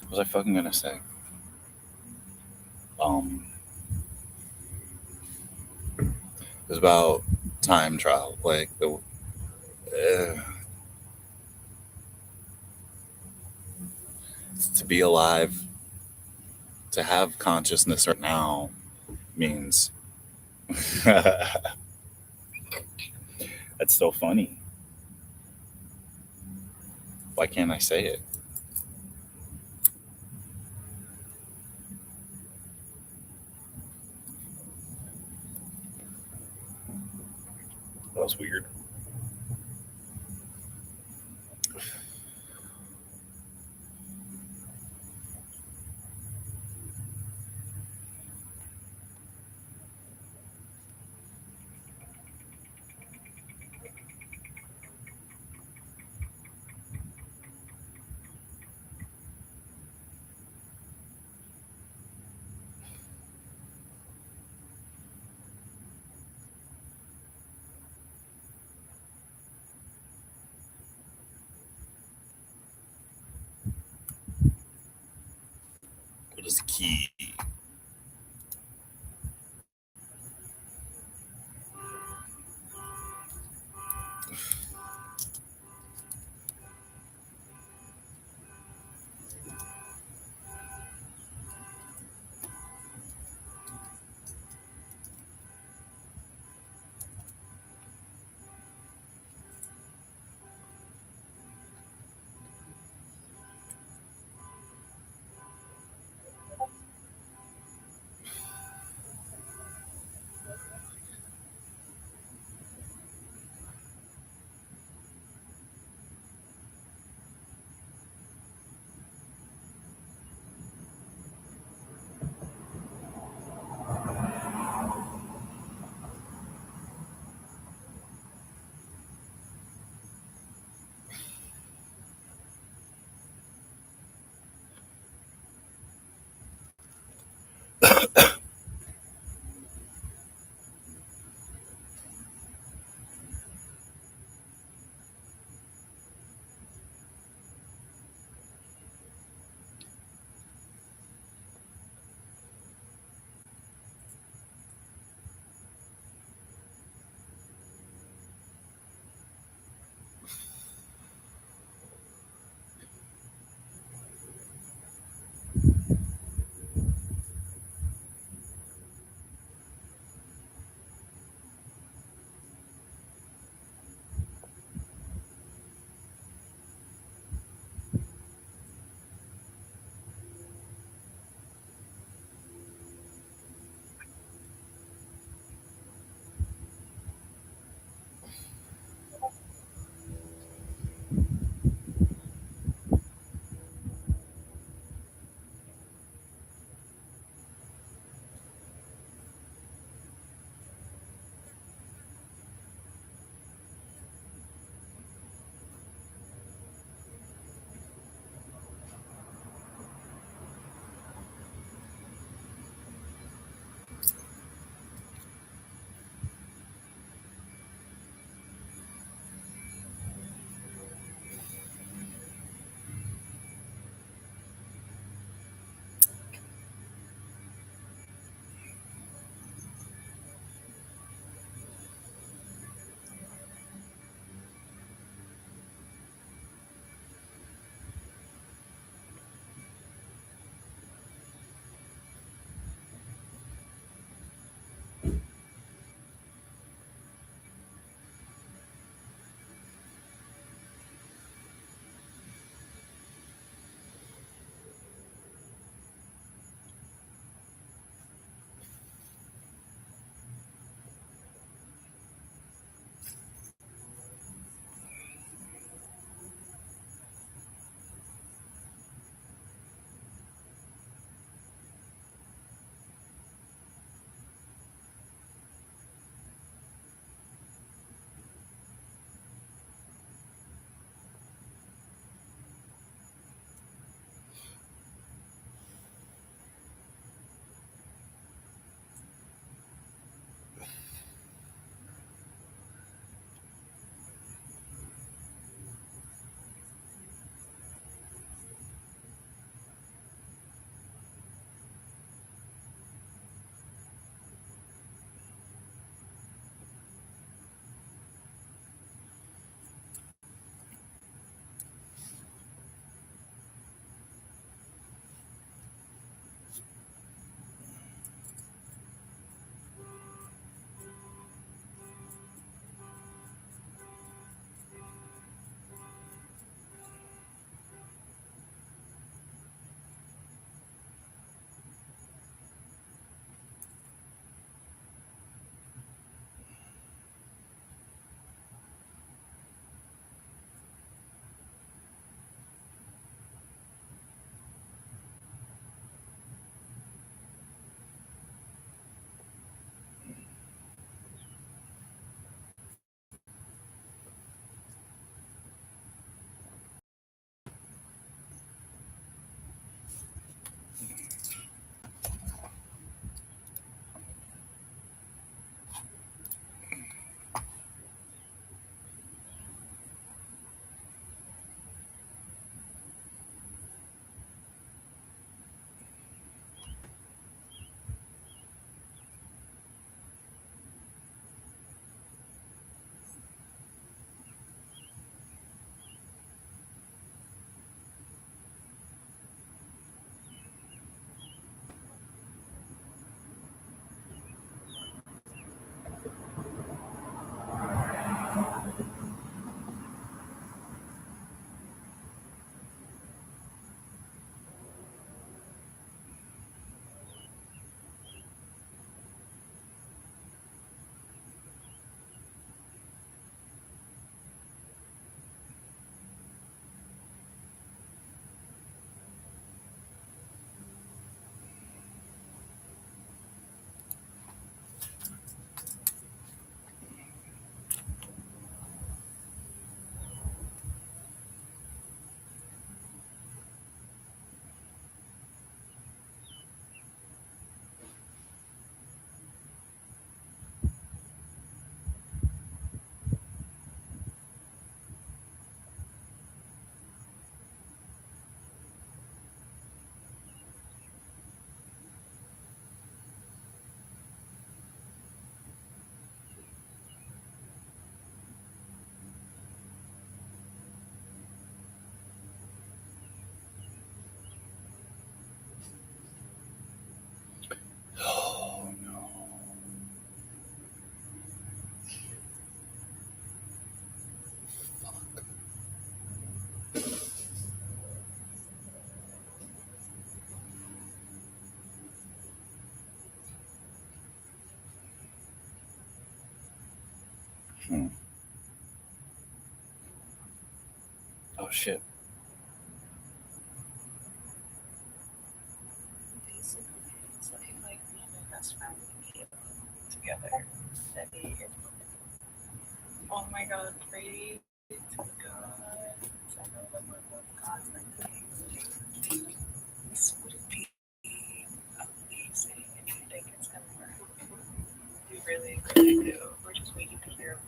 What was I fucking gonna say? Um, it was about time travel, like to be alive, to have consciousness right now means that's so funny. Why can't I say it? That was weird. What is the key? Hmm. Oh shit. Basically, it's like me and my best friend we together that day. Oh my god, pray to God. I know that we're both God's like this would be amazing if you think it's gonna work. We really do. We're just waiting to hear.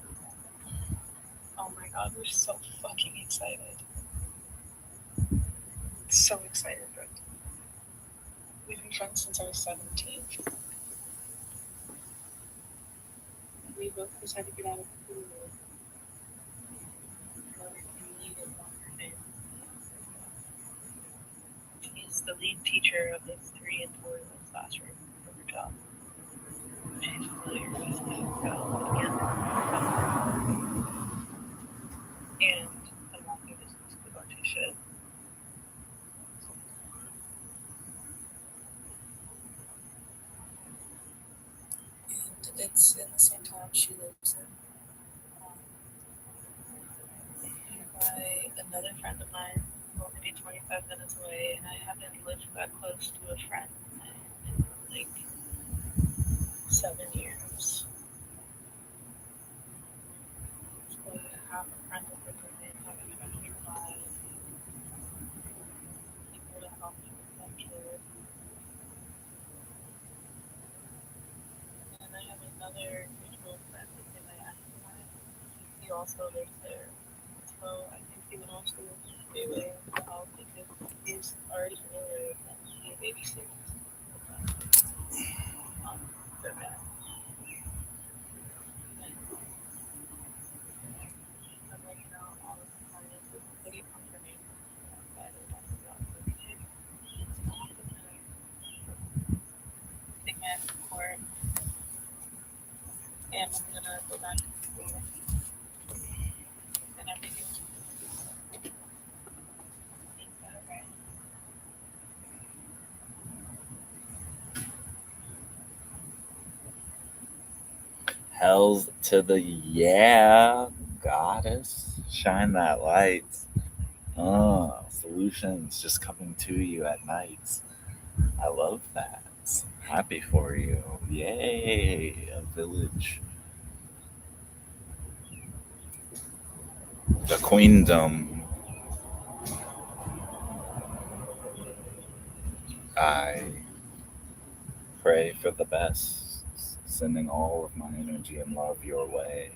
Oh my god, we're so fucking excited. So excited, bro. We've been friends since I was 17. We both decided to get out of school for we needed longer name. He's the lead teacher of the 3 and 4 year classroom for her job. She's familiar with again, and a long distance with a bunch of shit. And it's in the same town she lives in. By another friend of mine, who only be 25 minutes away, and I haven't lived that close to a friend in like 7 years. So I have a friend with a birthday, have a friend with live, people to help me with my kid. And I have another mutual friend with him I asked him. He also lives there. So I think he would also be willing to help because he's already familiar with them. He babysits their bed. And I'm like, all of the finances until you come for me. But I don't want to go for me. Take my ass to court and I'm gonna go back to school and everything. Ain't that right? Hells to the yeah, goddess. Shine that light. Solutions just coming to you at night. I love that. Happy for you. Yay, a village. The queendom. I pray for the best, sending all of my energy and love your way.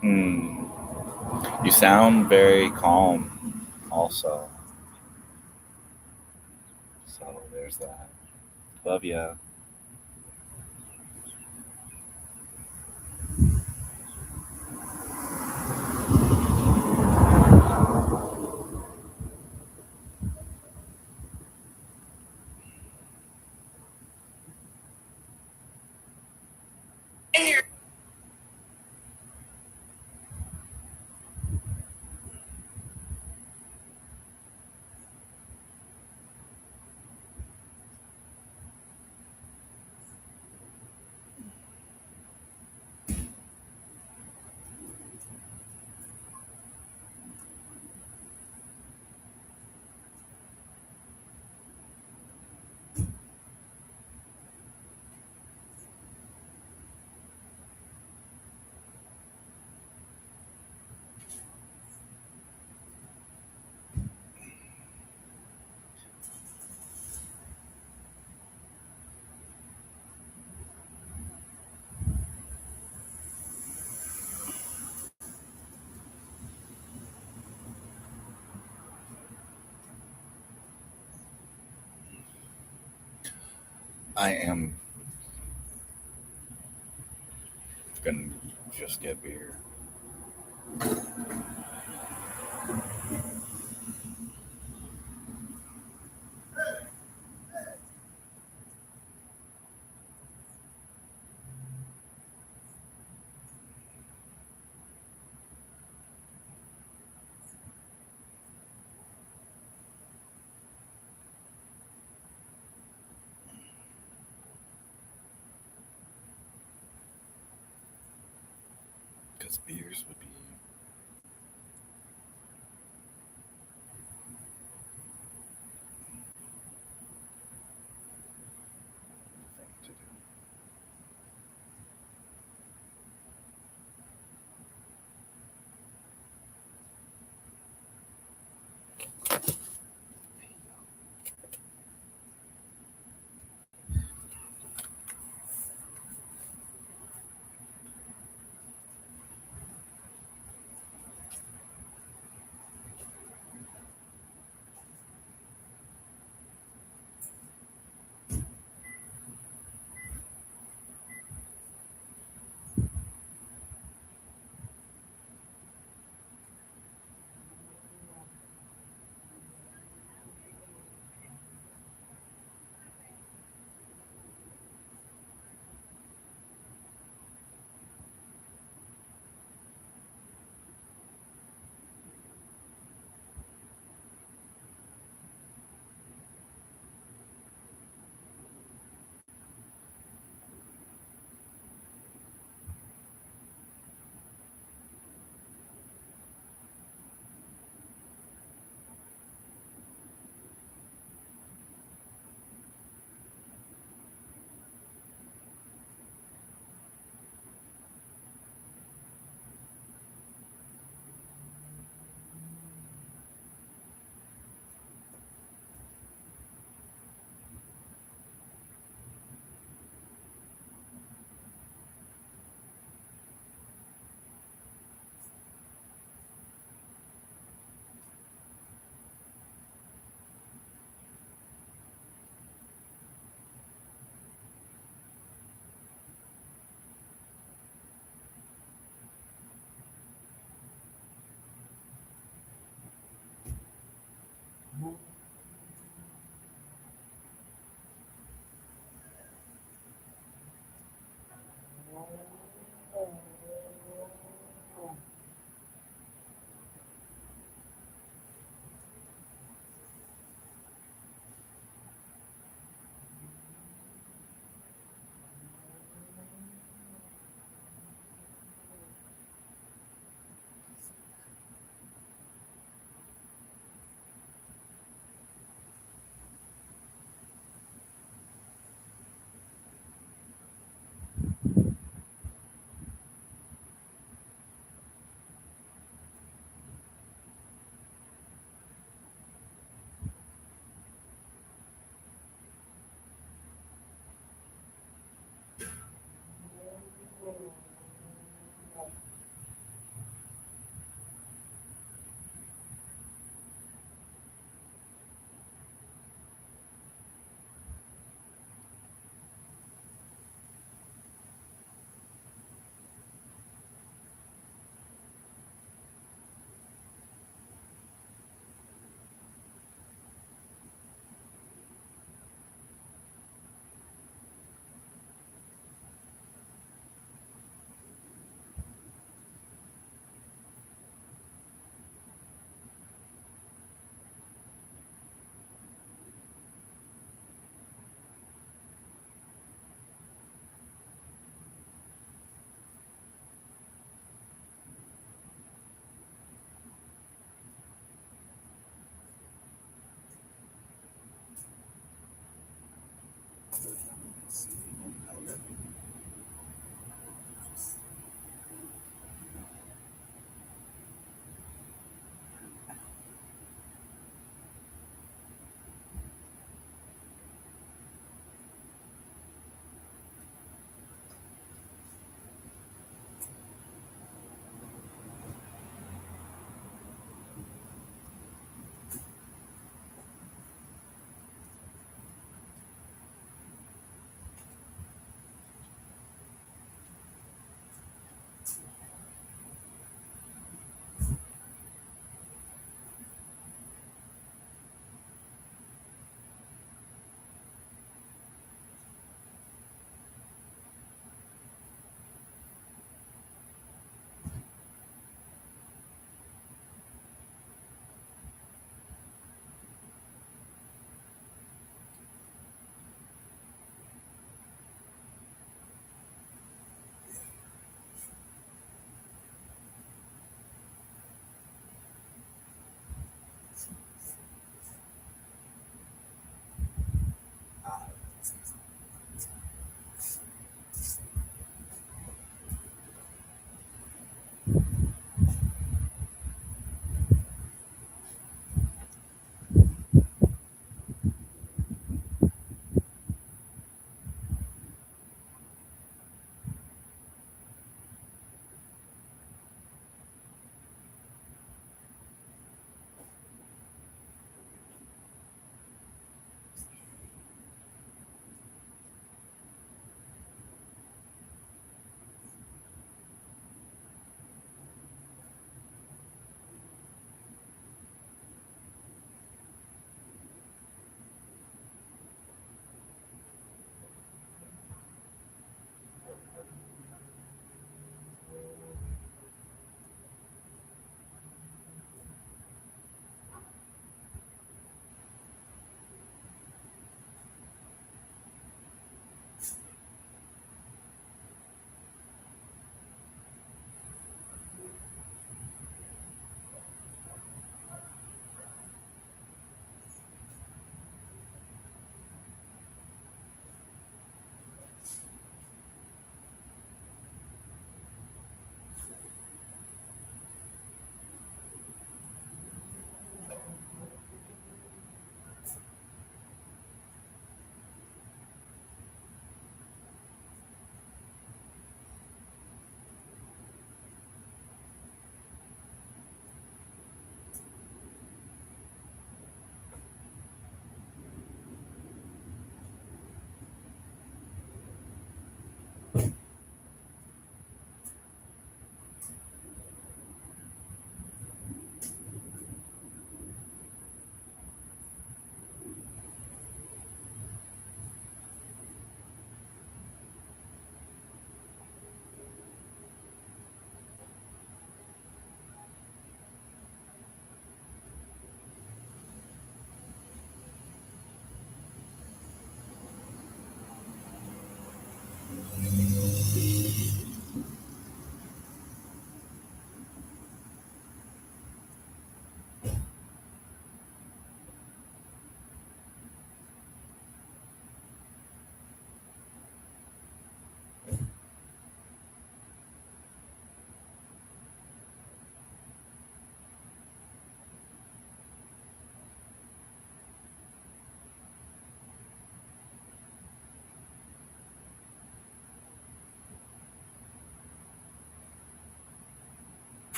Hmm. You sound very calm, also. So there's that. Love ya. I am gonna just get beer. because beers would be the thing to do.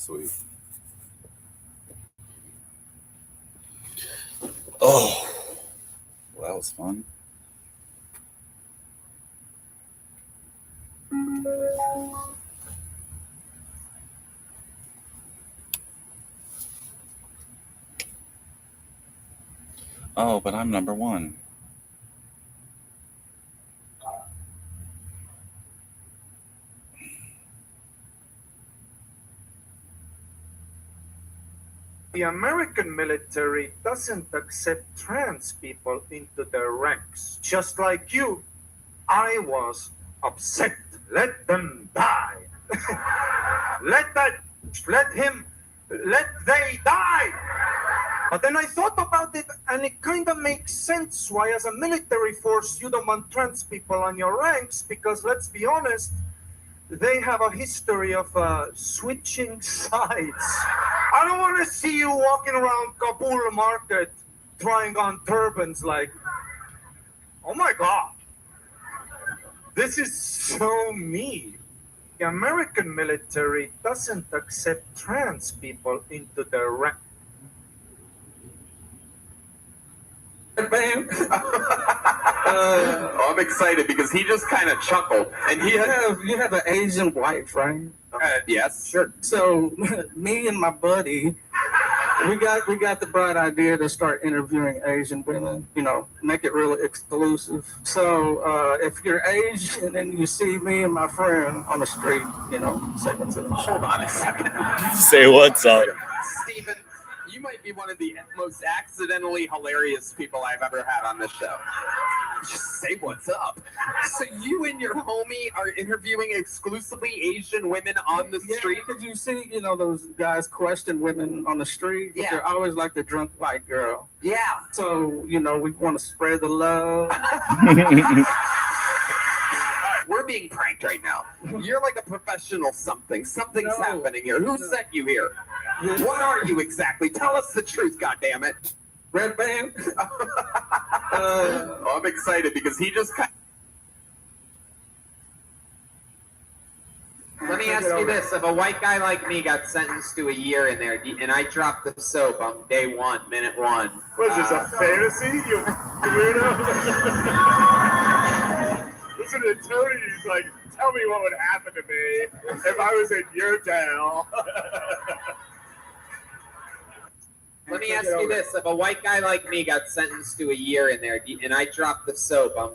Sweet. Oh, well, that was fun. Oh, but I'm number one. The American military doesn't accept trans people into their ranks. Just like you, I was upset. Let them die. let that, let him, let they die. But then I thought about it, and it kind of makes sense why, as a military force, you don't want trans people on your ranks, because let's be honest, they have a history of switching sides. I don't want to see you walking around Kabul market trying on turbans like, oh my God, this is so me. The American military doesn't accept trans people into their rank. Man. I'm excited because he just kind of chuckled, and You have an Asian wife, right? yes, Sure. So me and my buddy, we got the bright idea to start interviewing Asian women. Make it really exclusive. So if you're Asian and you see me and my friend on the street, say what's up. Hold on a second, Say what's up. Steven. You might be one of the most accidentally hilarious people I've ever had on this show. Just say what's up. So you and your homie are interviewing exclusively Asian women on the street? Because you see, those guys question women on the street. Yeah. They're always like the drunk white girl. Yeah. So, we want to spread the love. We're being pranked right now. You're like a professional something. Something's happening here. Who sent you here? What are you exactly? Tell us the truth, goddammit. Red band. I'm excited because he just Let me ask you this: if a white guy like me got sentenced to a year in there, and I dropped the soap on day one, minute one, What is this, a fantasy, you weirdo? Listen to Tony, he's like, tell me what would happen to me if I was in your jail. let me ask you this: if a white guy like me got sentenced to a year in there, and I dropped the soap on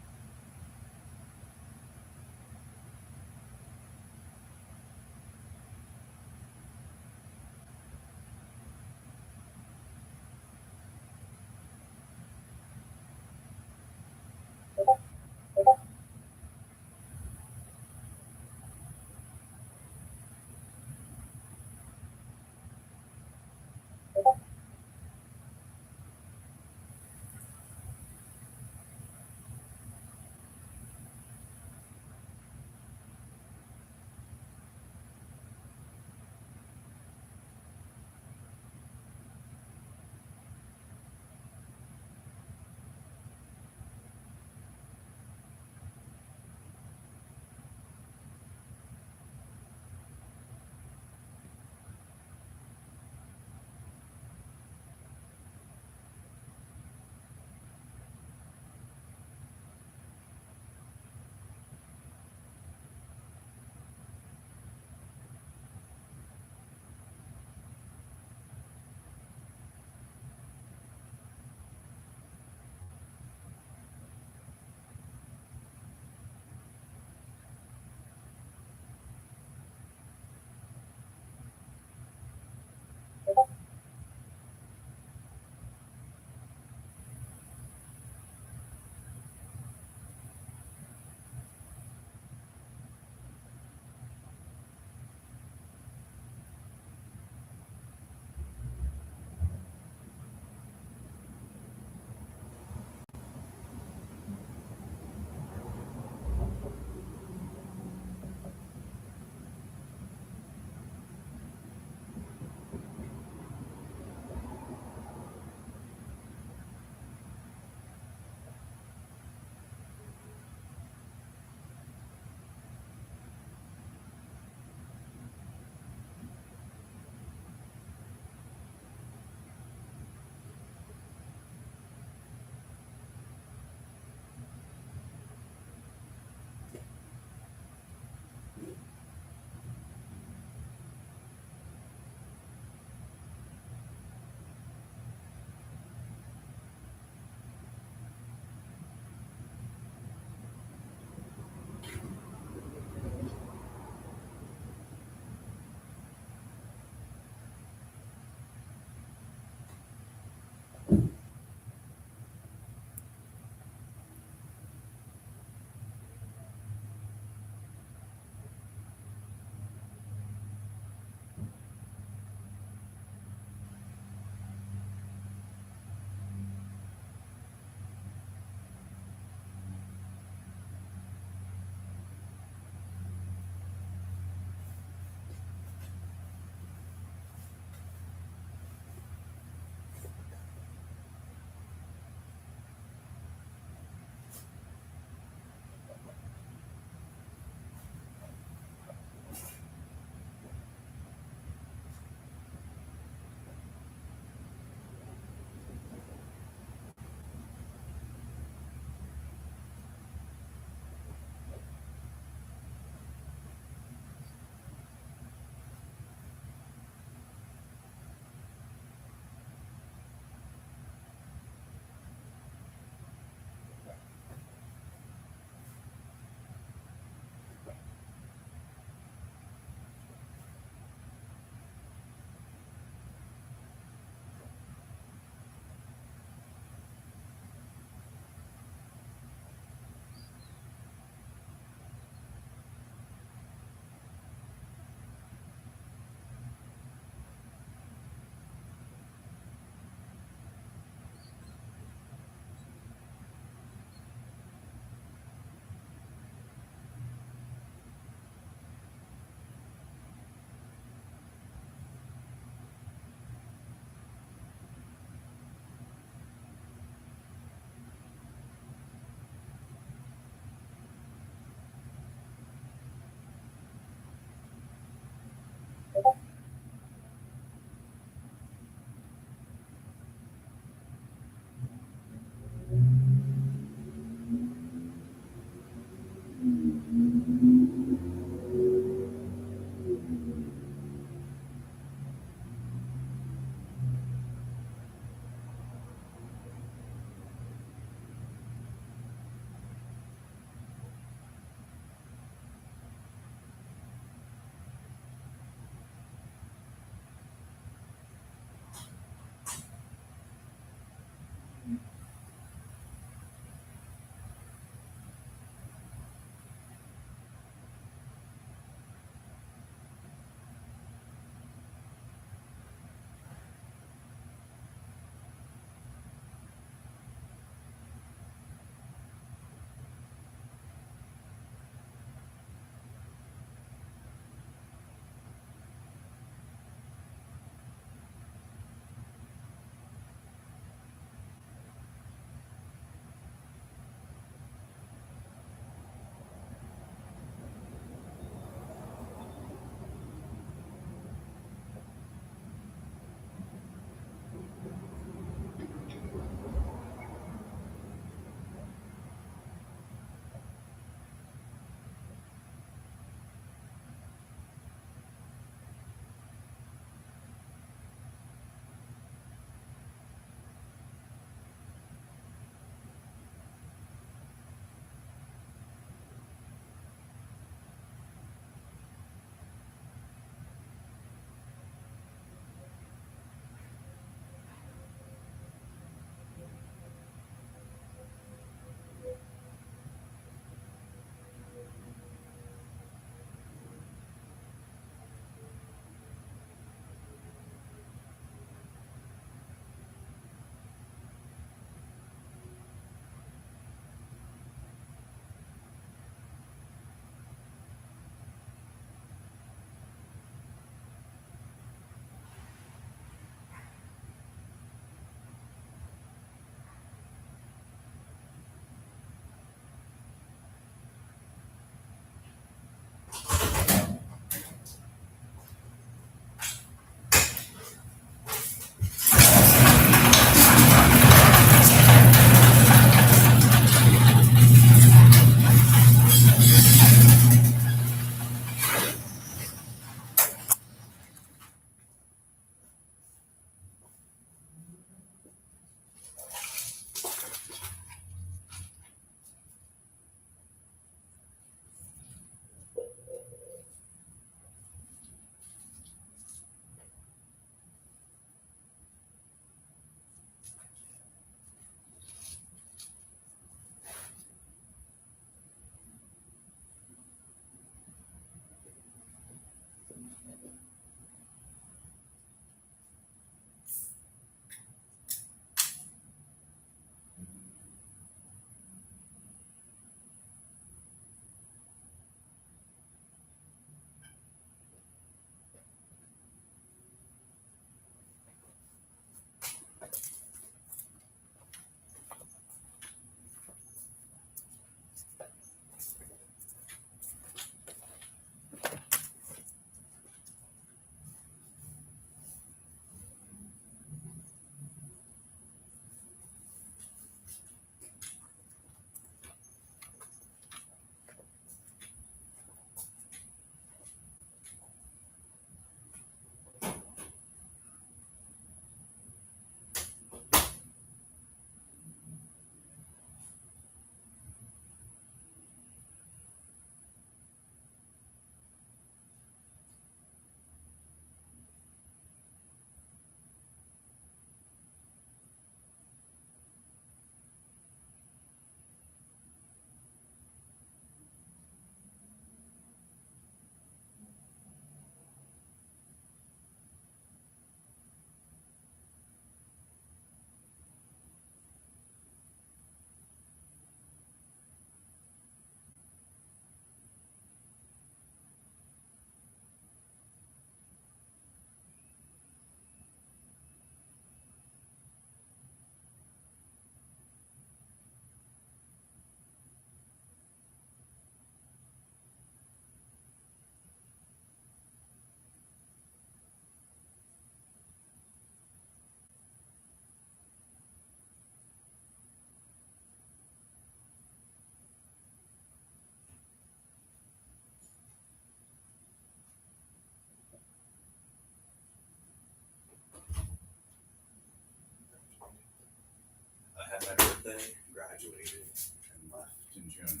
I had my birthday, graduated, and left in June.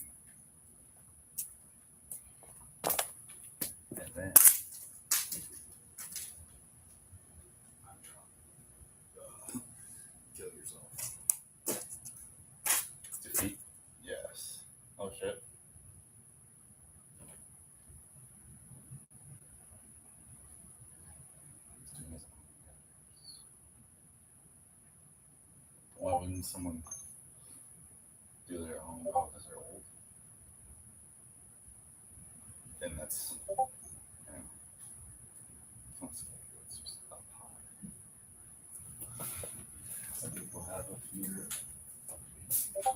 And then I'm drunk. Kill yourself. letting someone do their own will because they're old, then that's, you know, it's not scary. It's just up high. Some people have a fear of being high.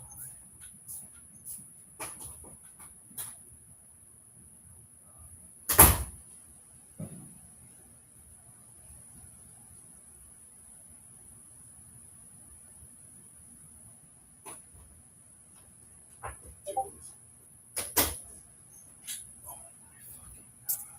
Oh my fucking god.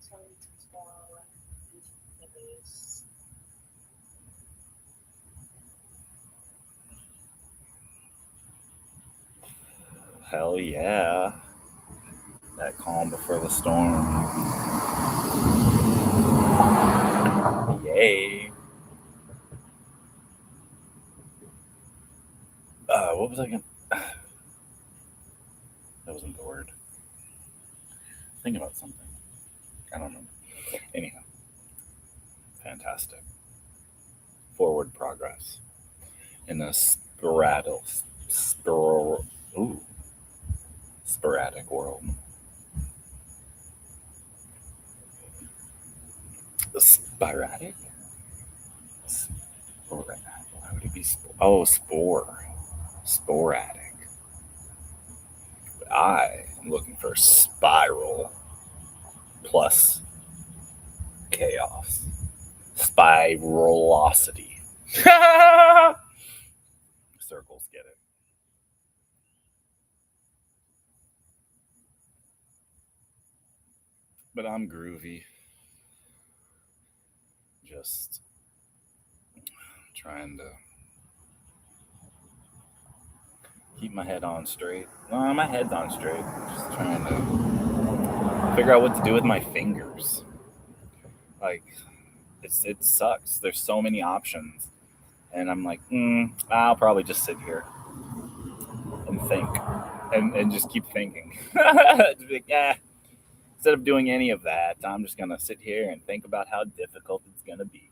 also need to small release. Hell yeah. That calm before the storm. Yay. What was I going to... That wasn't the word. Think about something. I don't remember. Anyhow. Fantastic. Forward progress. In a sporadic world. Sporadic? Sporadic. Why would it be spore. Sporadic. But I am looking for spiral plus chaos. Spiralosity. Circles get it. But I'm groovy. Just trying to keep my head on straight. Well, my head's on straight. Just trying to figure out what to do with my fingers. Like, it sucks. There's so many options. And I'm like, I'll probably just sit here and think. And just keep thinking. Just be like, instead of doing any of that, I'm just going to sit here and think about how difficult it's going to be.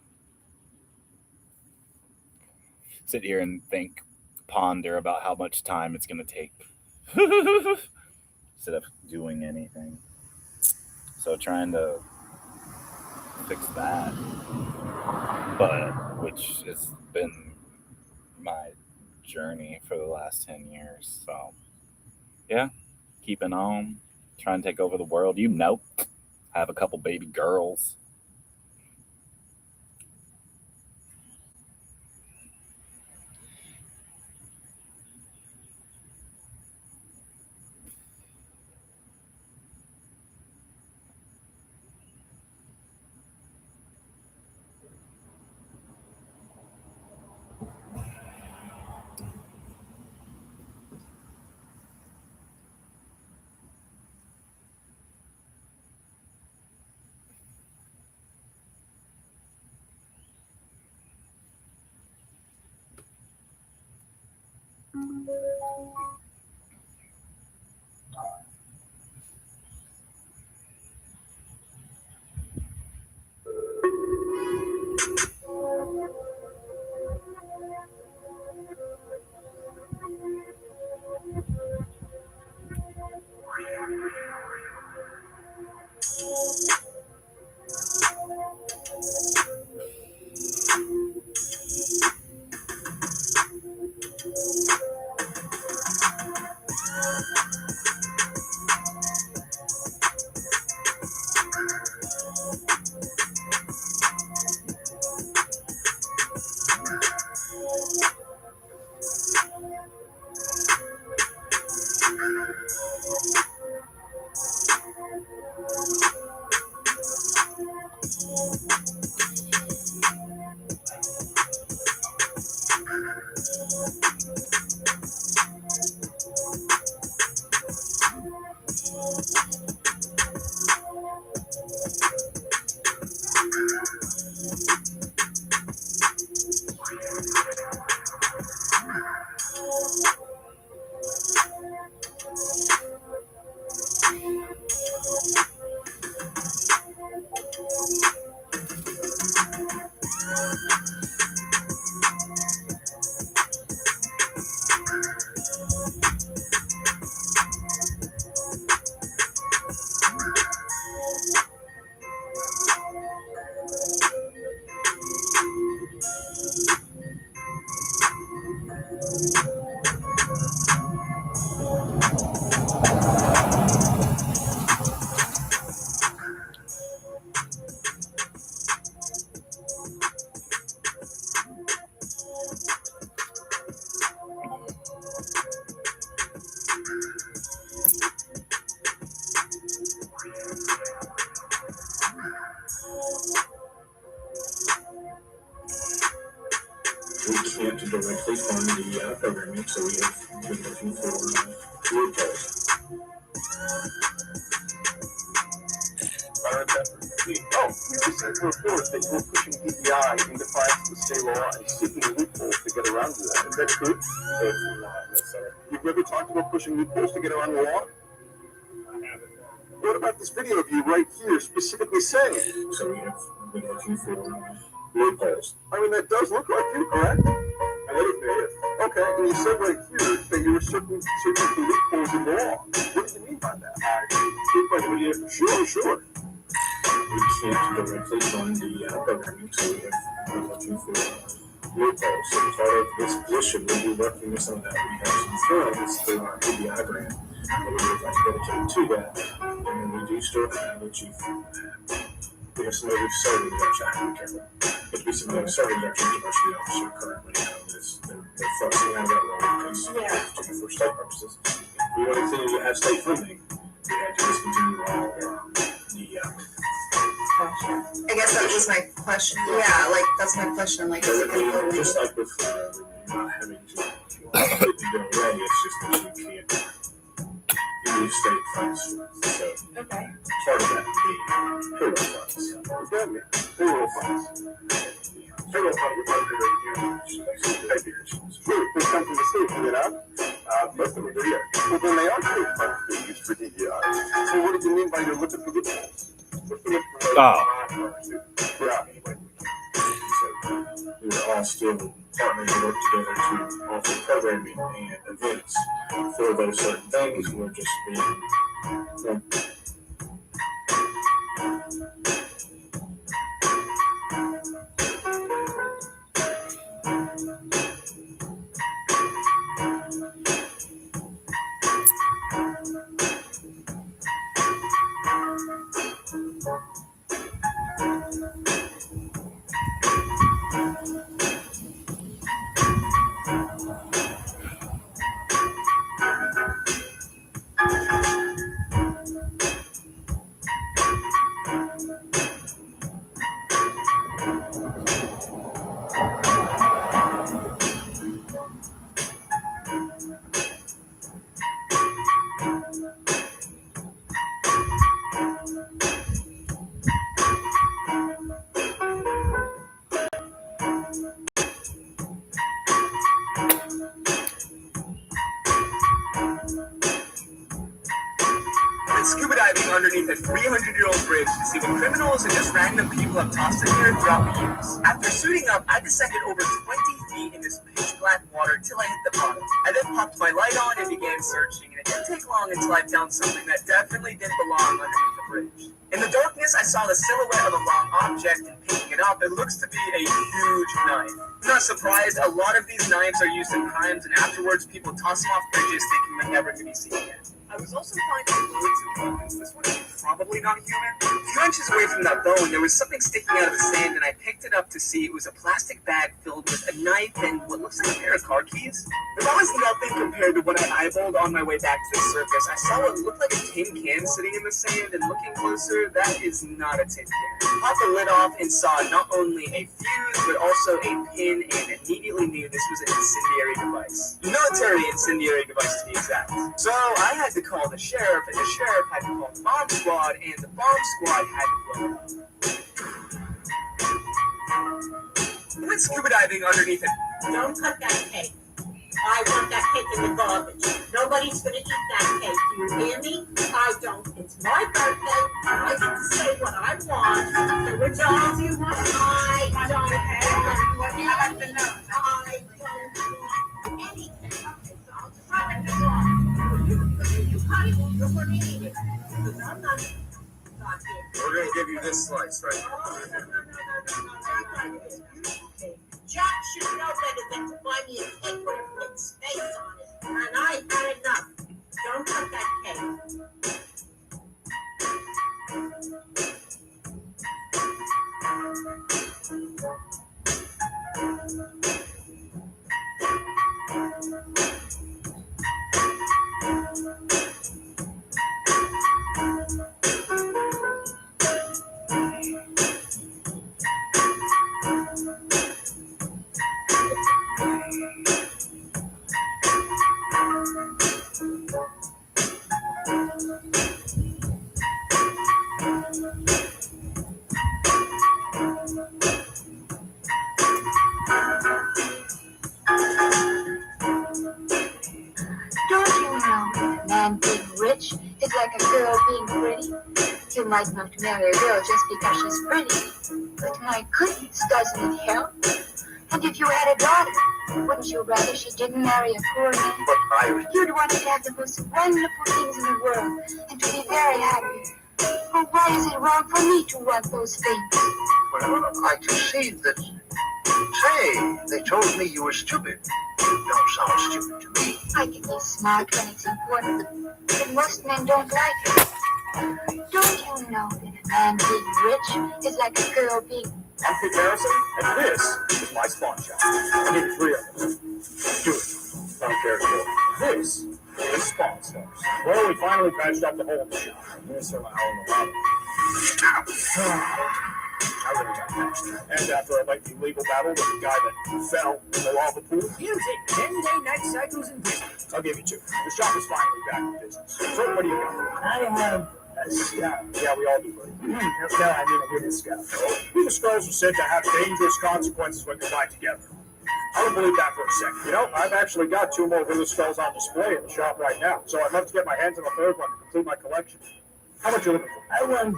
Sit here and think, ponder about how much time it's going to take. Instead of doing anything. So trying to fix that. But, which has been my journey for the last 10 years. So, yeah, keeping on. Trying to take over the world. Have a couple baby girls. We can't directly fund the programming, so we have been looking for loopholes. Oh, we just sent a report that you were pushing PPI in defiance of the state law and seeking loopholes to get around the law. Is that true? It's not necessary. You've never talked about pushing loopholes to get around the law? What about this video of you right here specifically saying? So we have been looking for loopholes. I mean, that does look like you, correct? I know it is. Okay, and you said right here that you were searching for loopholes in the law. What do you mean by that? Sure. We can't directly fund the programming, so we have been looking for loopholes. So part of this position, we'll be working with some of that. We have some funds through our PBI grant that we would like to dedicate to that. And then we do still have a chief. We have some other serving reduction. I don't care. But we some other serving reduction diversity officer currently they're focusing on that role because for state purposes. If we want to continue to have state funding, we have to discontinue all the I guess that was my question. Yeah, like that's my question. Like, is it gonna go just like before, not having to go away, it's just that you can't use state funds. So okay? part of that would be payroll funds. What does that mean? Payroll funds. Payroll funds are pay years. Sure, they come from the state, you know? Most of them do, yeah. Well, then they are state funds being used for DEI. So what do you mean by you're looking for loopholes? Yeah. So we were all still partnering to work together to offer programming and events for those certain things. We're just being Scuba diving underneath a 300-year-old bridge to see what criminals and just random people have tossed in here throughout the years. After suiting up, I descended over 20 feet in this pitch black water till I hit the bottom. I then popped my light on and began searching, and it didn't take long until I found something that definitely didn't belong underneath the bridge. In the darkness, I saw the silhouette of a long object, and picking it up, it looks to be a huge knife. I'm not surprised, a lot of these knives are used in crimes, and afterwards people toss them off bridges thinking they're never to be seen again. I was also finding fluids and bones. This one is probably not human. A few inches away from that bone, there was something sticking out of the sand, and I picked it up to see it was a plastic bag filled with a knife and what looks like a pair of car keys. But that was nothing compared to what I eyeballed on my way back to the surface. I saw what looked like a tin can sitting in the sand, and looking closer, that is not a tin can. I popped the lid off and saw not only a fuse, but also a pin, and immediately knew this was an incendiary device. Military incendiary device, to be exact. So I had to call the sheriff, and the sheriff had to call the bomb squad, and the bomb squad had to blow it up. I went scuba diving underneath it. Don't cut that cake. I want that cake in the garbage. Nobody's gonna eat that cake. Do you hear me? I don't. It's my birthday. I get to say what I want. The results you want. I don't have what you have to know. I don't want anything. Okay, so I'll just have it to you cut it, you're gonna eat it. Because I'm not here. We're gonna give you this slice right now. Jack should know better than to buy me a cake with a pig's face on it. And I've had enough. Don't cut that cake. might not marry a girl just because she's pretty. But my goodness, doesn't it help? And if you had a daughter, wouldn't you rather she didn't marry a poor man? But Iris, You'd want her to have the most wonderful things in the world and to be very happy. Oh, why is it wrong for me to want those things? well, I can see that. Say, they told me you were stupid. You don't sound stupid to me. I can be smart when it's important, but most men don't like it. Don't you know that a man being rich is like a girl being... I'm Pete Harrison, and this is my spawn shop. I need 3 of them. Do it. I don't care if you're. This is Spawn Stars. Well, we finally patched up the hole in the shop. I'm going to start my hole in the lobby. I really got patched. And after a lengthy legal battle with a guy that fell in the lava pool, You take 10-day night cycles in business. I'll give you 2. The shop is finally back in business. So what do you got? I have a scout. Yeah, we all do, buddy. No, I mean a hidden scout. These scrolls are said to have dangerous consequences when combined together. I don't believe that for a second. You know, I've actually got 2 more Wither skulls on display in the shop right now, so I'd love to get my hands on a 3rd one to complete my collection. How much are you looking for? I want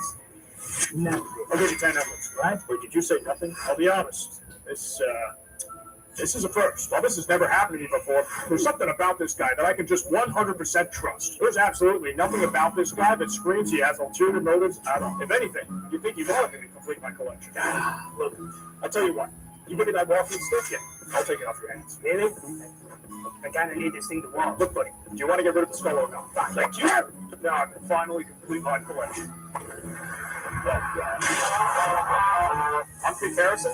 nothing. I'll give you 10 emeralds. What? Wait, did you say nothing? I'll be honest. This is a first. Well, this has never happened to me before. There's something about this guy that I can just 100% trust. There's absolutely nothing about this guy that screams he has ulterior motives at all. If anything, you think he wanted me to complete my collection. Look, I'll tell you what. You give me that walking stick, yeah, I'll take it off your hands. Really? I kind of need this thing to walk. Look, buddy, do you want to get rid of the skull or not? Fine. Thank you. Now I can finally complete my collection. I'm Pete Harrison.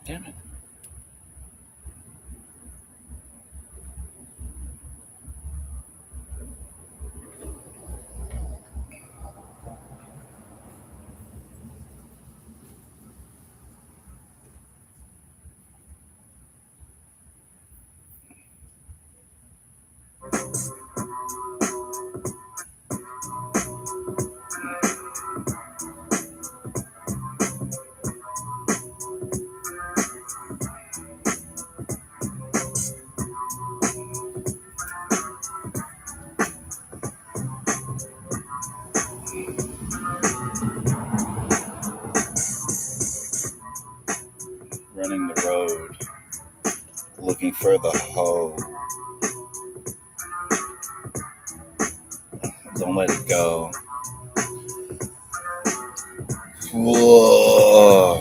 Damn it. Running the road, looking for the hoe. Don't let it go. Whoa.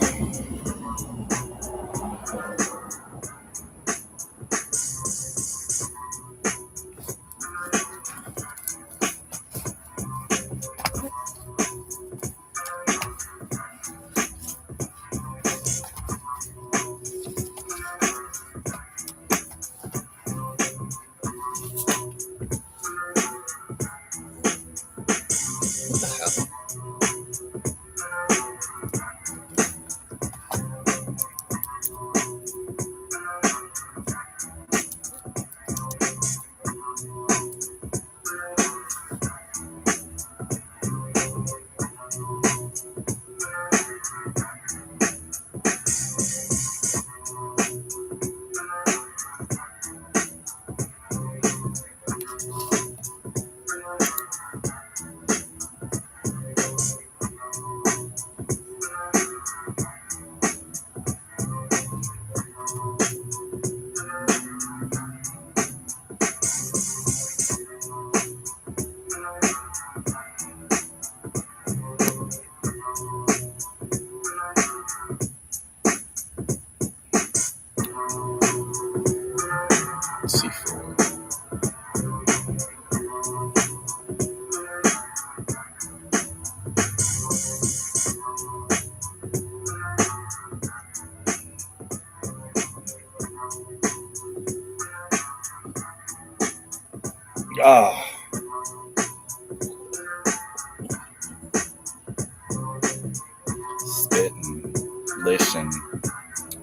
Seafood. Ah. Spitting, lishing,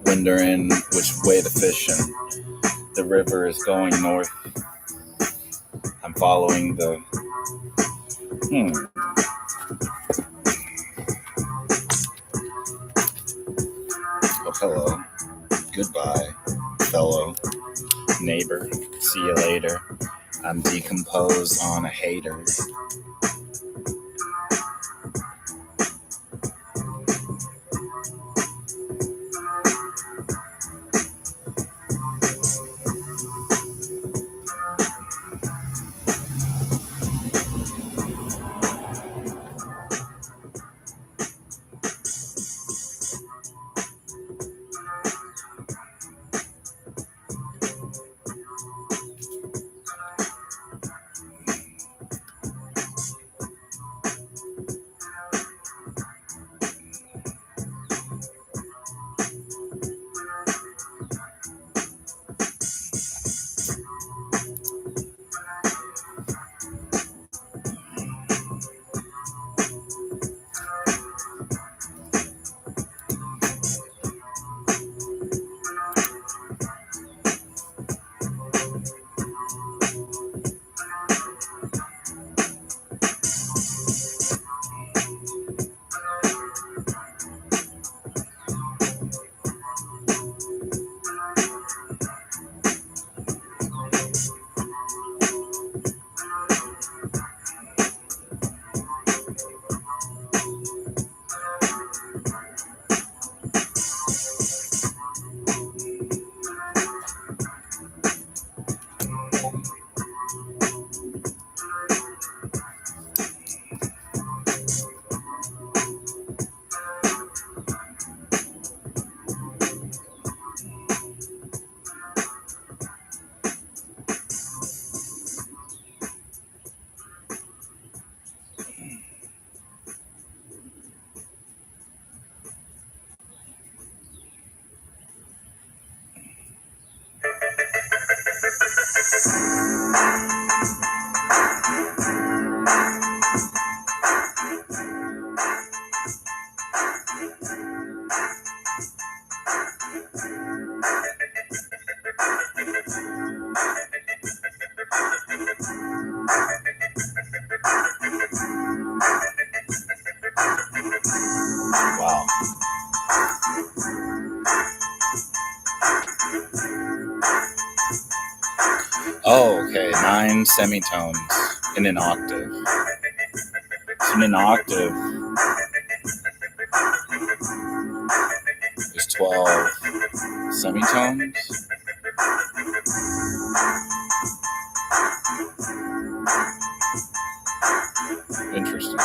wondering which way to fishing. The river is going north. I'm following the. Oh, hello. Goodbye, fellow neighbor. See you later. I'm decomposed on a hater. Oh, okay. 9 semitones in an octave. So in an octave is 12 semitones. Interesting.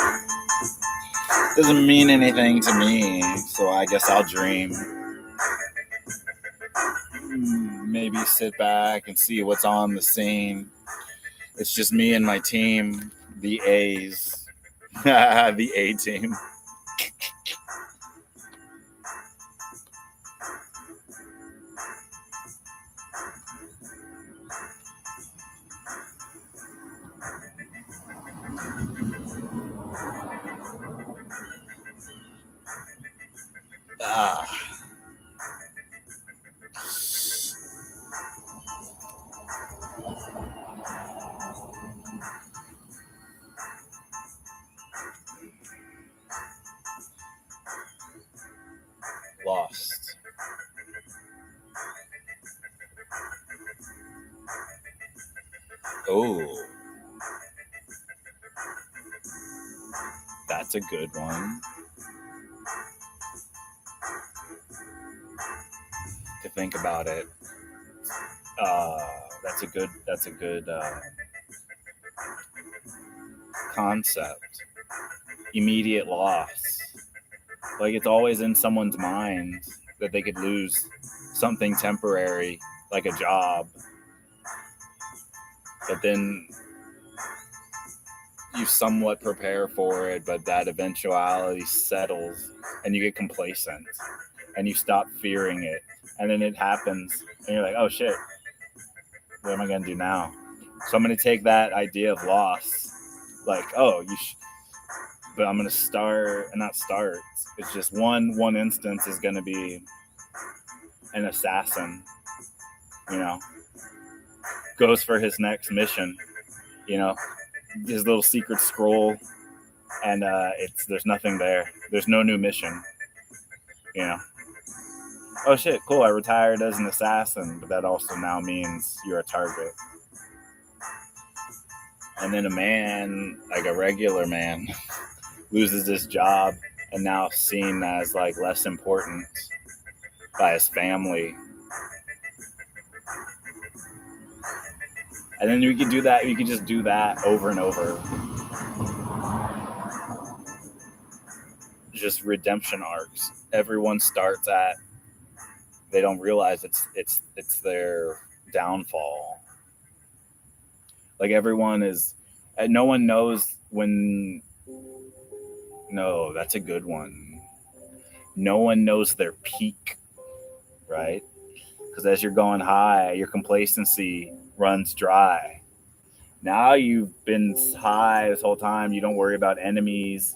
Doesn't mean anything to me, so I guess I'll dream. Maybe sit back and see what's on the scene. It's just me and my team, the A's, the A team. Ah. Lost. Oh, that's a good one. To think about it, that's a good concept. Immediate loss. Like, it's always in someone's mind that they could lose something temporary, like a job, but then you somewhat prepare for it, but that eventuality settles and you get complacent and you stop fearing it, and then it happens and you're like, oh shit, what am I gonna do now? So I'm gonna take that idea of loss, like, oh, but I'm gonna not start. It's just one instance is gonna be an assassin, goes for his next mission, his little secret scroll, and there's nothing there. There's no new mission, Oh shit, cool, I retired as an assassin, but that also now means you're a target. And then a man, like a regular man, loses his job and now seen as like less important by his family. And then you could do that. You could just do that over and over. Just redemption arcs. Everyone starts at. They don't realize it's their downfall. Like, everyone is. No one knows when. No, that's a good one. No one knows their peak, right? Because as you're going high, your complacency runs dry. Now you've been high this whole time. You don't worry about enemies.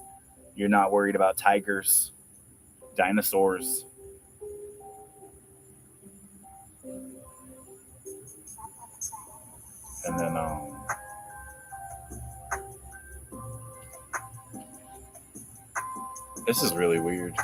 You're not worried about tigers, dinosaurs. And then this is really weird.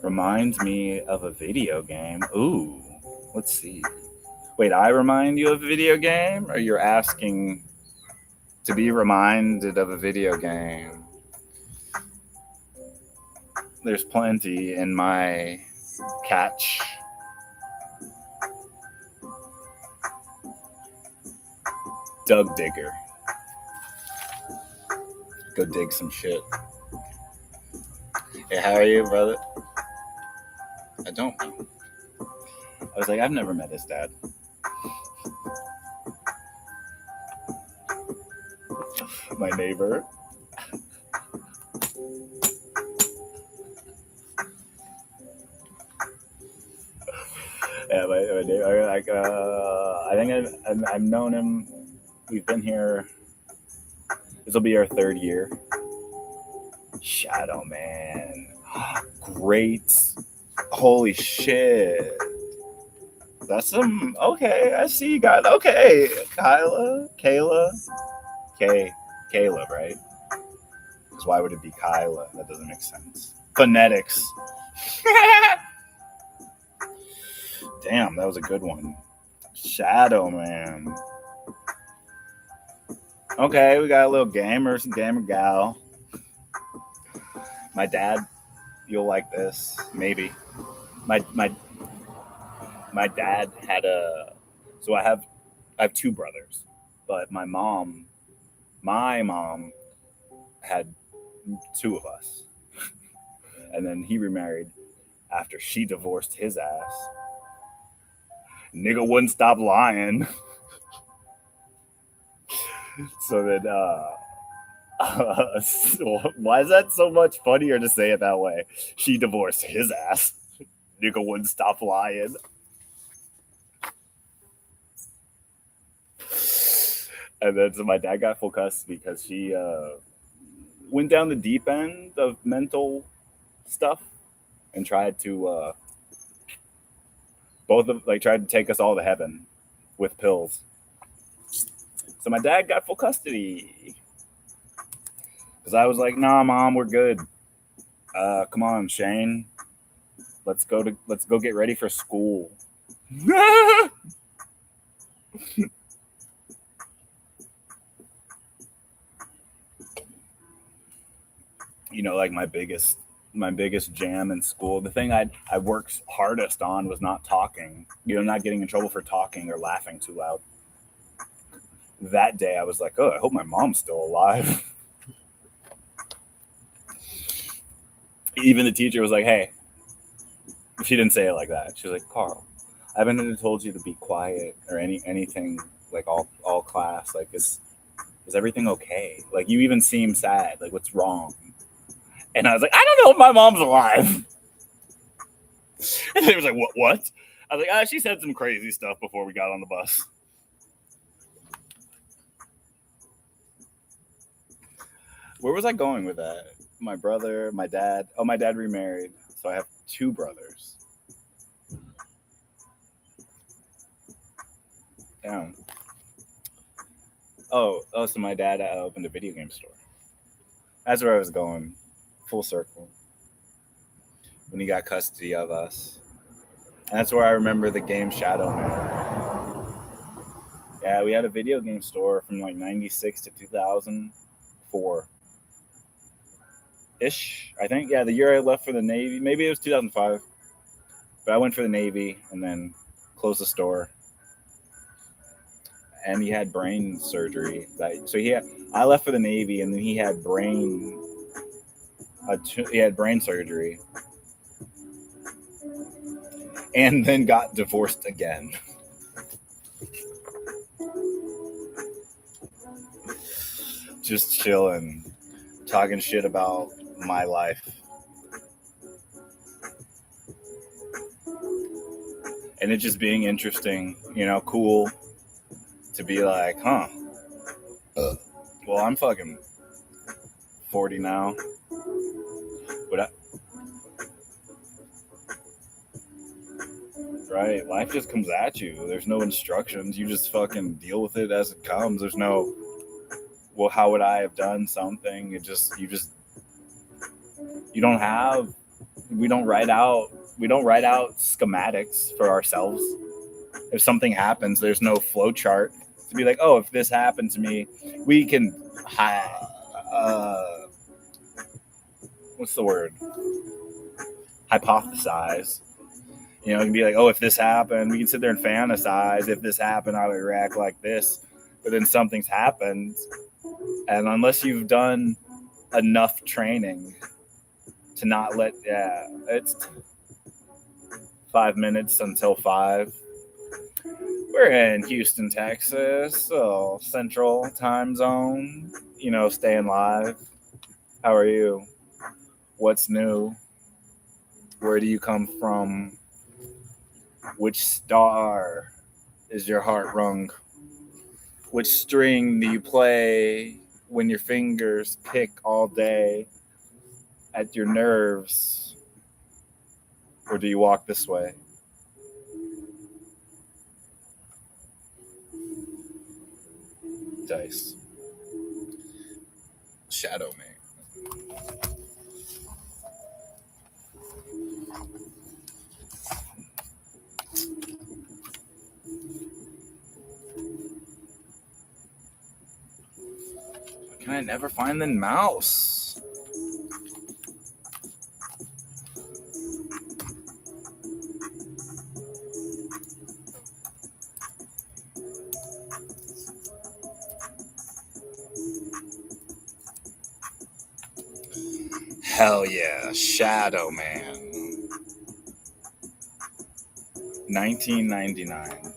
Reminds me of a video game. Ooh, let's see. Wait, I remind you of a video game, or you're asking to be reminded of a video game? There's plenty in my catch. Doug Digger. Go dig some shit. Hey, how are you, brother? I don't know. I was like, I've never met his dad. My neighbor. Yeah, my neighbor, like, I think I've known him. We've been here. This will be our 3rd year. Shadow Man. Great. Holy shit. That's some. Okay, I see you guys. Okay. Kayla, right? Because why would it be Kyla? That doesn't make sense. Phonetics. Damn, that was a good one. Shadow Man. Okay, we got a little gamer gal. My dad, you'll like this, maybe. My dad had so I have 2 brothers, but my mom had 2 of us. And then he remarried after she divorced his ass. Nigga wouldn't stop lying. So then, so why is that so much funnier to say it that way? She divorced his ass. Nigga wouldn't stop lying. And then so my dad got full custody because she went down the deep end of mental stuff and tried to tried to take us all to heaven with pills. So my dad got full custody because I was like, "Nah, Mom, we're good. Come on, Shane, let's go get ready for school." You know, like my biggest jam in school, the thing I worked hardest on was not talking. You know, not getting in trouble for talking or laughing too loud. That day, I was like, "Oh, I hope my mom's still alive." Even the teacher was like, "Hey," she didn't say it like that. She was like, "Carl, I haven't told you to be quiet or anything like all class. Like, is everything okay? Like, you even seem sad. Like, what's wrong?" And I was like, "I don't know if my mom's alive." And they was like, "What?" I was like, "She said some crazy stuff before we got on the bus." Where was I going with that? My brother, my dad. Oh, my dad remarried, so I have 2 brothers. Damn. Oh, so my dad opened a video game store. That's where I was going. Full circle. When he got custody of us. And that's where I remember the game Shadow Man. Yeah, we had a video game store from like 96 to 2004. Ish, I think. Yeah, the year I left for the Navy. Maybe it was 2005. But I went for the Navy and then closed the store. And he had brain surgery. I left for the Navy and then he had brain surgery. And then got divorced again. Just chilling, talking shit about my life. And it just being interesting, you know, cool to be like, huh. Well, I'm fucking 40 now. Right, life just comes at you. There's no instructions. You just fucking deal with it as it comes. There's no, well, how would I have done something? We don't write out schematics for ourselves. If something happens, there's no flow chart to be like, oh, if this happened to me, we can, what's the word? Hypothesize. You know, it can be like, oh, if this happened, we can sit there and fantasize. If this happened, I would react like this. But then something's happened. And unless you've done enough training to not it's 5 minutes until 5. We're in Houston, Texas, so Central Time Zone, you know, staying live. How are you? What's new? Where do you come from? Which star is your heart wrung? Which string do you play when your fingers pick all day at your nerves? Or do you walk this way? Dice. Shadow Man. Can I never find the mouse? Hell yeah, Shadow Man. 1999.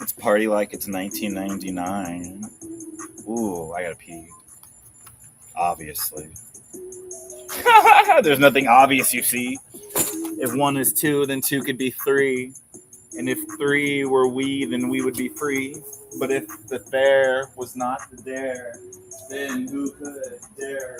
It's party like it's 1999. Ooh, I gotta pee. Obviously. There's nothing obvious, you see. If one is two, then two could be three. And if three were we, then we would be free. But if the there was not the dare, then who could dare?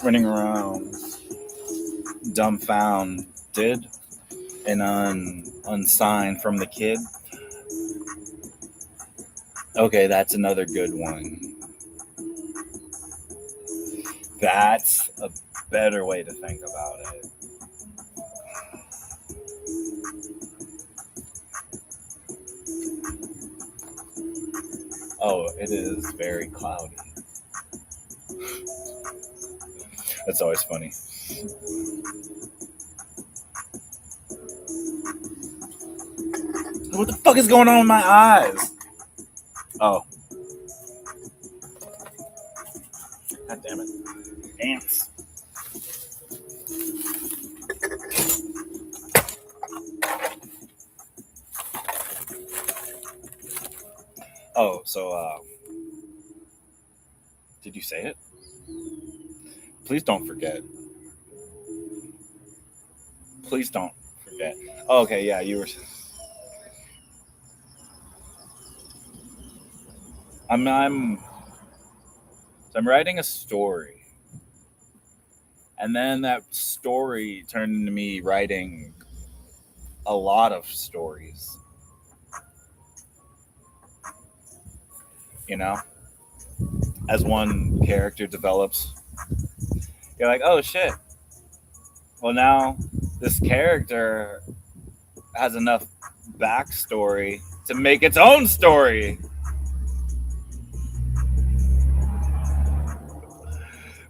Running around dumbfounded and unsigned from the kid. Okay, that's another good one. That's a better way to think about it. Oh, it is very cloudy. That's always funny. What the fuck is going on with my eyes? Oh. God damn it. Ants. Oh, so, did you say it? Please don't forget. Please don't forget. Oh, okay, yeah, you were. I'm writing a story, and then that story turned into me writing a lot of stories. You know, as one character develops, you're like, oh shit. Well, now this character has enough backstory to make its own story.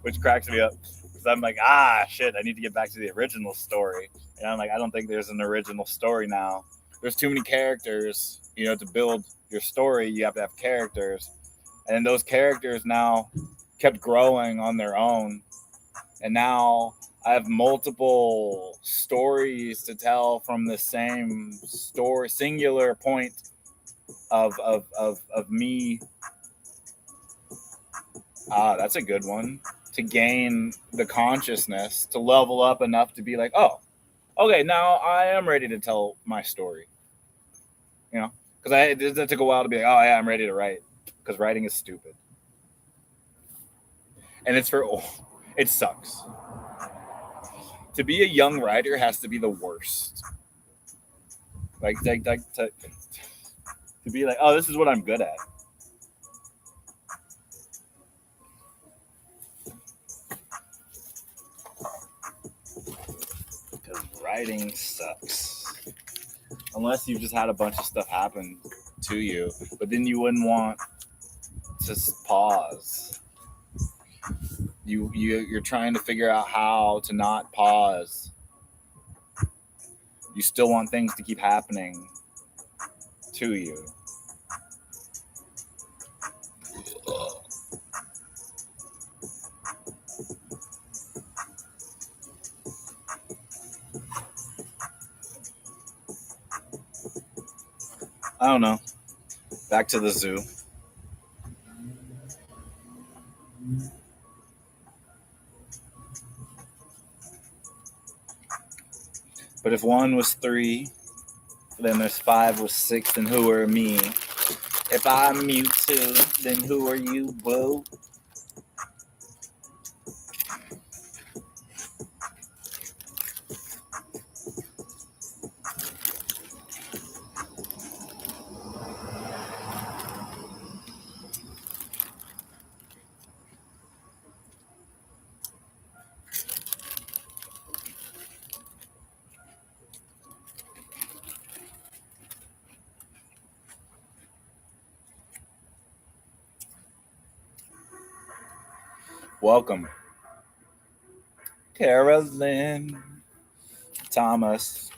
Which cracks me up. Because I'm like, shit, I need to get back to the original story. And I'm like, I don't think there's an original story now. There's too many characters, to build your story, you have to have characters. And those characters now kept growing on their own. And now I have multiple stories to tell from the same story, singular point of me. That's a good one. To gain the consciousness, to level up enough to be like, oh, okay, now I am ready to tell my story. Because it took a while to be like, oh yeah, I'm ready to write. Because writing is stupid. and it's for it sucks. To be a young writer has to be the worst. Like to be like, oh, this is what I'm good at. Because writing sucks. Unless you've just had a bunch of stuff happen to you, but then you wouldn't want to pause. You're trying to figure out how to not pause. You still want things to keep happening to you. I don't know. Back to the zoo. But if 1 was 3, then there's 5 was 6, and who are me? If I'm Mewtwo, then who are you, boo? Welcome, Carolyn Thomas.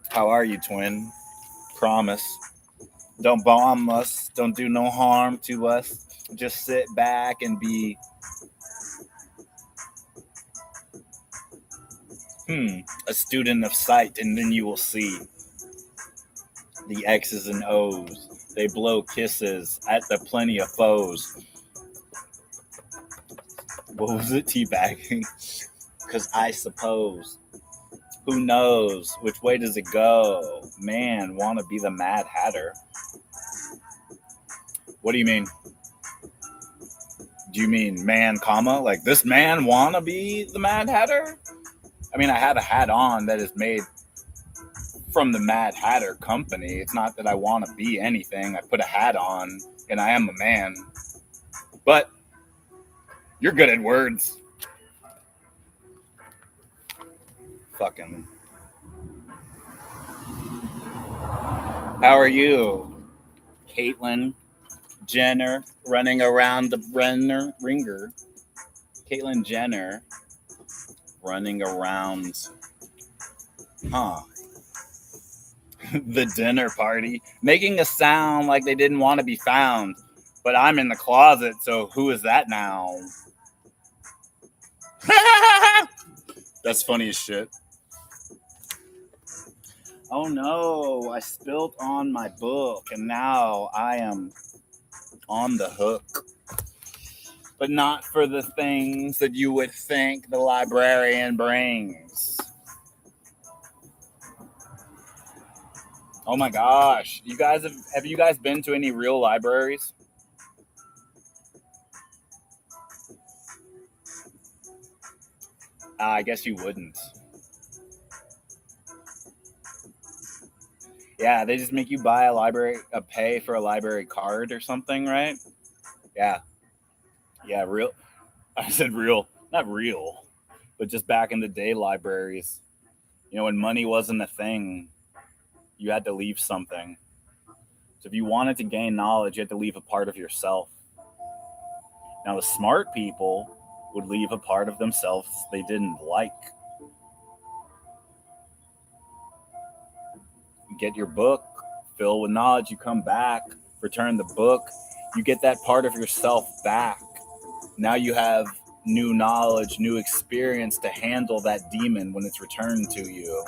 How are you, twin? Promise. Don't bomb us. Don't do no harm to us. Just sit back and be a student of sight, and then you will see the X's and O's. They blow kisses at the plenty of foes. What was it? Teabagging? Because I suppose. Who knows? Which way does it go? Man, want to be the Mad Hatter. What do you mean? Do you mean man, comma? Like this man want to be the Mad Hatter? I mean, I have a hat on that is made from the Mad Hatter company. It's not that I want to be anything. I put a hat on and I am a man. But you're good at words. Fucking. How are you? Caitlyn Jenner running around the ringer. Caitlyn Jenner running around, the dinner party, making a sound like they didn't want to be found. But I'm in the closet, so who is that now? That's funny as shit. Oh no, I spilled on my book, and now I am on the hook. But not for the things that you would think the librarian brings. Oh my gosh. You guys have you guys been to any real libraries? I guess you wouldn't. Yeah, they just make you buy a pay for a library card or something, right? Yeah. Yeah, real. I said real, not real, but just back in the day libraries. You know, when money wasn't a thing, you had to leave something. So if you wanted to gain knowledge, you had to leave a part of yourself. Now, the smart people would leave a part of themselves they didn't like. You get your book, fill with knowledge, you come back, return the book, you get that part of yourself back. Now you have new knowledge, new experience to handle that demon when it's returned to you.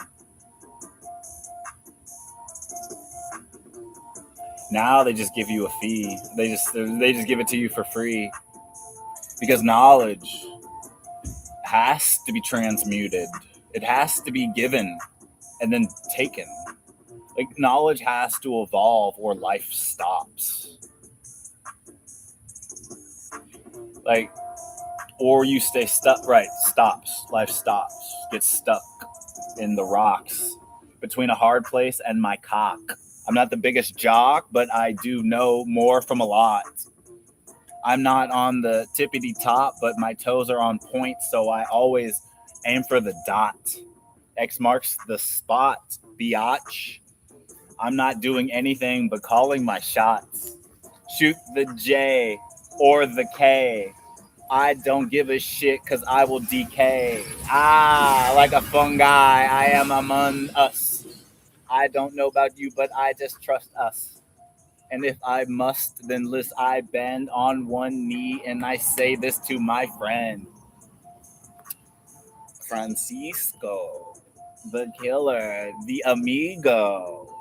Now they just give you a fee. They just give it to you for free. Because knowledge has to be transmuted. It has to be given and then taken. Like, knowledge has to evolve or life stops. Like, or you stay stuck. Right, stops. Life stops. Gets stuck in the rocks between a hard place and my cock. I'm not the biggest jock, but I do know more from a lot. I'm not on the tippity top, but my toes are on point, so I always aim for the dot. X marks the spot, biatch. I'm not doing anything but calling my shots. Shoot the J or the K. I don't give a shit because I will decay. Like a fungi, I am among us. I don't know about you, but I just trust us. And if I must, then list I bend on one knee and I say this to my friend. Francisco, the killer, the amigo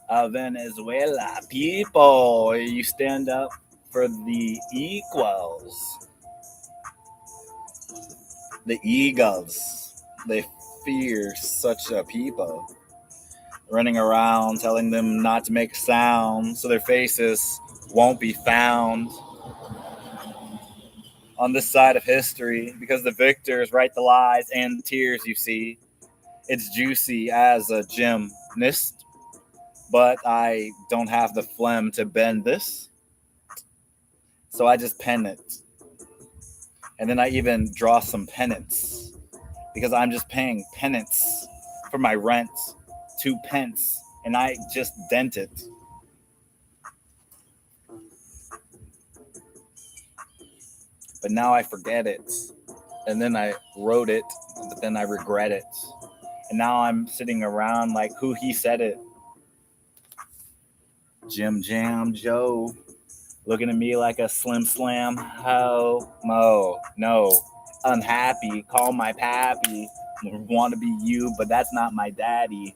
of Venezuela. People, you stand up for the equals. The eagles, they fear such a people. Running around telling them not to make a sound so their faces won't be found on this side of history because the victors write the lies and the tears you see. It's juicy as a gymnast, but I don't have the phlegm to bend this, so I just pen it. And then I even draw some penance because I'm just paying penance for my rent, 2 pence, and I just dent it. But now I forget it. And then I wrote it, but then I regret it. And now I'm sitting around like who he said it. Jim Jam Joe. Looking at me like a slim slam ho-mo. No. Unhappy. Call my pappy. Want to be you, but that's not my daddy.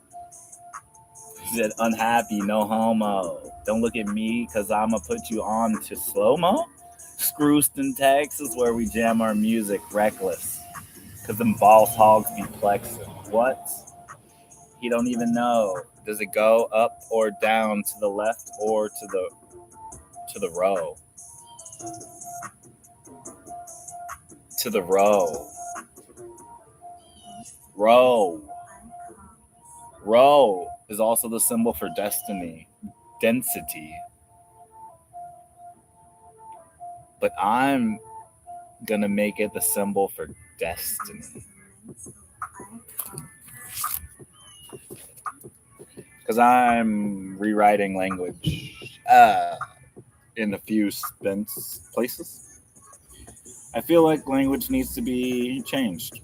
He said unhappy, no homo. Don't look at me because I'm going to put you on to slow-mo. Scrooston, Texas, where we jam our music reckless. Because them boss hogs be plexing. What? He don't even know. Does it go up or down, to the left or to the row? To the row. Row. Row is also the symbol for destiny, density. But I'm gonna make it the symbol for destiny. Because I'm rewriting language in a few places. I feel like language needs to be changed.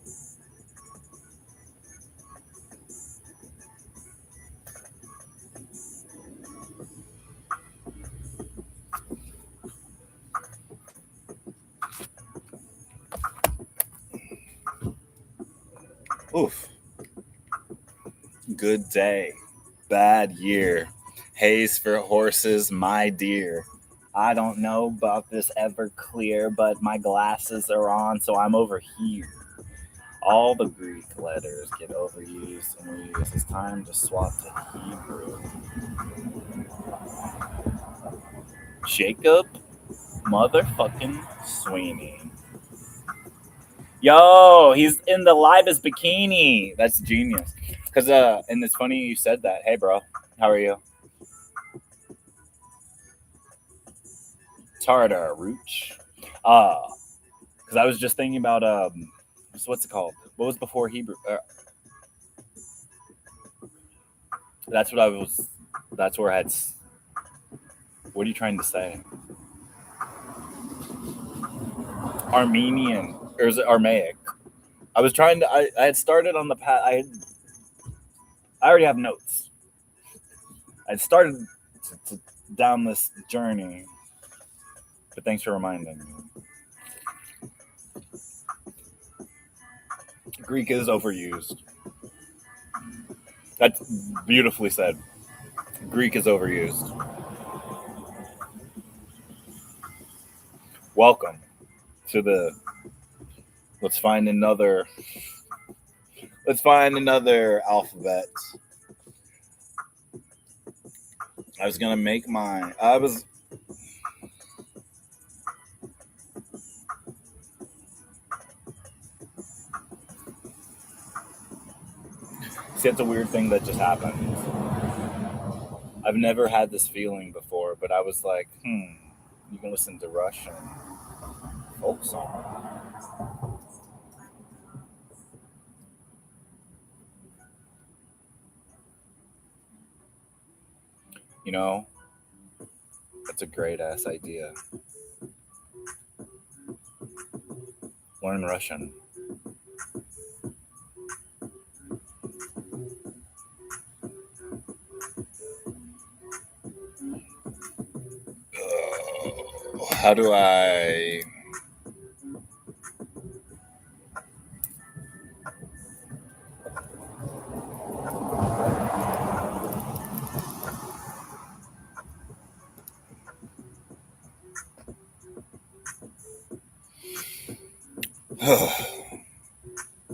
Oof. Good day. Bad year. Haze for horses, my dear. I don't know about this Everclear, but my glasses are on, so I'm over here. All the Greek letters get overused and reused. It's time to swap to Hebrew. Jacob motherfucking Sweeney. Yo, he's in the Libas bikini. That's genius. Cause and it's funny you said that. Hey, bro, how are you? Tartar Rooch. Cause I was just thinking about so what's it called? What was before Hebrew? That's what I was. That's where I had. What are you trying to say? Armenian, or is it Aramaic? I was trying to. I had started on the path. I already have notes. I started down this journey, but thanks for reminding me. Greek is overused. That's beautifully said. Greek is overused. Welcome to the. Let's find another alphabet. I was gonna make mine. See, it's a weird thing that just happened. I've never had this feeling before, but I was like, you can listen to Russian folk song. You know, that's a great ass idea. Learn Russian. How do I?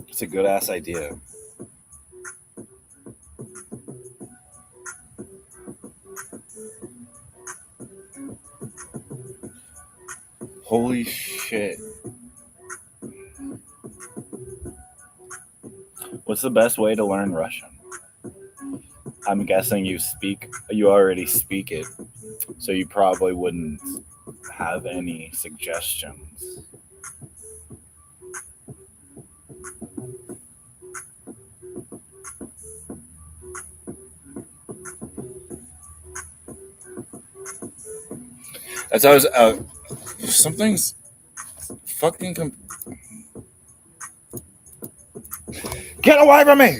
It's a good ass idea. Holy shit. What's the best way to learn Russian? I'm guessing you already speak it, so you probably wouldn't have any suggestions. That's how I was. Something's fucking. Get away from me!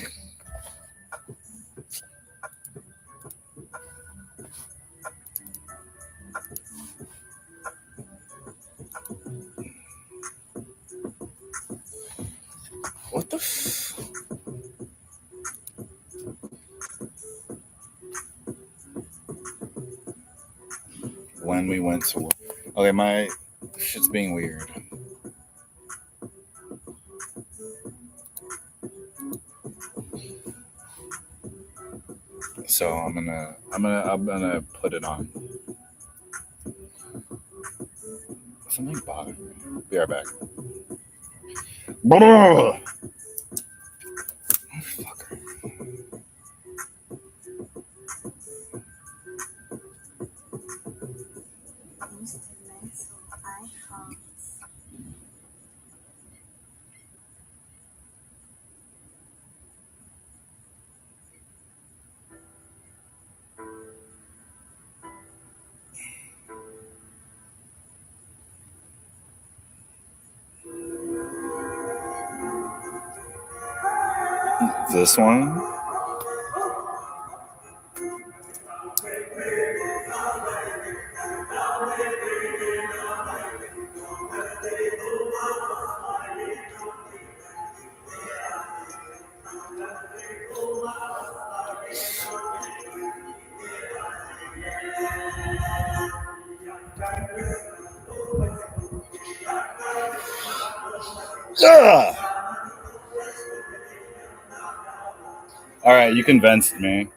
What the When we went to... Okay, my shit's being weird. So I'm gonna put it on. Something bothered me. Be right back. This one? Ugh! All right, you convinced me.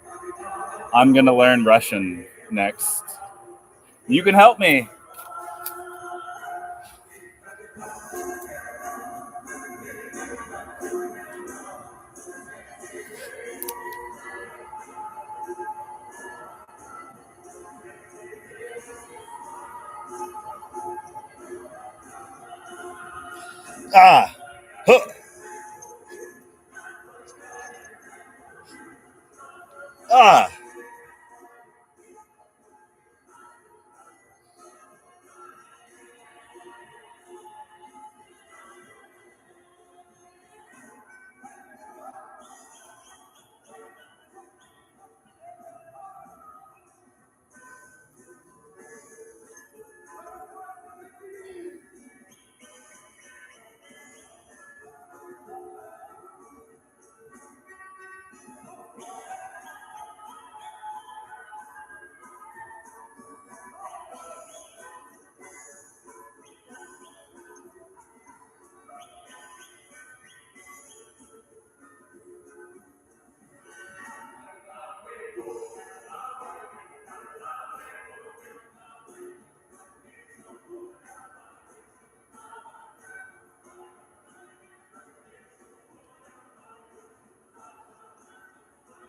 I'm gonna learn Russian next. You can help me. Ah! Huh. Ah!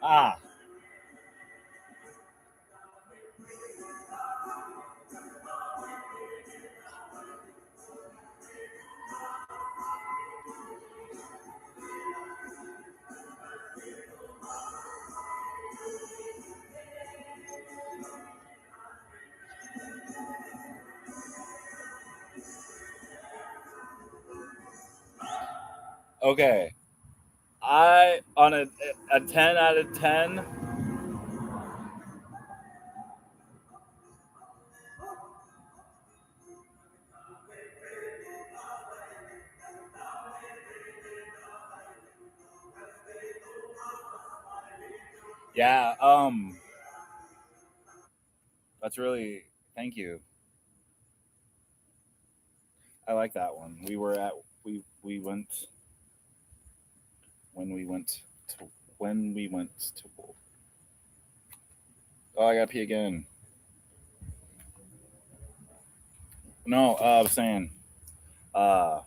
Ah. Okay. I on a 10 out of 10. Yeah, that's really thank you. I like that one. We went when we went to when we went to Oh, I got to pee again. No, I was saying uh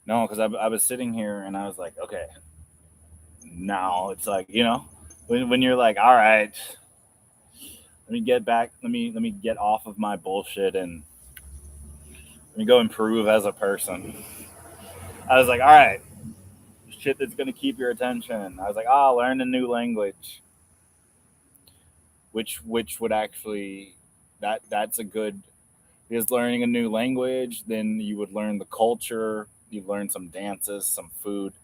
no, cuz I was sitting here and I was like, okay, now it's like, when you're like, all right, let me get back, let me get off of my bullshit and let me go improve as a person. I was like, all right, shit that's going to keep your attention. I was like, learn a new language, which would actually that's a good, because learning a new language, then you would learn the culture, you learn some dances, some food.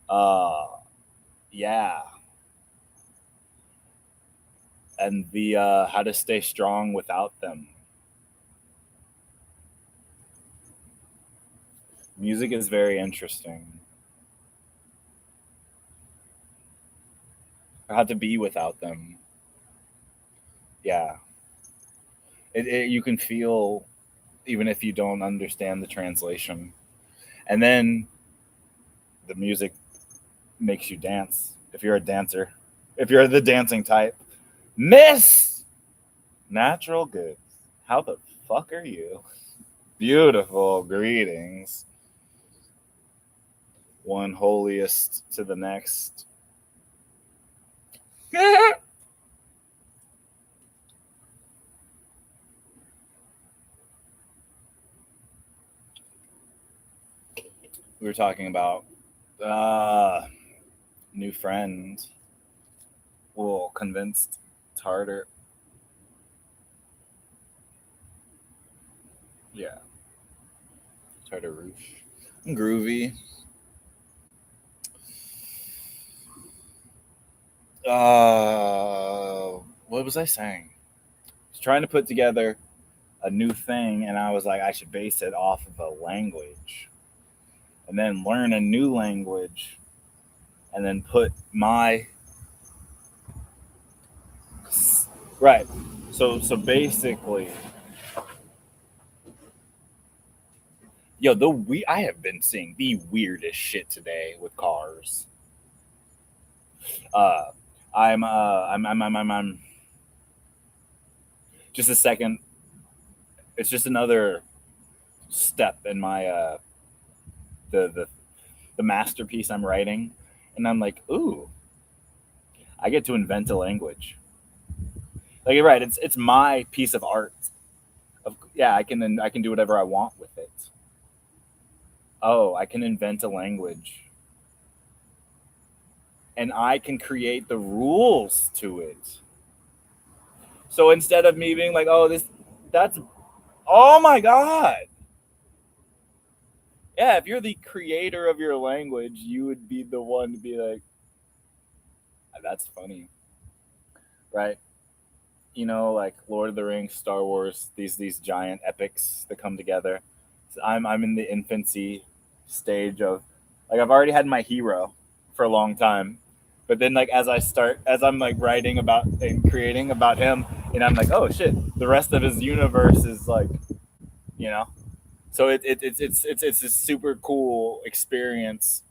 Uh, yeah, and the how to stay strong without them. Music is very interesting. How to be without them. Yeah, you can feel even if you don't understand the translation, and then the music makes you dance. If you're a dancer, if you're the dancing type, Miss Natural Goods, how the fuck are you? Beautiful greetings. One holiest to the next. We were talking about new friend. Well, convinced tartar. Yeah, tartar rouge. Groovy. What was I saying? I was trying to put together a new thing, and I was like, I should base it off of a language, and then learn a new language, and then put my right. So basically, yo, I have been seeing the weirdest shit today with cars. Uh, I'm just a second. It's just another step in my the the masterpiece I'm writing, and I'm like, ooh, I get to invent a language. Like you're right, it's my piece of art. Yeah, I can do whatever I want with it. Oh, I can invent a language, and I can create the rules to it. So instead of me being like, oh, that's, oh my god, yeah, if you're the creator of your language, you would be the one to be like, that's funny, right? Like Lord of the Rings, Star Wars, these giant epics that come together. So I'm in the infancy stage of, like, I've already had my hero for a long time, but then like as I'm like writing about and creating about him, and I'm like, oh shit, the rest of his universe is like, you know, so it's a super cool experience,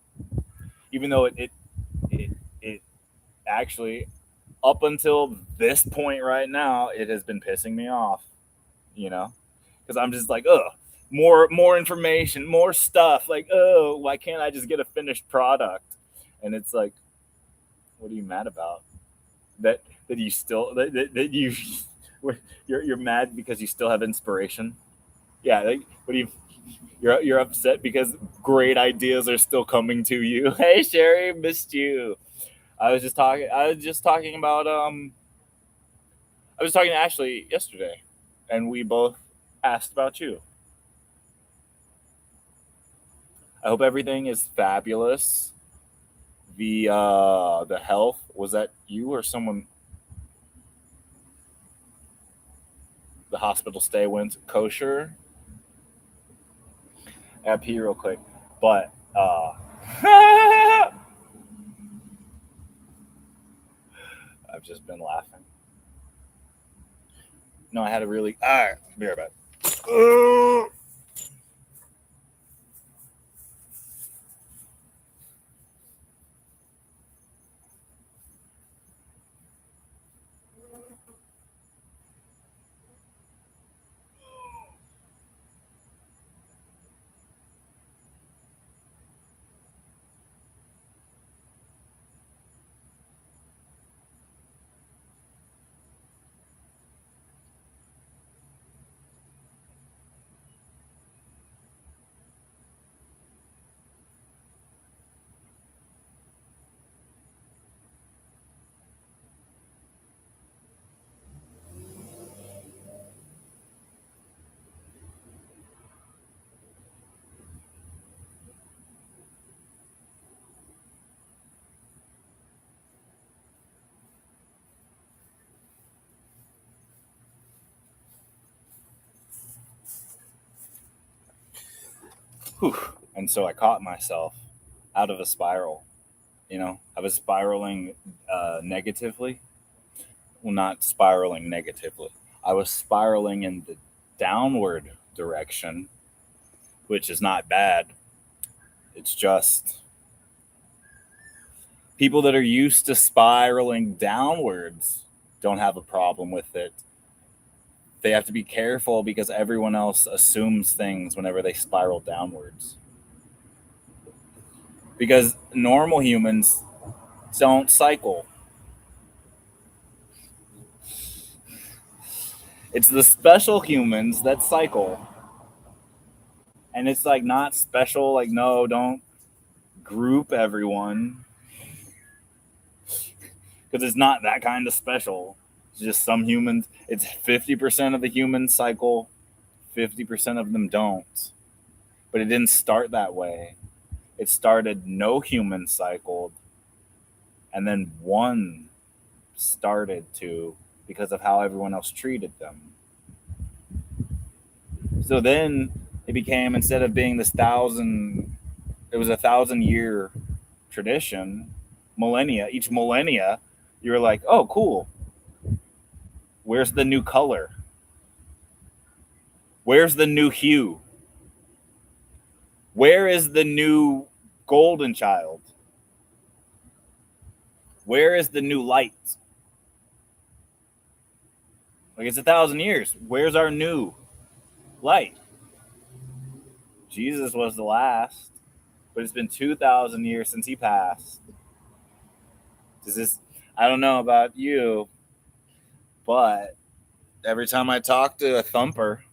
even though it actually, up until this point right now, it has been pissing me off, you know, because I'm just like, ugh, more information, more stuff. Like, oh, why can't I just get a finished product? And it's like, What are you mad about? That you still that you you're mad because you still have inspiration? Yeah, like, what do you? You're upset because great ideas are still coming to you. Hey Sherry, missed you. I was just talking about I was talking to Ashley yesterday, and we both asked about you. I hope everything is fabulous. The health, was that you or someone? The hospital stay went kosher. I gotta pee real quick, but I've just been laughing. No, I had a really. All right, be right back. Whew. And so I caught myself out of a spiral. I was spiraling negatively. Well, not spiraling negatively. I was spiraling in the downward direction, which is not bad. It's just people that are used to spiraling downwards don't have a problem with it. They have to be careful because everyone else assumes things whenever they spiral downwards. Because normal humans don't cycle. It's the special humans that cycle. And it's like not special, like, no, don't group everyone. Because it's not that kind of special. It's just some humans, it's 50% of the humans cycle, 50% of them don't. But it didn't start that way. It started no human cycled, and then one started to because of how everyone else treated them. So then it became, instead of being this it was 1,000 year tradition, millennia, each millennia, you were like, oh, cool. Where's the new color? Where's the new hue? Where is the new golden child? Where is the new light? Like, it's 1,000 years. Where's our new light? Jesus was the last, but it's been 2,000 years since he passed. Does this? I don't know about you, but every time I talk to a thumper,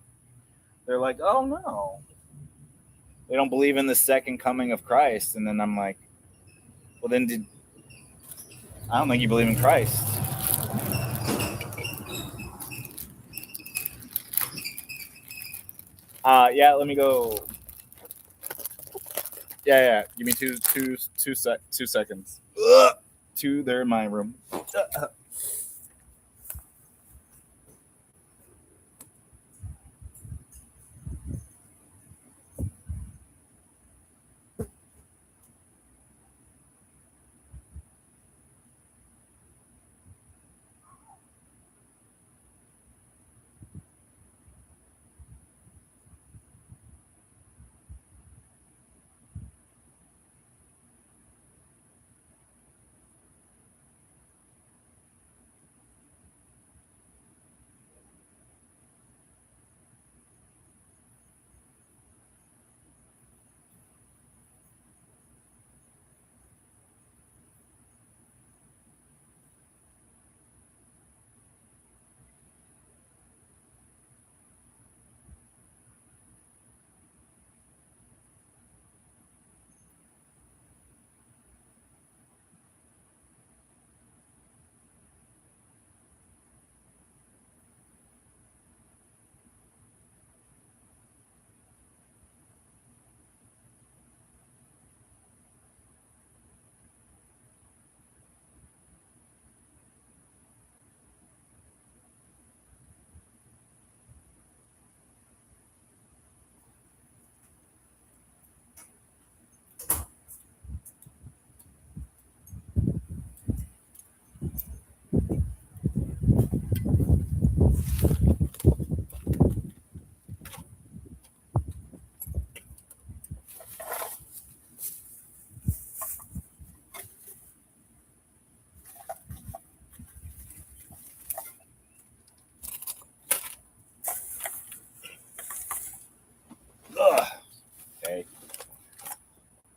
they're like, "Oh no, they don't believe in the second coming of Christ." And then I'm like, "Well, then I don't think you believe in Christ." Yeah. Let me go. Yeah, yeah. Give me two seconds. Ugh. Two. They're in my room.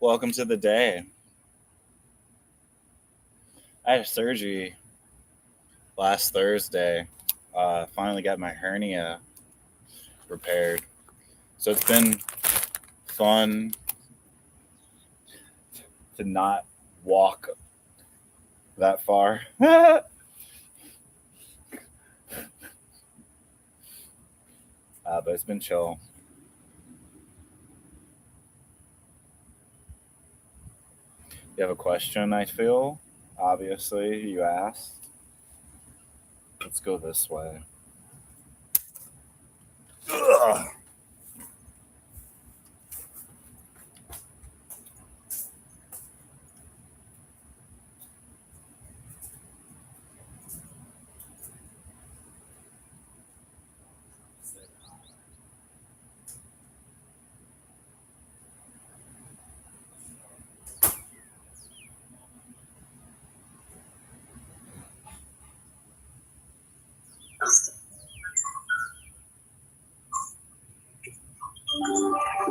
Welcome to the day. I had surgery last Thursday. Finally got my hernia repaired. So it's been fun to not walk that far. But it's been chill. You have a question, I feel? Obviously, you asked. Let's go this way. Ugh.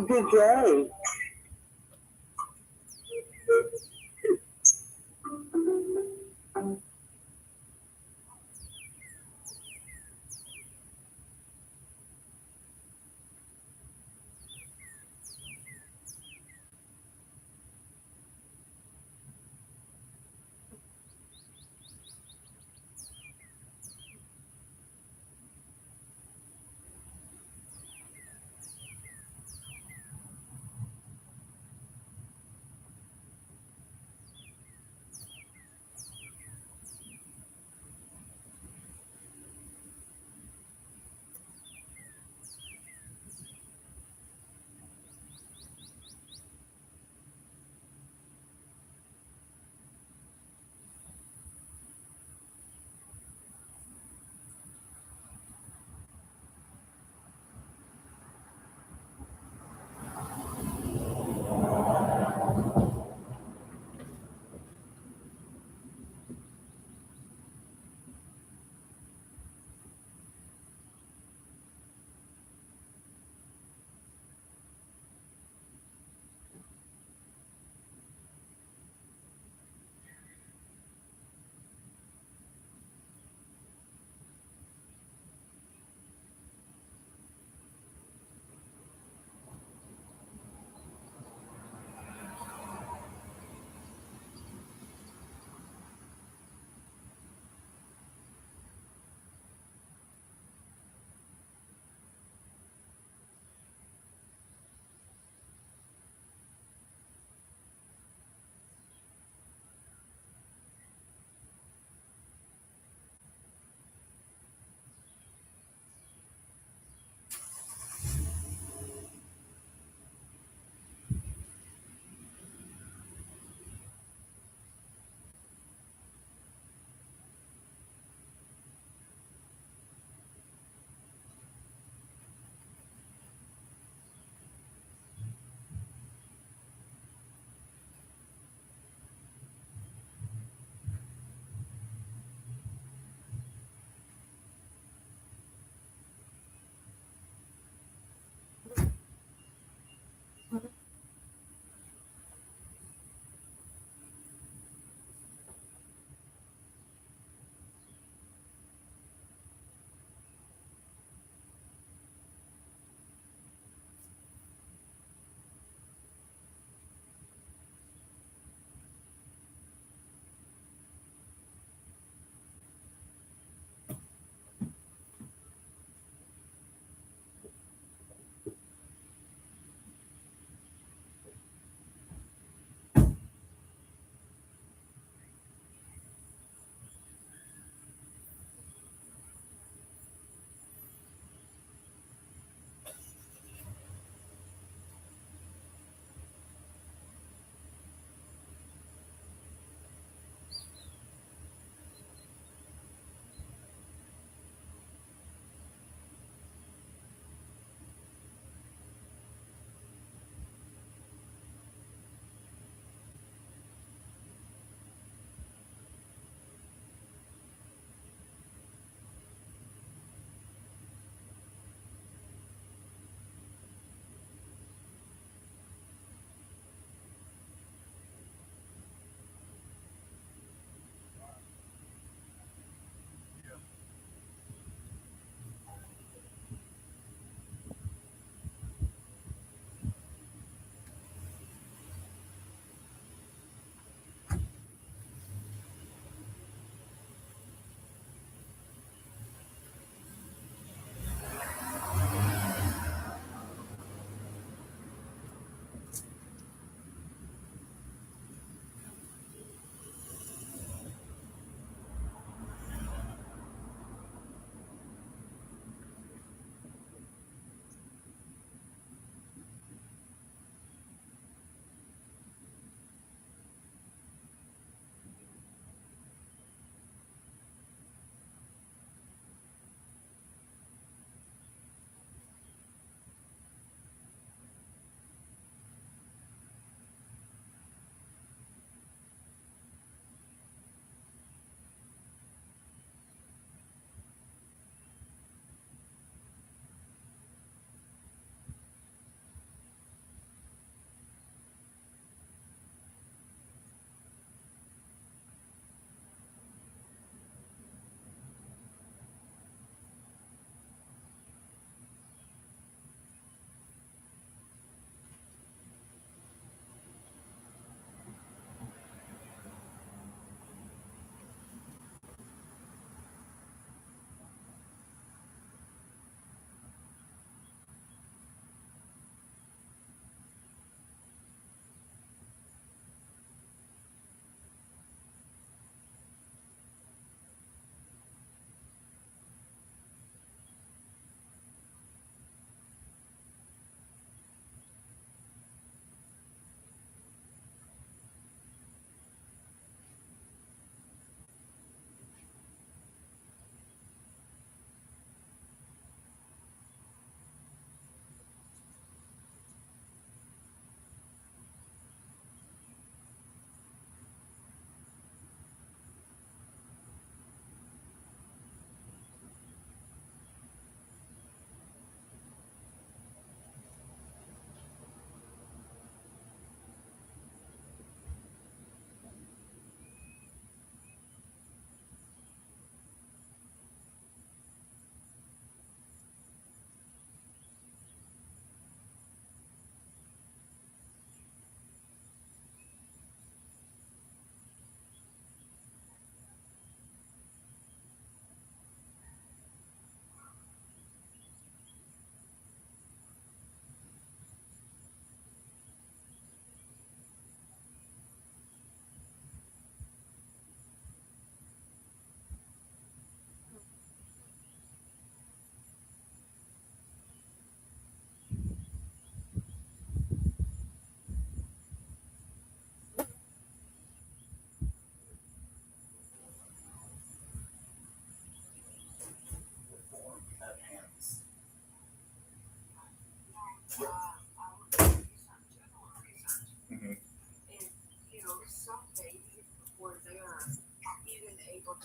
Good day.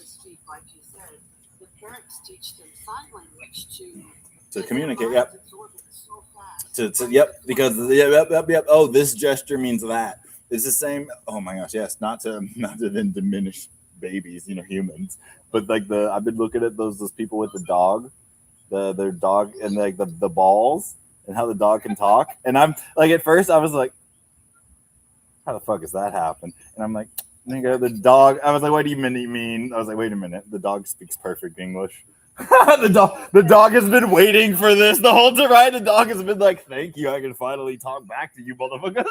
speak, like you said, the parents teach them sign language to communicate. Yep. Yep, because yep. Oh, this gesture means that. It's the same. Oh my gosh, yes. Not to then diminish babies, humans, but like I've been looking at those people with the dog, their dog, and like the balls, and how the dog can talk. And I'm like, at first I was like, how the fuck does that happen? And I'm like, nigga, the dog. I was like, what do you mean? I was like, wait a minute, the dog speaks perfect English. the dog has been waiting for this the whole time, right? The dog has been like, thank you, I can finally talk back to you, motherfuckers.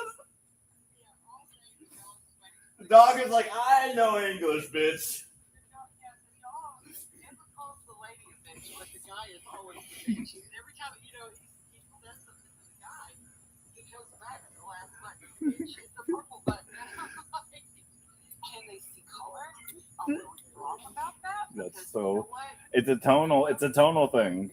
The dog is like, I know English, bitch. Every time, he says something to the guy, he goes back to the last button. It's the purple button. Can they see color? I'm really wrong about that. That's so. It's a tonal thing.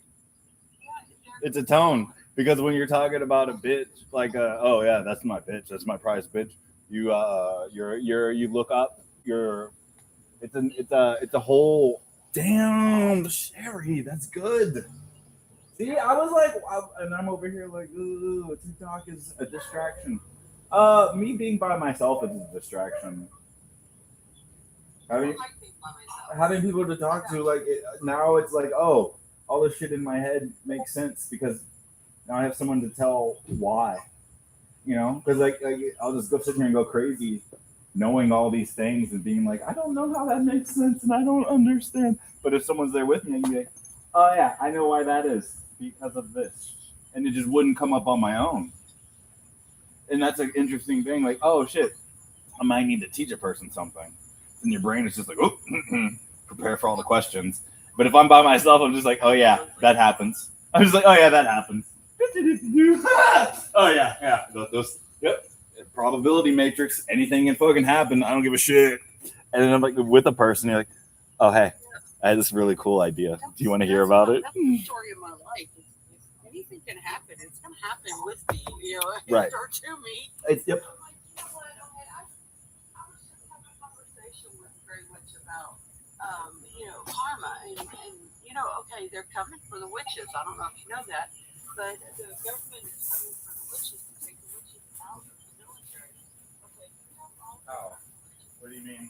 It's a tone, because when you're talking about a bitch, like oh yeah, that's my bitch, that's my prize bitch. You look up. It's a whole. Damn, Sherry, that's good. See, I was like, and I'm over here like, ooh, TikTok is a distraction. Me being by myself is a distraction. Having people to talk to, like, now it's like, oh, all this shit in my head makes sense because now I have someone to tell why. Because like I'll just go sit here and go crazy, knowing all these things and being like, I don't know how that makes sense and I don't understand. But if someone's there with me, I can be like, oh yeah, I know why that is because of this, and it just wouldn't come up on my own. And that's an interesting thing. Like, oh shit, I might need to teach a person something, and your brain is just like, oh, prepare for all the questions. But if I'm by myself, I'm just like, oh yeah, that happens. I'm just like, oh yeah, that happens. Oh yeah. Those, yep. Probability matrix. Anything can fucking happen. I don't give a shit. And then I'm like with a person, you're like, oh hey, I had this really cool idea. Do you want to hear about it? That's the story of my life. If anything can happen, it's going to happen with me, right. Or to me. Yep. I was just having a conversation with very much about, karma and okay, they're coming for the witches. I don't know if you know that, but the government is coming for the witches to take the witches out of the military. Okay, oh, what do you mean?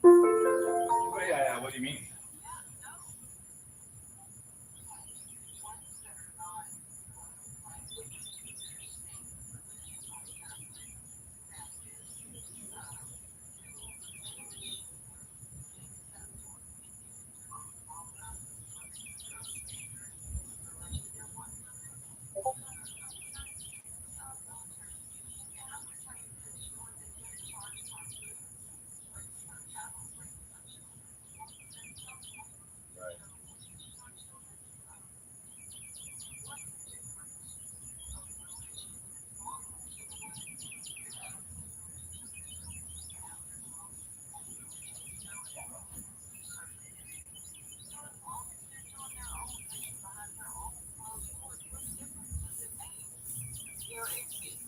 Oh, yeah, what do you mean?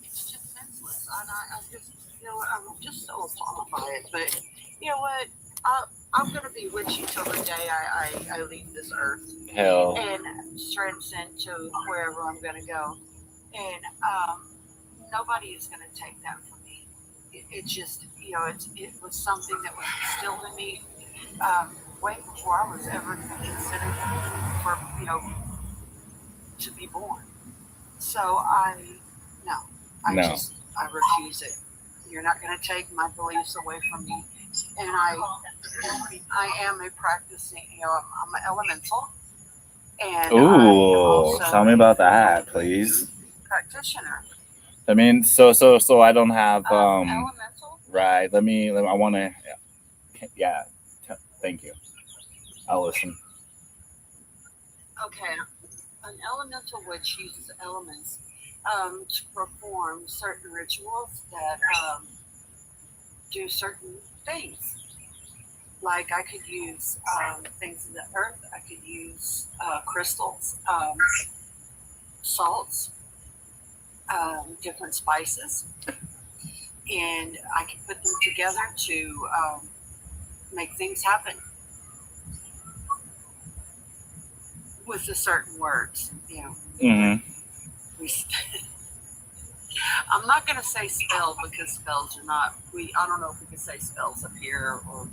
It's just senseless. And I just, I'm just so appalled by it. But you know what? I'm going to be with you till the day I leave this earth. Hell. And transcend to wherever I'm going to go. And nobody is going to take that from me. It just, it was something that was instilled in me way before I was ever considered for, to be born. So I refuse it. You're not going to take my beliefs away from me. And I am a practicing, I'm an elemental. And ooh, tell me about that, please. Practitioner. I mean, so I don't have elemental. Right. I want to. Yeah. Thank you. I'll listen. Okay. An elemental witch uses elements to perform certain rituals that do certain things. Like I could use things in the earth. I could use crystals, salts, different spices, and I could put them together to make things happen. with the certain words, you know. Mm-hmm. We, I'm not going to say spell because spells are not. I don't know if we can say spells up here or.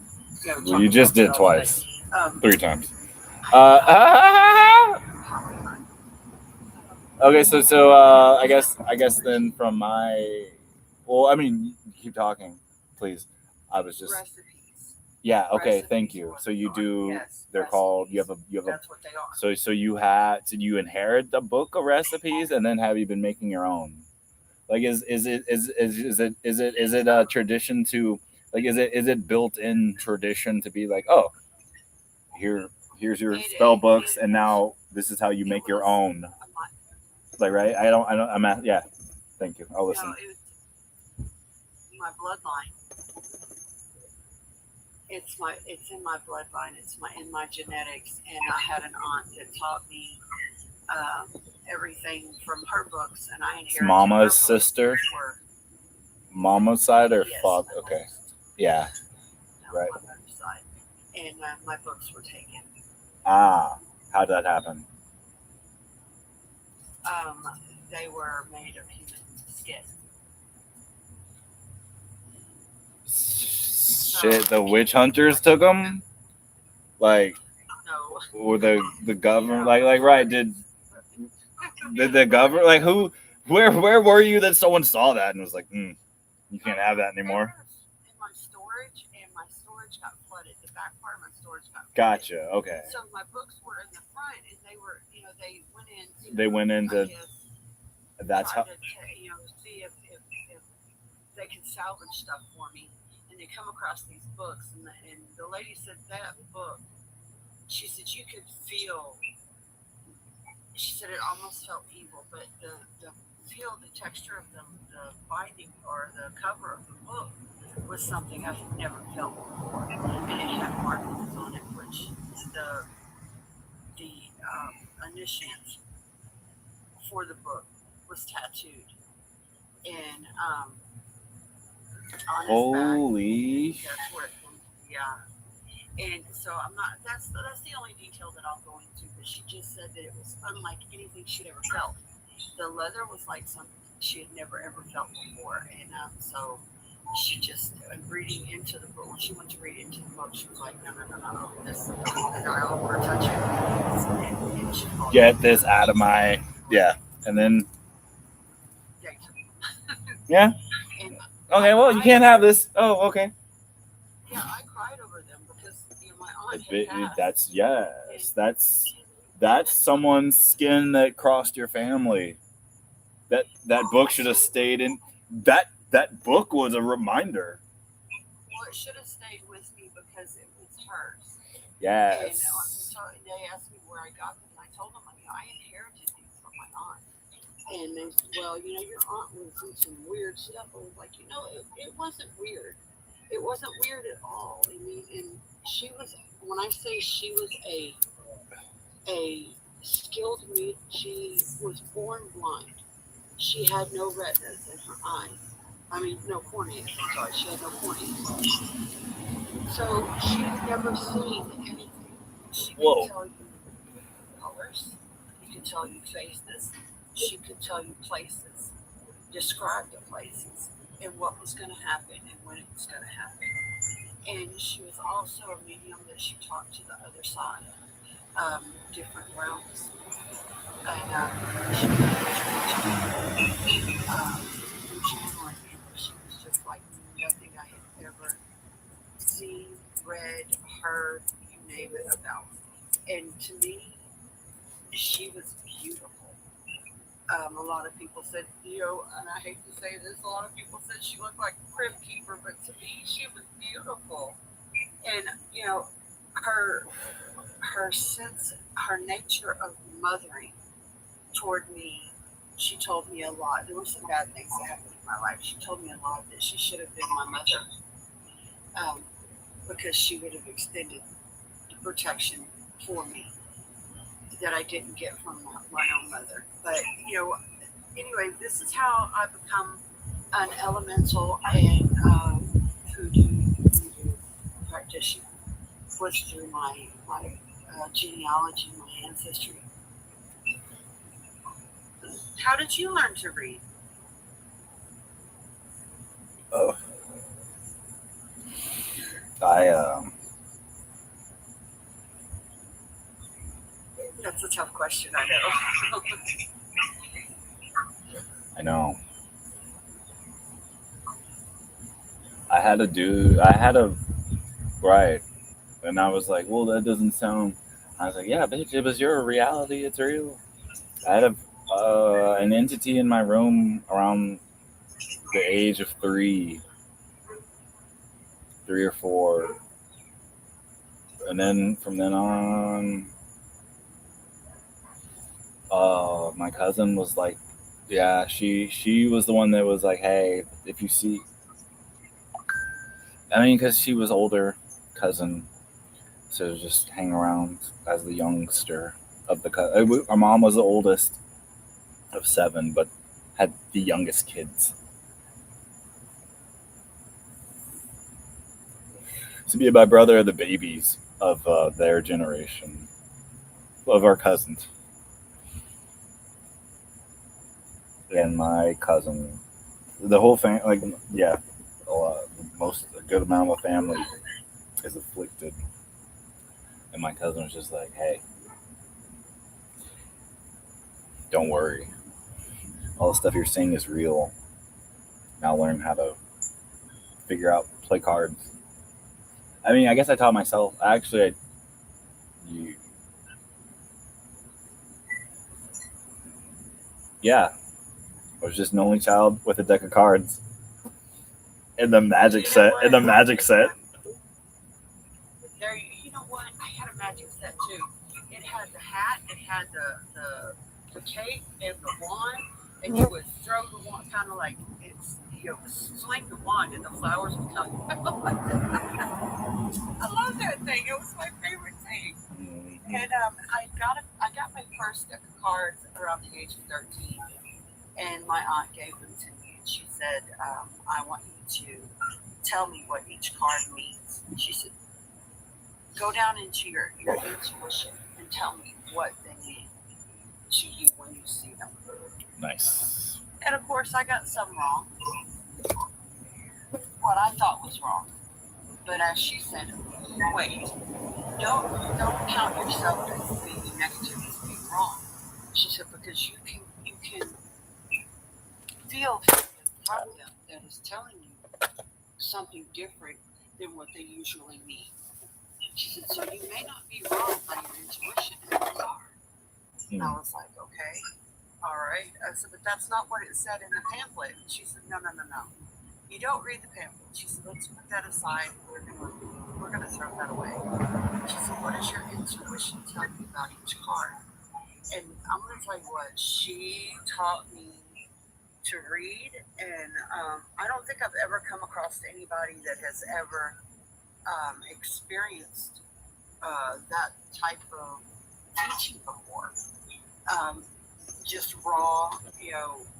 Well, you just did twice, But, 3 times. Okay, so I guess then from my, well, I mean, keep talking, please. I was just recipes. yeah. Okay, Recipes thank are you. what So they you are. do. Yes, They're called. You have a. That's what they are. So you inherit the book of recipes, and then have you been making your own? Like is it a tradition to like is it built in tradition to be like, oh, here's your spell books, and now this is how you make your own. Like, right? I'm at, yeah. Thank you. I'll listen. No, my bloodline. It's in my bloodline. It's in my genetics, and I had an aunt that taught me everything from her books, and I inherited. Mama's sister. Mama's side or yes, father? Okay. Yeah. No, right. My mother's side, and my books were taken. Ah, how did that happen? They were made of human skin. Shit, the witch hunters took them. Like, no. Or the government, like right? Did the government, like who? Where were you that someone saw that and was like, you can't have that anymore? In my storage, and my storage got flooded. The back part of my storage got flooded. Gotcha. Okay. So my books were in the front, and they were, they went into. They went into. That's how. See if they can salvage stuff for me, and they come across these books, and the lady said that book. She said you could feel. She said it almost felt evil, but the texture of the binding or the cover of the book was something I had never felt before, and it had markings on it, which the initiate for the book was tattooed, and on holy. Back, that's where it came, yeah. And so I'm not. That's the only detail that I'll go into. But she just said that it was unlike anything she'd ever felt. The leather was like something she had never ever felt before, and so she just reading into the book. When she went to read into the book, she was like, "No, this. I don't want to touch it." And she get this out of my and then yeah. And okay, well, you can't have this. Oh, okay. Yeah, I cried over them because my aunt had passed. That's someone's skin that crossed your family. That book should have stayed in. That book was a reminder. Well, it should have stayed with me because it was hers. Yes. And they asked me where I got them, and I told them, I inherited these from my aunt. And they said, well, your aunt was in some weird stuff. I was like, it wasn't weird. It wasn't weird at all. I mean, and she was, when I say she was a skilled mute, she was born blind. She had no retinas in her eyes. I mean, no corneas. I'm sorry, she had no corneas. So she had never seen anything. She could tell you colors. She could tell you faces. She could tell you places, describe the places, and what was going to happen and when it was going to happen. And she was also a medium that she talked to the other side, different realms. And she was just like nothing I had ever seen, read, heard, you name it about. And to me, she was beautiful. A lot of people said, and I hate to say this, a lot of people said she looked like a crib keeper, but to me, she was beautiful. And, her sense, her nature of mothering toward me, she told me a lot. There were some bad things that happened in my life. She told me a lot that she should have been my mother, because she would have extended the protection for me that I didn't get from my own mother. But, anyway, this is how I become an elemental and voodoo practitioner. Was through my genealogy, my ancestry. How did you learn to read? Oh, I That's a tough question, I know. I know. I had a right, and I was like, well, that doesn't sound. I was like, yeah, bitch, it was your reality. It's real. I had an entity in my room around the age of 3 or 4, and then from then on, my cousin was like, yeah, she was the one that was like, hey, if you see, I mean, because she was older, cousin, so just hang around as the youngster of the cousin. Our mom was the oldest of 7, but had the youngest kids. So me and my brother are the babies of their generation, of our cousins, and my cousin, the whole family, like yeah, a good amount of the family is afflicted, and my cousin was just like, hey, don't worry, all the stuff you're seeing is real. Now learn how to figure out play cards. I mean, I guess I taught myself. You, yeah, I was just an only child with a deck of cards in the magic set. In the magic set. There, you know what? I had a magic set too. It had the hat, it had the cape and the wand, and you would throw the wand, kind of like swing the wand, and the flowers would come. I love that thing. It was my favorite thing. And I got my first deck of cards around the age of 13, and my aunt gave them to me, and she said, I want you to tell me what each card means. She said, go down into your intuition and tell me what they mean to you when you see them. Nice. And of course, I got some wrong. What I thought was wrong. But as she said, wait, don't count yourself as being negative as being wrong. She said, because you can feel something from them that is telling you something different than what they usually mean. She said, so you may not be wrong on your intuition in the card. And I was like, okay, all right. I said, but that's not what it said in the pamphlet. And she said, no. You don't read the pamphlet. She said, let's put that aside. We're gonna throw that away. She said, what does your intuition tell you about each card? And I'm gonna tell you what, she taught me to read, and I don't think I've ever come across anybody that has ever experienced that type of teaching before. Just raw,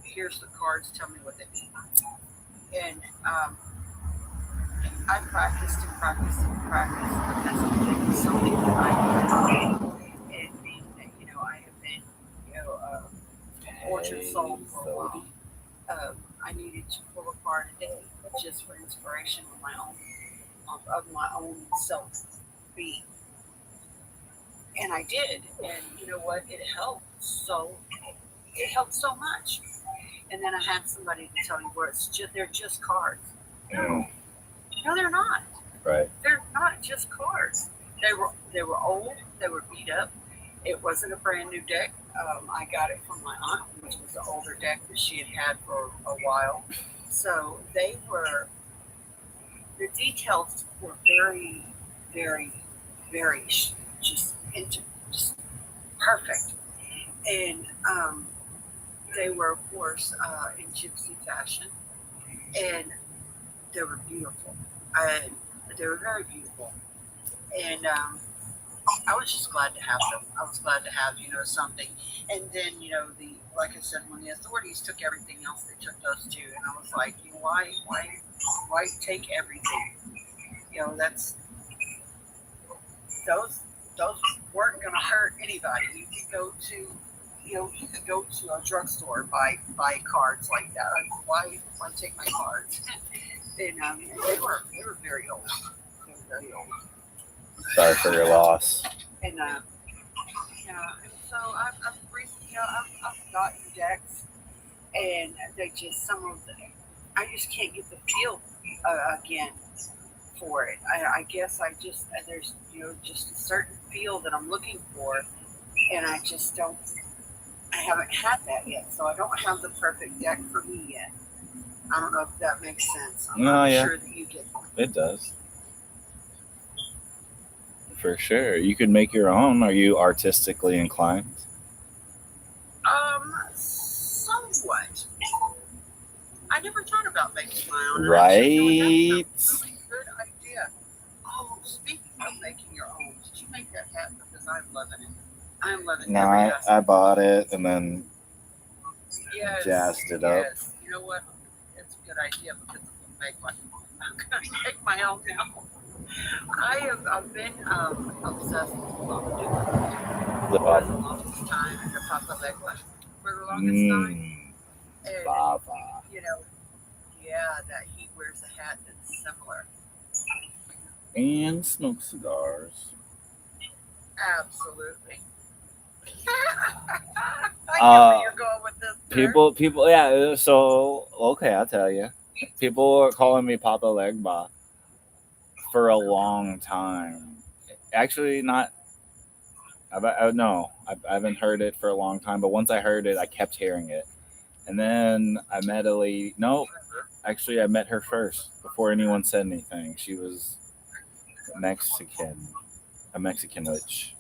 here's the cards, tell me what they mean. And I practiced and practiced and practiced the messaging is something that I have. And being that, I have been, orchard soul for a while. I needed to pull a card a day just for inspiration of my own self being. And I did, and you know what? It helped so much. And then I had somebody to tell you where they're just cards. No, they're not. Right. They're not just cards. They were old. They were beat up. It wasn't a brand new deck. I got it from my aunt, which was an older deck that she had for a while. So the details were very, very, very just perfect. And they were, of course, in gypsy fashion. And they were beautiful. They were very beautiful. And I was just glad to have them. I was glad to have, something. And then, like I said, when the authorities took everything else, they took those too. And I was like, why take everything? Those weren't going to hurt anybody. You could go to you could go to a drugstore buy cards like that. Why take my cards? And they were very old. They were very old. Sorry for your loss. And and so I've gotten decks, and they just some of them. I just can't get the feel again for it. I guess there's just a certain feel that I'm looking for, and I just don't. I haven't had that yet, so I don't have the perfect deck for me yet. I don't know if that makes sense. I'm not sure that you get one. It does. For sure. You could make your own. Are you artistically inclined? Somewhat. I never thought about making my own. Right. That's a really good idea. Oh, speaking of making your own, did you make that hat? Because I'm loving it. I'm loving No, every I aspect. bought it and then Yes, jazzed it up. yes. You know what? It's a good idea because I'm gonna make my own now. I've been obsessed with Papa The for the longest time, the Papa Legba for the longest time. And Baba. that he wears a hat that's similar. And smoke cigars. Absolutely. I get where you're going with this. Sir. People, yeah. So, okay, I'll tell you. People are calling me Papa Legba for a long time. Actually, not. No, I haven't heard it for a long time. But once I heard it, I kept hearing it. And then I met a lady. No, actually, I met her first before anyone said anything. She was Mexican, a Mexican witch.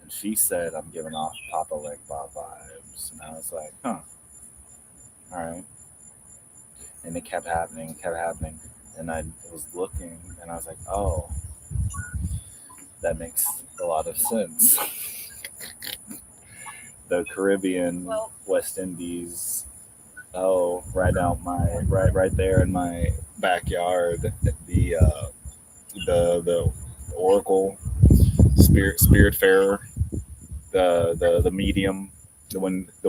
And she said, I'm giving off Papa Legba vibes. And I was like, huh, all right. And it kept happening. And I was looking and I was like, oh, that makes a lot of sense. The Caribbean, West Indies, right there in my backyard, the Oracle, Spiritfarer, the medium, the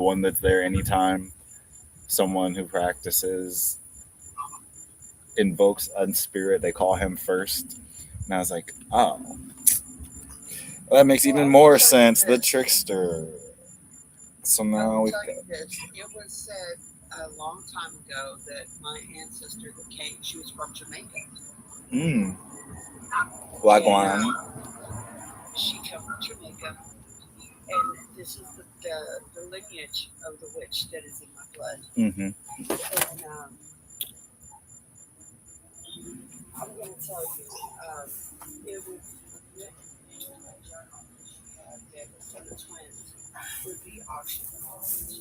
one that's there anytime someone who practices invokes a spirit, they call him first. And I was like, oh, well, that makes even more sense. The trickster. So now we got. This. It was said a long time ago that my ancestor that came, she was from Jamaica. Wagwan. She came from Jamaica, and this is the lineage of the witch that is in my blood. Mm-hmm. And I'm going to tell you, it was written in a journal that for the twins would be auctioned off to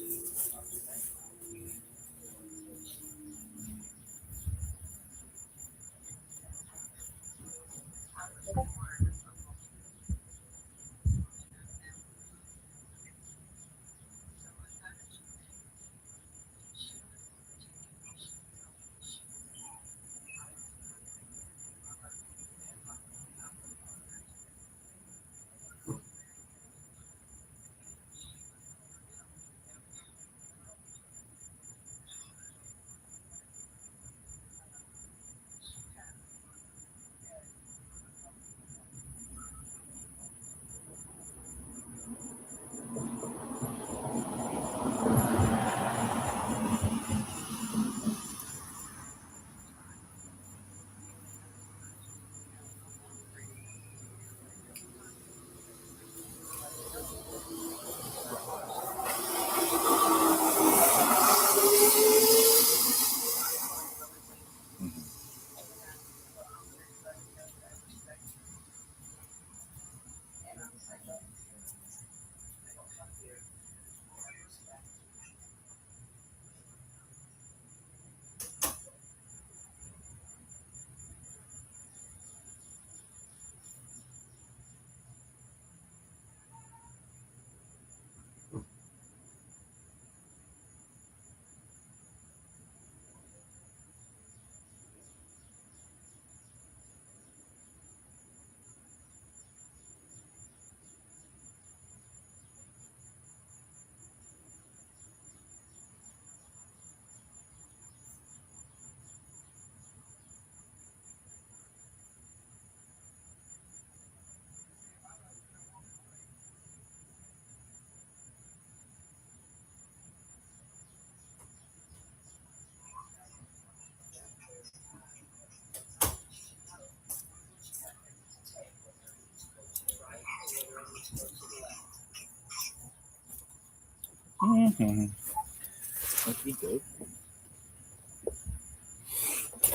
That'd be good.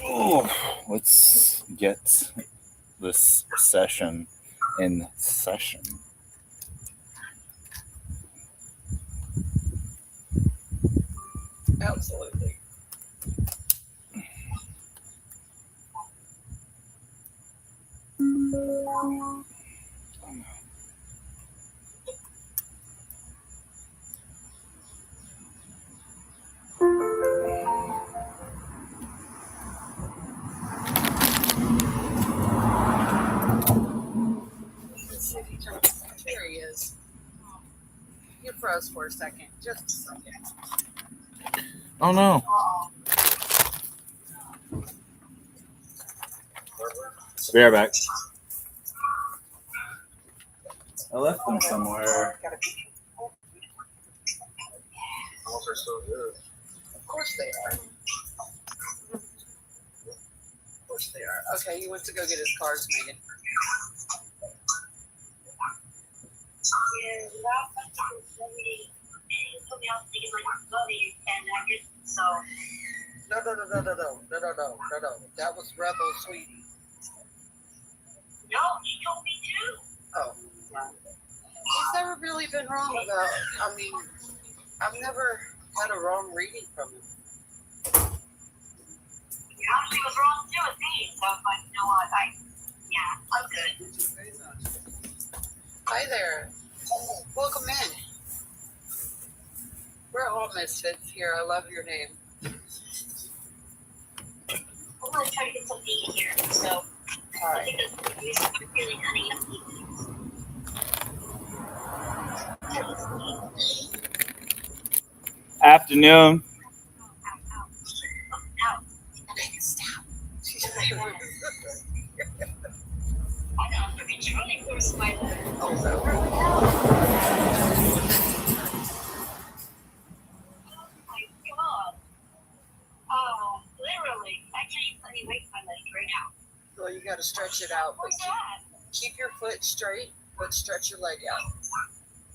Oh, let's get this session in session. Absolutely. There he is. You froze for a second. Just a second. Oh no. Be right back. I left them somewhere. Of course they are. Of course they are. Okay, he went to go get his cards, Megan. No. That was Rebel, sweetie. No, he told me to. Oh, wow. He's never really been wrong about. I mean, I've never had a wrong reading from him. She was wrong too with me, so I'm like, you know what? I'm good. Hi there. Welcome in. We're all misfits here. I love your name. I'm gonna try to get something in here. So, I think the music is really uneasy. Afternoon. Stop. I got a freaking running course in my leg. Oh, no. My God. Oh, literally. Actually, let me wake my leg right now. Well, you got to stretch it out. What's that? Keep your foot straight, but stretch your leg out.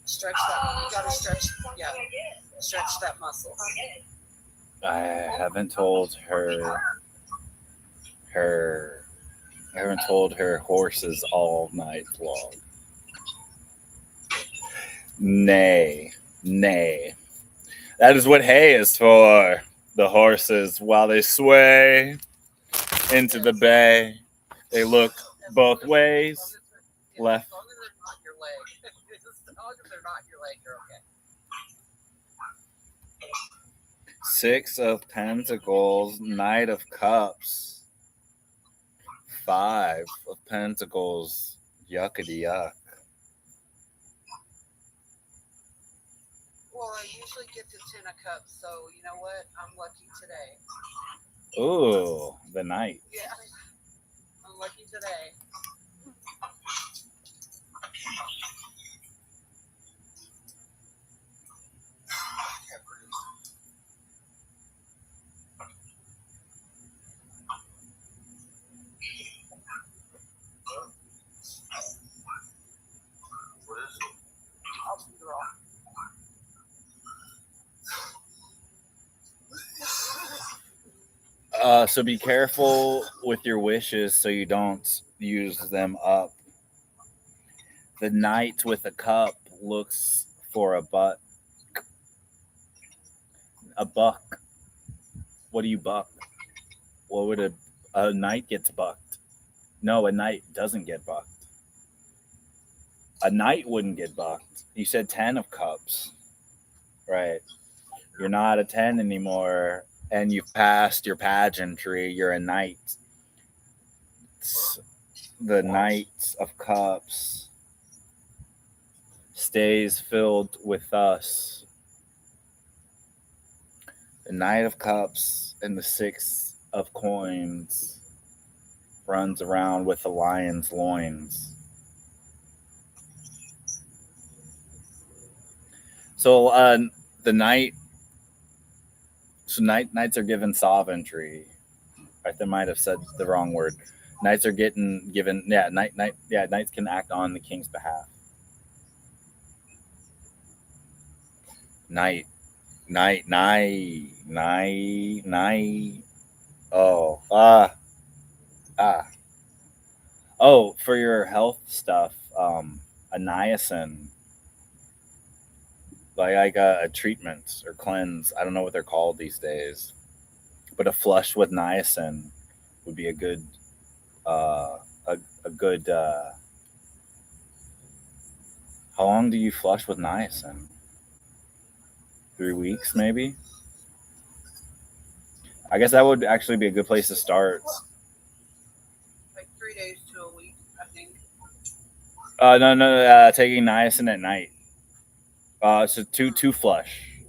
Stretch that. You got to stretch. Yeah. Stretch that muscle. I haven't told her horses all night long. Nay. That is what hay is for. The horses, while they sway into the bay, they look both ways. Left. As long as they're not your leg. As long as they're not your leg, you're okay. 6 of Pentacles, Knight of Cups, 5 of Pentacles, yuckity yuck. Well, I usually get to 10 of Cups, so you know what? I'm lucky today. Ooh, the Knight. Yeah, I'm lucky today. I'll draw. So be careful with your wishes so you don't use them up. The Knight with a cup looks for a buck. A buck. What do you buck? What would a knight gets bucked? No, a knight doesn't get bucked. A knight wouldn't get bucked. You said 10 of cups. Right. You're not a 10 anymore, and you've passed your pageantry. You're a knight. It's the Knight of Cups stays filled with us. The Knight of Cups and the 6 of Coins runs around with the lion's loins. So the knight, knights are given sovereignty. Right, they might have said the wrong word. Knights are given knights can act on the king's behalf. Knight Night. Oh, oh, for your health stuff, a niacin, like a treatment or cleanse. I don't know what they're called these days, but a flush with niacin would be a good, uh, a good. How long do you flush with niacin? 3 weeks, maybe. I guess that would actually be a good place to start. Like 3 days to a week, I think. No, taking niacin at night. So two flush.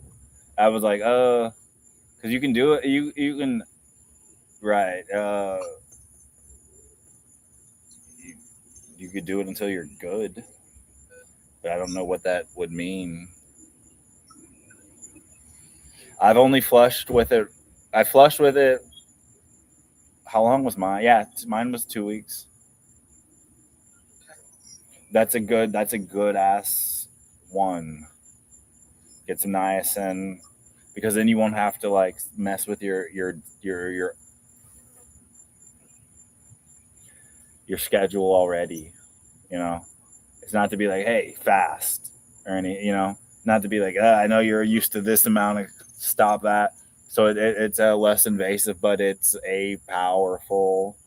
I was like, because you can do it. You can, right. You, you could do it until you're good, but I don't know what that would mean. I've only flushed with it. I flushed with it. How long was mine? Yeah, mine was 2 weeks. That's a good. That's a good ass one. Get some niacin, because then you won't have to like mess with your schedule already. You know, it's not to be like, hey, fast or any. Not to be like, I know you're used to this amount of stop that. So it's a less invasive, but it's a powerful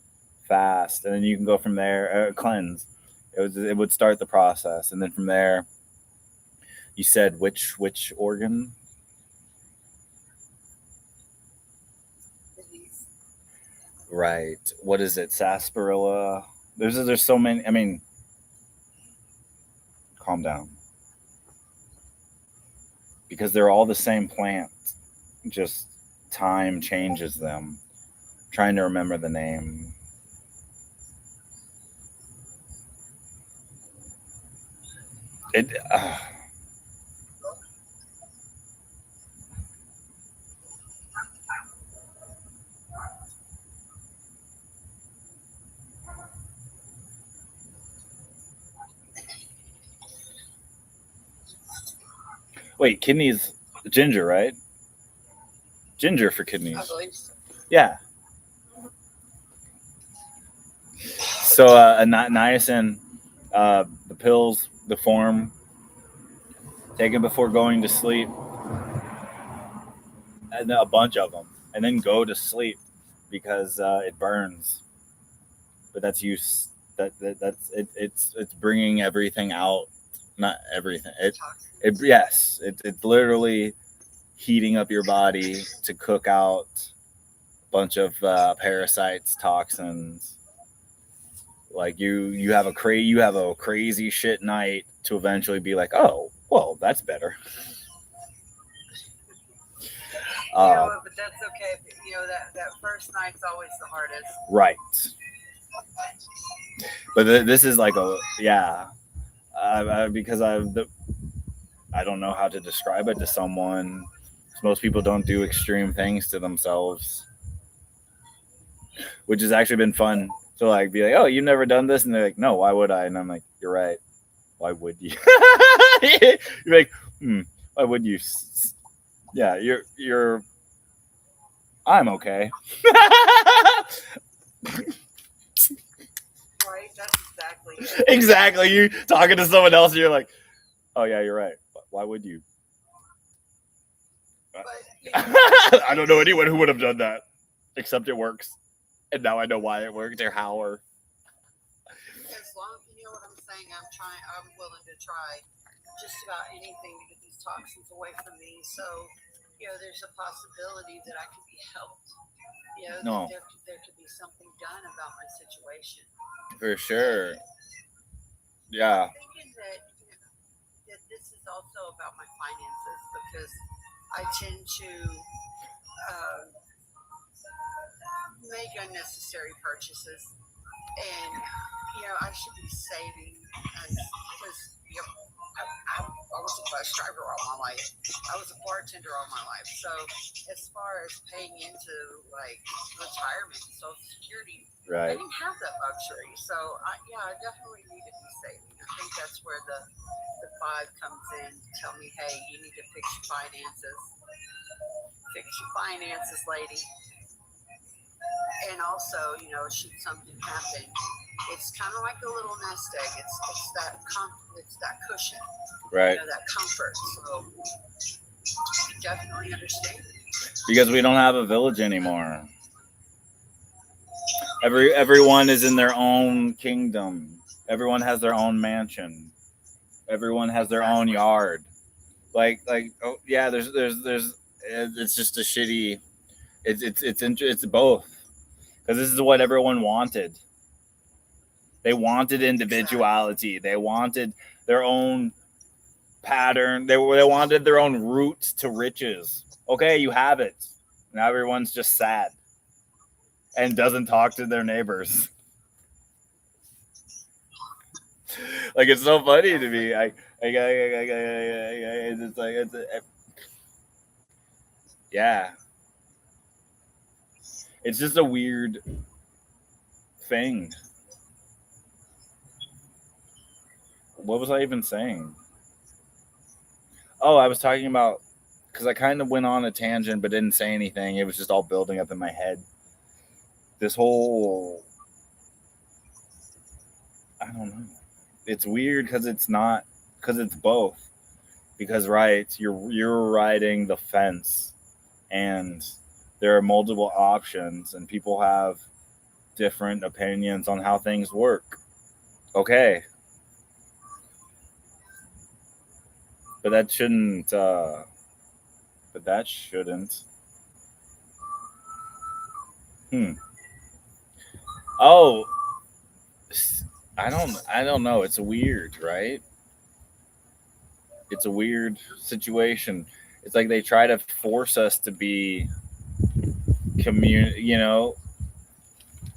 fast, and then you can go from there. Cleanse. It would start the process, and then from there, you said which organ? Disease. Right. What is it? Sarsaparilla. There's so many. I mean, calm down, because they're all the same plant. Just time changes them. Trying to remember the name. It. Wait, kidneys. Ginger, right? Ginger for I kidneys. believe so. Yeah. So niacin, the pills, the form, taken before going to sleep, and a bunch of them, and then go to sleep because it burns. But that's use. That's it. It's bringing everything out. Not everything. Yes. It's literally heating up your body to cook out a bunch of parasites, toxins. Like you have a crazy shit night to eventually be like, oh, well, that's better. But that's okay. That first night's always the hardest. Right. But this is like because I don't know how to describe it to someone. Most people don't do extreme things to themselves, which has actually been fun to like be like, oh, you've never done this, and they're like, no, why would I? And I'm like, you're right. Why would you? You're like, why would you? Yeah, you're. I'm okay. Right? That's exactly it. Exactly. You talking to someone else, and you're like, oh yeah, you're right. Why would you? But, I don't know anyone who would have done that, except it works, and now I know why it worked or how. Or as long you know what I'm saying, I'm willing to try just about anything to get these toxins away from me. So, there's a possibility that I could be helped. No. That there could be something done about my situation. For sure. Yeah. I'm thinking that this is also about my finances, because I tend to make unnecessary purchases, and I should be saving, because I was a bus driver all my life. I was a bartender all my life. So as far as paying into like retirement and Social Security, I Right. didn't have that luxury. So I definitely need to be saving. I think that's where the 5 comes in. Tell me, hey, you need to fix your finances. fix your finances, lady. And also, should something happen, it's kind of like a little nest egg. It's that cushion, Right. That comfort. So I definitely understand. Because we don't have a village anymore. Everyone is in their own kingdom. Everyone has their own mansion. Everyone has their own yard. Oh yeah, there's it's just a shitty. It's both, because this is what everyone wanted. They wanted individuality. They wanted their own pattern. They wanted their own route to riches. Okay, you have it. Now everyone's just sad and doesn't talk to their neighbors. Like, it's so funny to me. Yeah. It's just a weird thing. What was I even saying? Oh, I was talking about, because I kind of went on a tangent but didn't say anything. It was just all building up in my head. This whole, I don't know. It's weird because it's both. Because, right, you're riding the fence, and there are multiple options, and people have different opinions on how things work. Okay. But that shouldn't. Oh, I don't know. It's weird, right? It's a weird situation. It's like they try to force us to be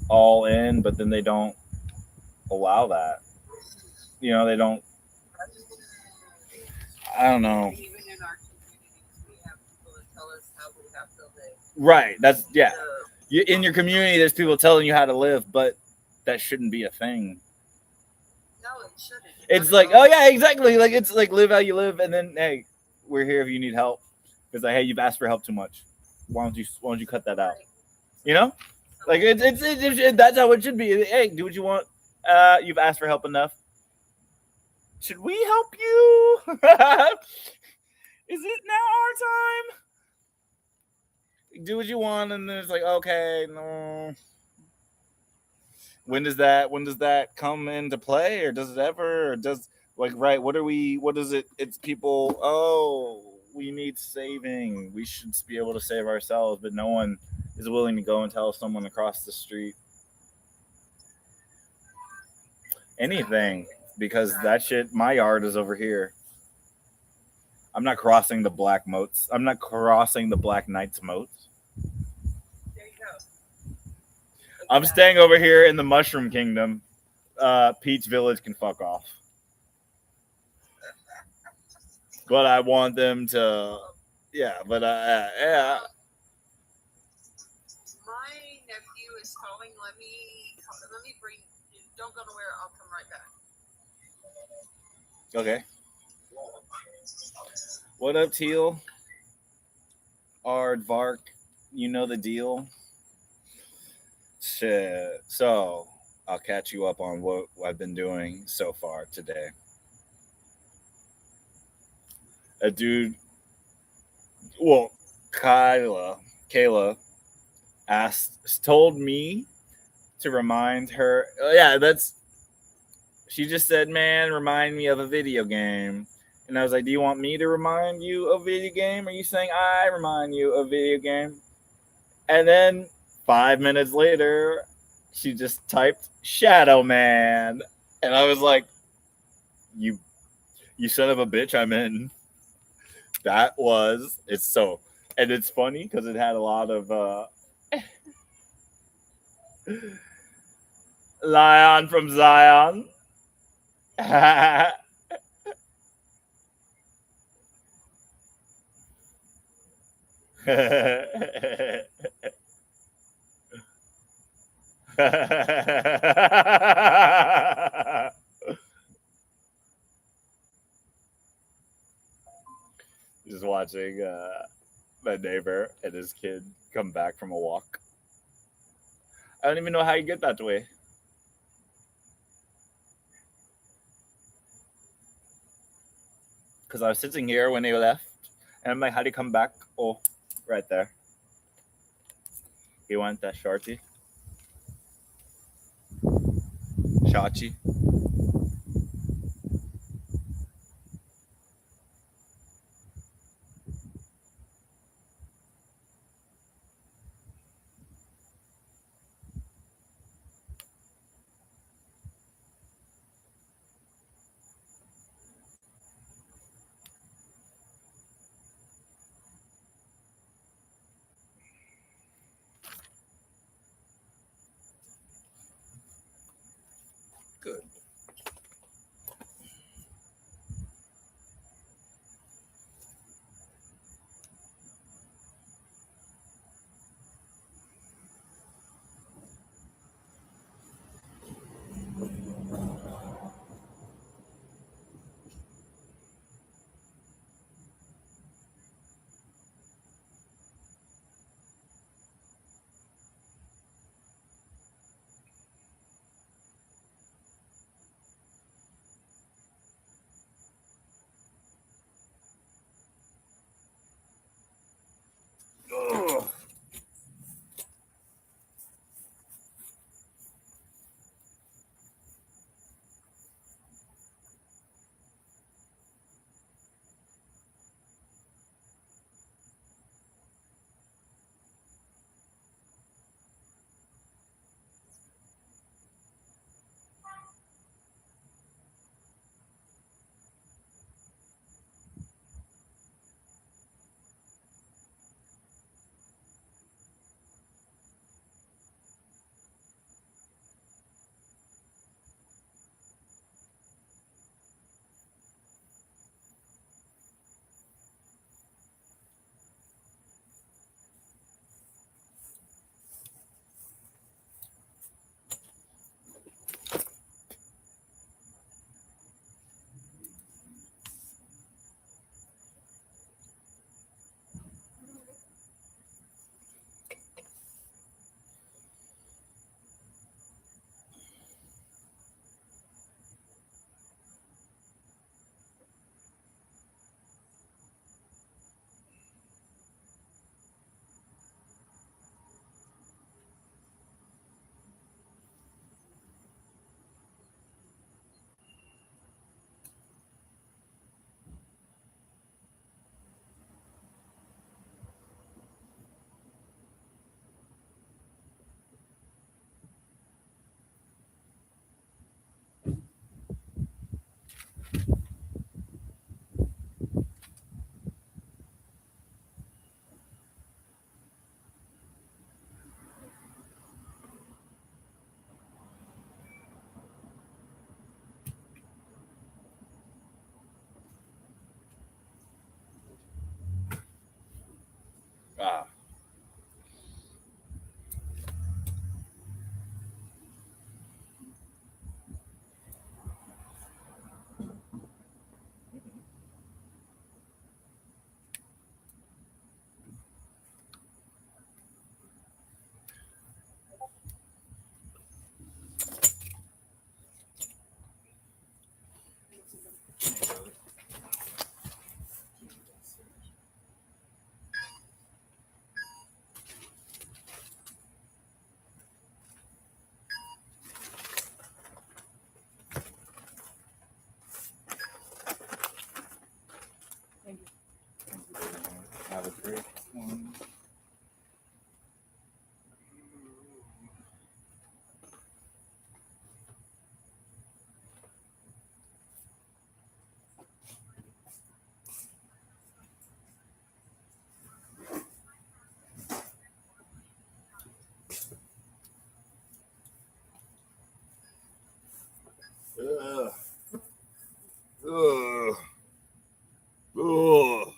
all in, but then they don't allow that. They don't. I don't know. Even in our communities, we have people that tell us how we have to live. Right. That's, yeah. In your community, there's people telling you how to live, but that shouldn't be a thing. No, it shouldn't. It's like, oh yeah, exactly. Like, it's like, live how you live, and then, hey, we're here if you need help. Because, like, hey, you've asked for help too much. Why don't you cut that out? Like, that's how it should be. Hey, do what you want. You've asked for help enough. Should we help you? Is it now our time? Do what you want, and then it's like, okay, no. When does that come into play, or does it ever, or does, like, right, what is it? It's people, oh, we need saving. We should be able to save ourselves, but no one is willing to go and tell someone across the street anything, because that shit, my yard is over here. I'm not crossing the black moats. I'm not crossing the Black Knight's moats. There you go. I'm staying over here in the Mushroom Kingdom. Peach Village can fuck off. But I want them to, yeah. But yeah. My nephew is calling. Let me bring. Don't go nowhere. I'll come right back. Okay. What up, Teal? Aardvark, you know the deal. Shit. So I'll catch you up on what I've been doing so far today. A dude, well, Kayla told me to remind her. Yeah, she just said, man, remind me of a video game. And I was like, do you want me to remind you of a video game? Are you saying I remind you of a video game? And then 5 minutes later, she just typed Shadow Man. And I was like, you son of a bitch, I'm in. And it's funny because it had a lot of Lion from Zion. Just watching my neighbor and his kid come back from a walk. I don't even know how you get that way. Because I was sitting here when they left, and I'm like, how do you come back? Oh, right there. You want that shorty? Shachi? Good. Ugh. Ah. Have a great one. Ugh. Ugh. Ugh.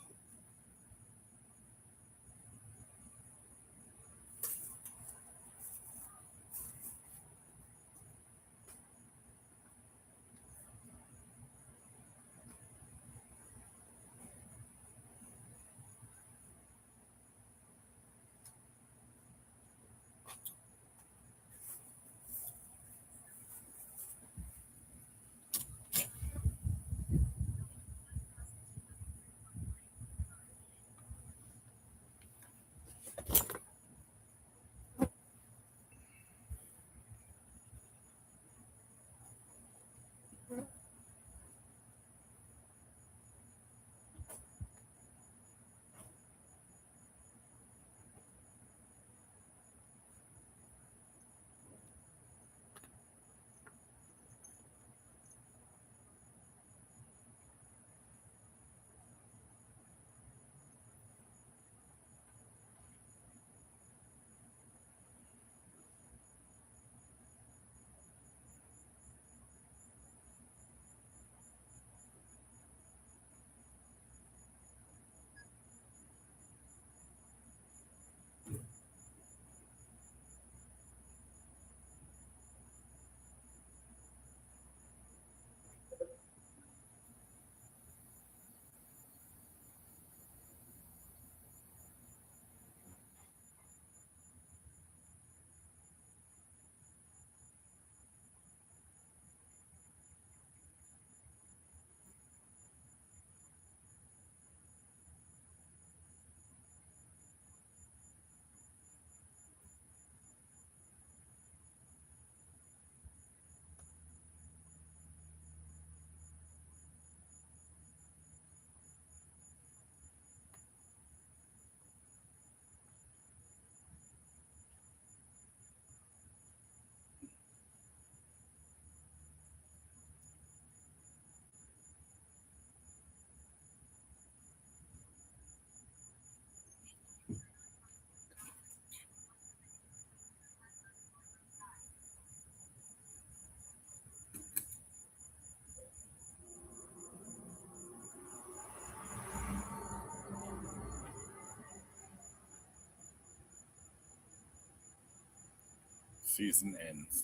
Season ends.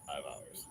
5 hours.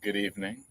Good evening.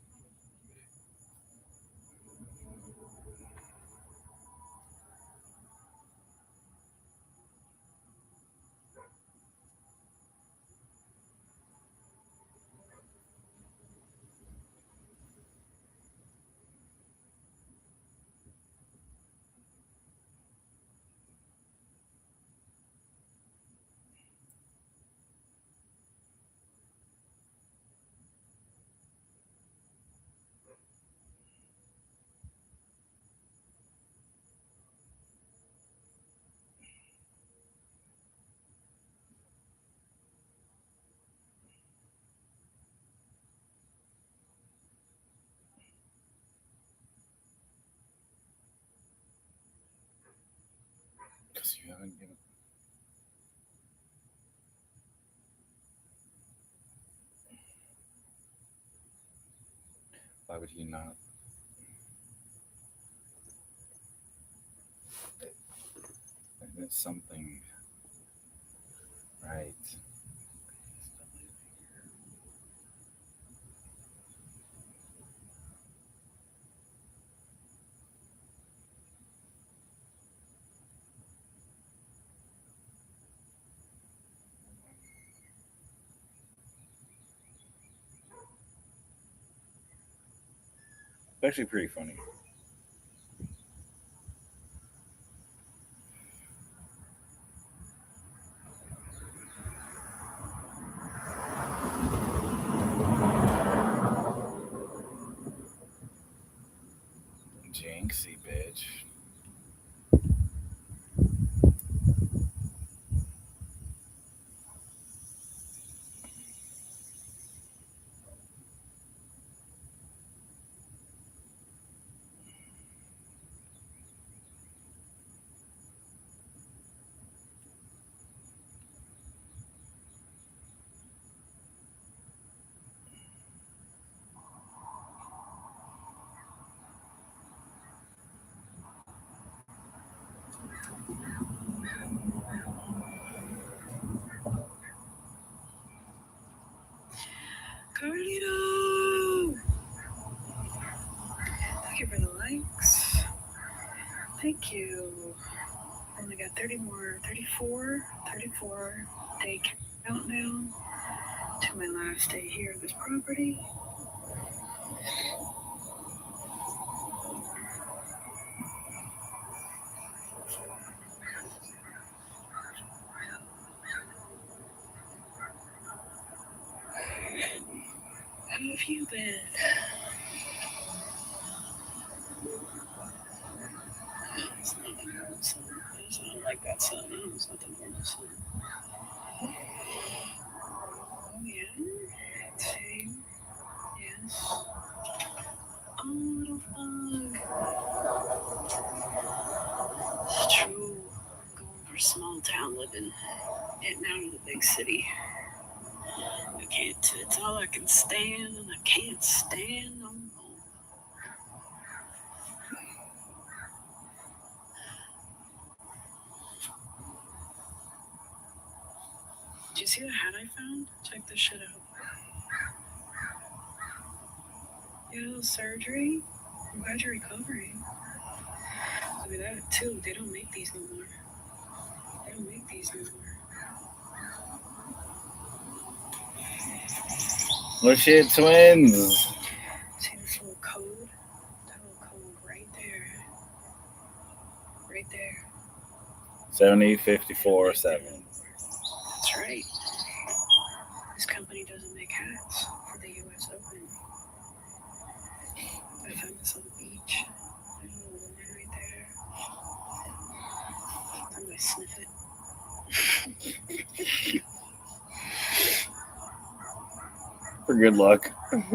Because you haven't given. Why would he not? There's something right. It's actually pretty funny. Jinxie, bitch. Carlito! Thank you for the likes. Thank you. Only got 34 day countdown to my last day here at this property. How have you been? It's not the normal sun. It's not like that sun. It's not the normal sun. Oh, yeah? Same. Yes. Oh, little bug. It's true. I'm going for small town living. Getting out of the big city. I can't. It's all I can stand, and I can't stand no more. Did you see the hat I found? Check this shit out. You had a little surgery? I'm glad you're recovering. Look at that, too. They don't make these no more. They don't make these no more. Oh shit, twins. See this little code? That little code right there. Right there. 70, 54, 7. That's right. This company doesn't make hats for the U.S. Open. I found this on the beach. There's a little woman right there. I'm gonna sniff it. For good luck. That's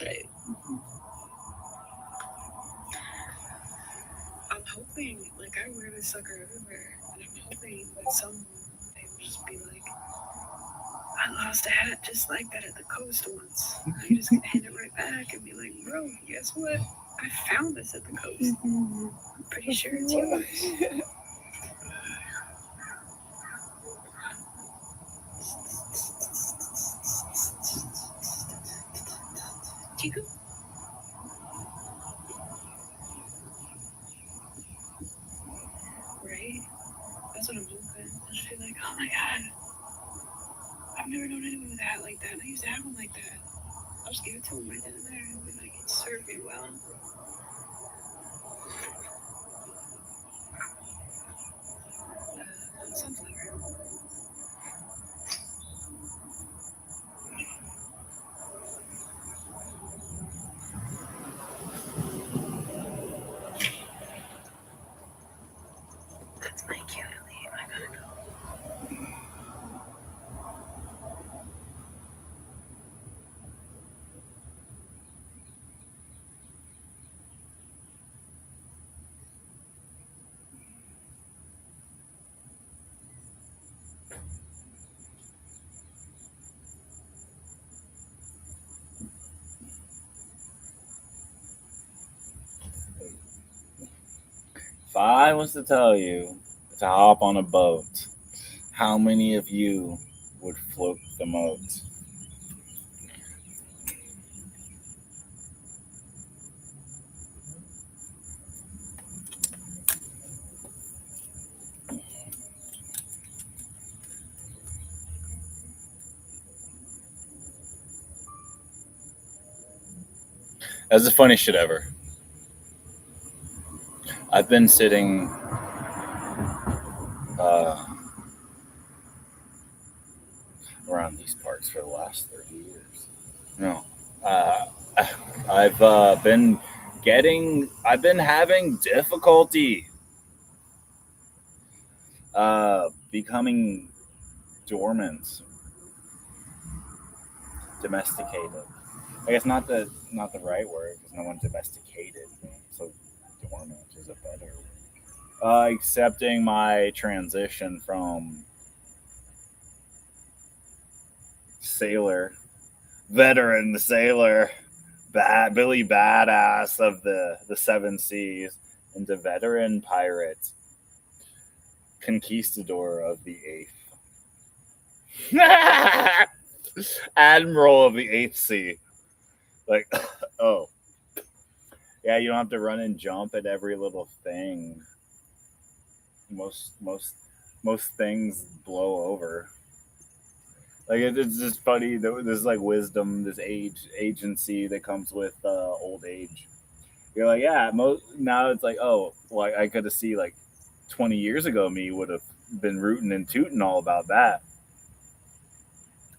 right. I'm hoping, like, I wear this sucker everywhere, and I'm hoping that someone they will just be like, I lost a hat just like that at the coast once. You just can hand it right back and be like, bro, guess what? I found this at the coast. I'm pretty sure it's yours. Chico? Right? That's what I'm hoping. I just feel like, oh my god, I've never known anyone with a hat like that. And I used to have one like that. I'll just give it to him right then and there and be like, it served me well. Sunflower. That's my cue to leave. I gotta go. If I was to tell you to hop on a boat, how many of you would float the boat? That's the funniest shit ever. I've been sitting around these parts for the last 30 years. No. I've been having difficulty becoming dormant, domesticated. I guess not the right word because no one's domesticated. So dormant is a better word. Accepting my transition from veteran sailor, Billy Badass of the Seven Seas, into veteran pirate, conquistador of the Eighth, admiral of the Eighth Sea. Like, oh, yeah, you don't have to run and jump at every little thing. Most things blow over. Like it's just funny. There's like wisdom, this agency that comes with old age. You're like, yeah. Now it's like, oh, well, I could have see like 20 years ago, me would have been rooting and tooting all about that.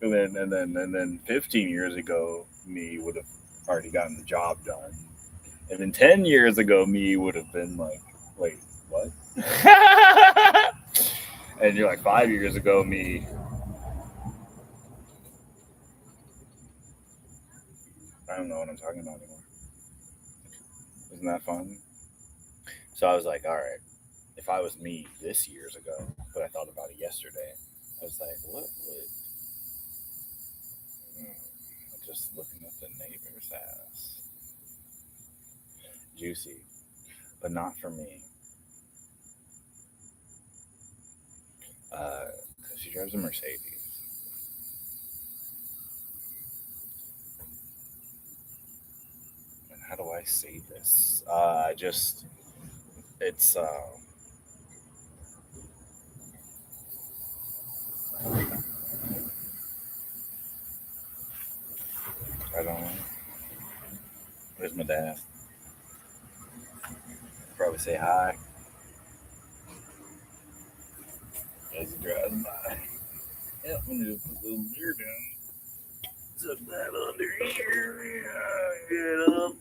And then 15 years ago, me would have already gotten the job done. And then 10 years ago, me would have been like, wait, what? And you're like, 5 years ago, me. I don't know what I'm talking about anymore. Isn't that fun? So I was like, all right, if I was me this years ago, but I thought about it yesterday, I was like, what would. Just looking at the neighbor's ass. Juicy, but not for me. Because she drives a Mercedes. And how do I say this? It's, I don't know. Where's my dad? Probably say hi. As he drives by. Yep, I'm gonna put a little beer down. Tuck that under here. Yeah, get up.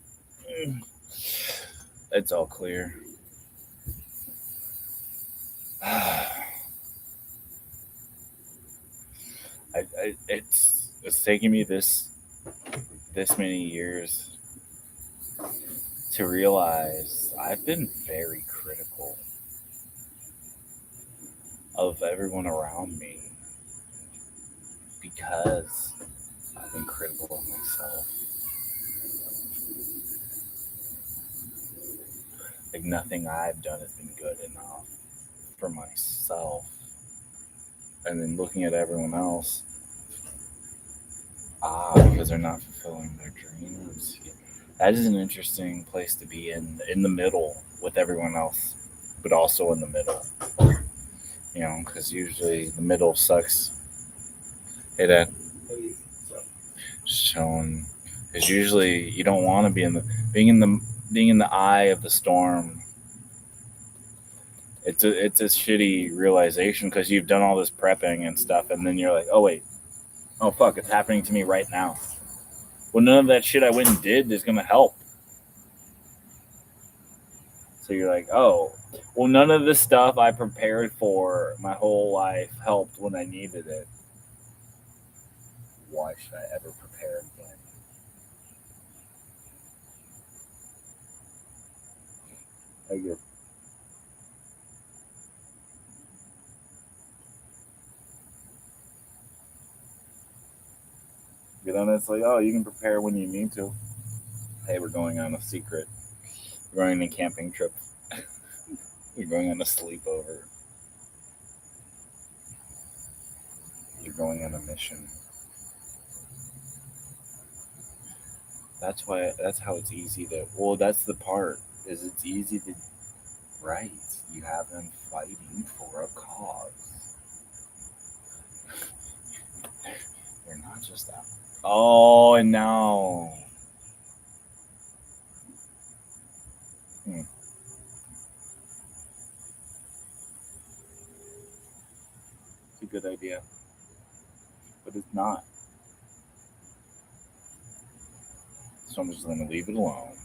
It's all clear. It's taking me this many years to realize I've been very critical of everyone around me because I've been critical of myself. Like nothing I've done has been good enough for myself. And then looking at everyone else, because they're not fulfilling their dreams. That is an interesting place to be in the middle with everyone else, but also in the middle. You know, because usually the middle sucks. Hey, Dad. Showing, because usually you don't want to be being in the eye of the storm. It's a shitty realization because you've done all this prepping and stuff, and then you're like, oh wait, oh fuck, it's happening to me right now. Well, none of that shit I went and did is gonna help. So you're like, oh, well, none of the stuff I prepared for my whole life helped when I needed it. Why should I ever prepare again? I get. But then it's like, oh, you can prepare when you need to. Hey, we're going on a secret. We're going on a camping trip. You're going on a sleepover. You're going on a mission. That's how it's easy to. Well, that's the part. Is it's easy to write. You have them fighting for a cause. They're not just that. Oh, and now. It's a good idea. But it's not. So I'm just going to leave it alone.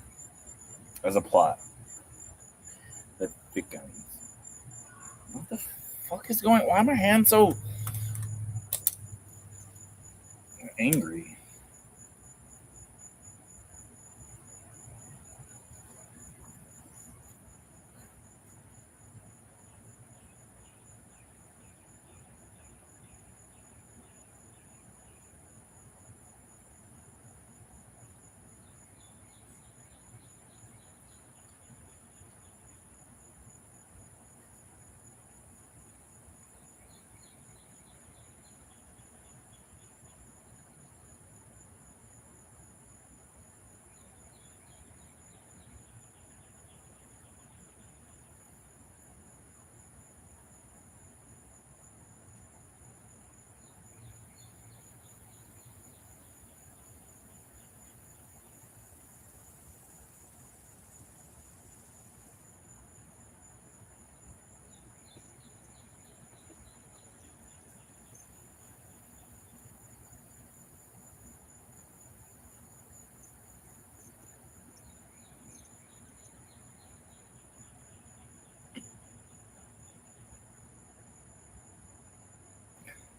As a plot. That thickens. What the fuck is going on? Why are my hands so angry?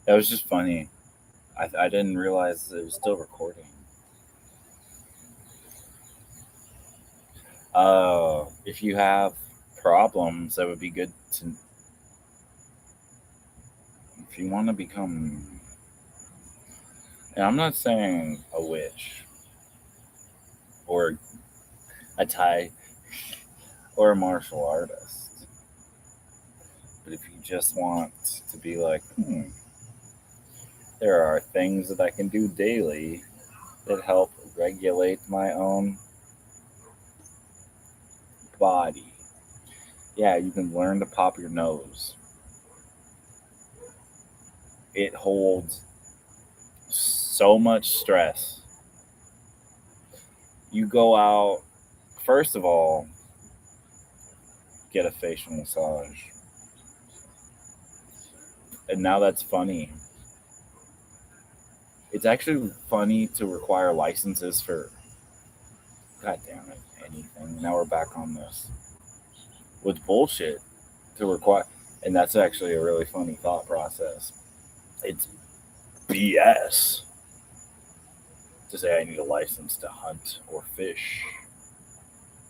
That was just funny. I didn't realize it was still recording. If you have problems, that would be good to. If you want to become, and I'm not saying a witch or a Thai or a martial artist, but if you just want to be like, there are things that I can do daily that help regulate my own body. Yeah, you can learn to pop your nose. It holds so much stress. You go out, first of all, get a facial massage. And now that's funny. It's actually funny to require licenses for, god damn it, anything. Now we're back on this. With bullshit to require, and that's actually a really funny thought process. It's BS to say I need a license to hunt or fish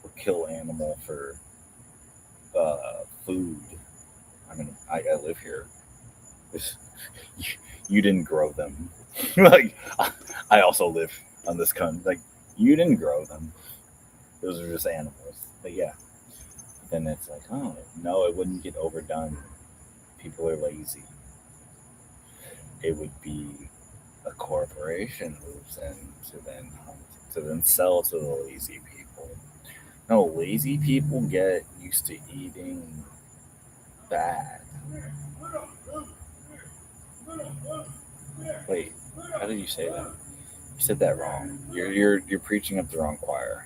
or kill animal for food. I mean, I live here. You didn't grow them. Like, I also live on this country. Like, you didn't grow them. Those are just animals. But yeah, then it's like, oh no, it wouldn't get overdone. People are lazy. It would be a corporation moves in to then sell to the lazy people. No, lazy people get used to eating bad. Wait, how did you say that? You said that wrong. You're preaching up the wrong choir.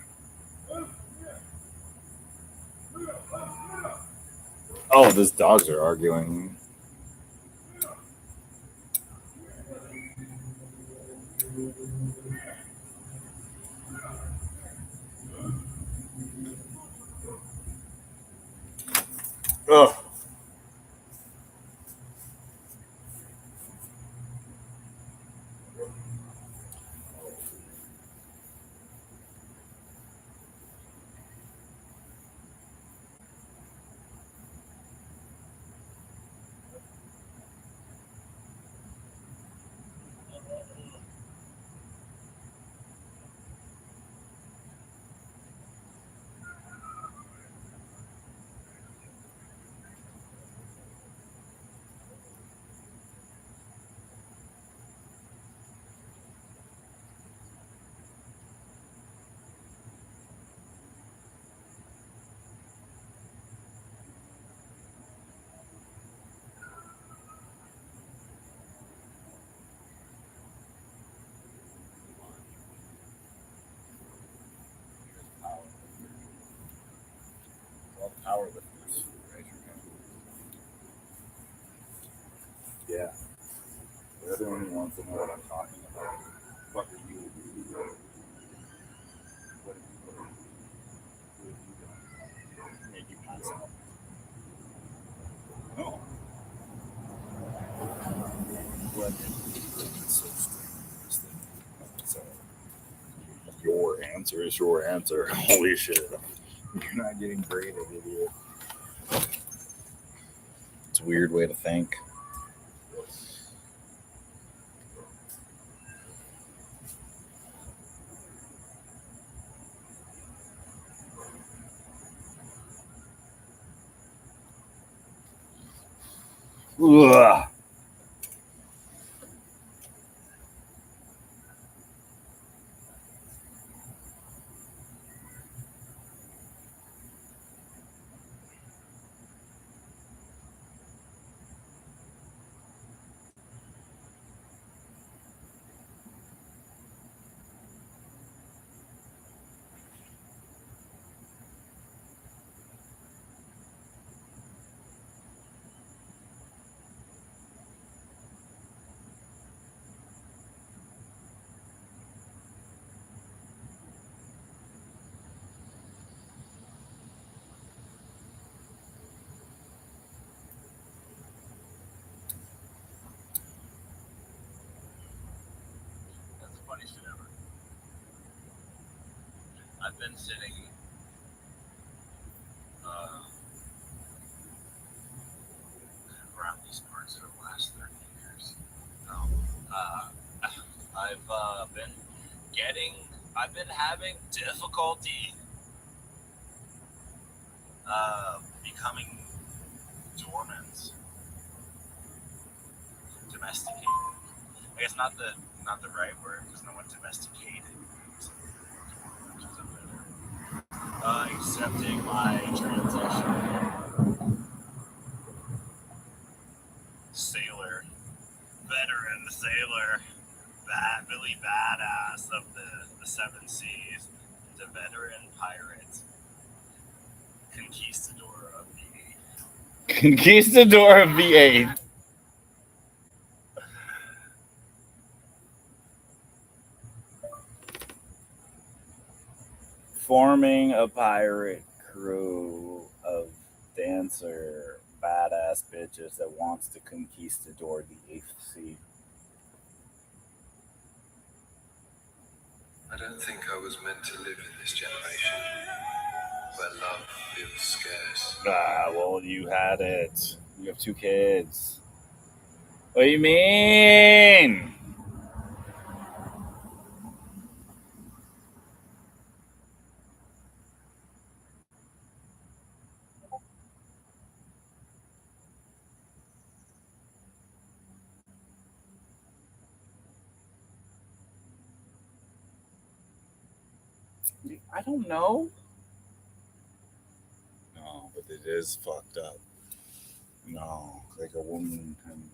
Oh, those dogs are arguing. Ugh. Power lifters. Raise your hand. Yeah. They're the only ones that know what I'm talking about. What are you? What have you done? What have you done? Make you pass out. No. What? It's so strange. So, your answer is your answer. Holy shit. You're not getting graded, idiot. It's a weird way to think. Ugh. been sitting around these parts for the last 30 years. No. I've been I've been having difficulty becoming dormant, domesticated. I guess not the right word because no one domesticated means which is a better. Accepting my transition. Sailor, veteran sailor, really badass of the seven seas, to veteran pirate, conquistador of the Conquistador of the Eighth. Forming a pirate crew of dancer, badass bitches that wants to conquistador the Eighth Sea. I don't think I was meant to live in this generation where love feels scarce. Well, you had it. You have 2 kids. What do you mean? I don't know. No, but it is fucked up. No, like a woman can.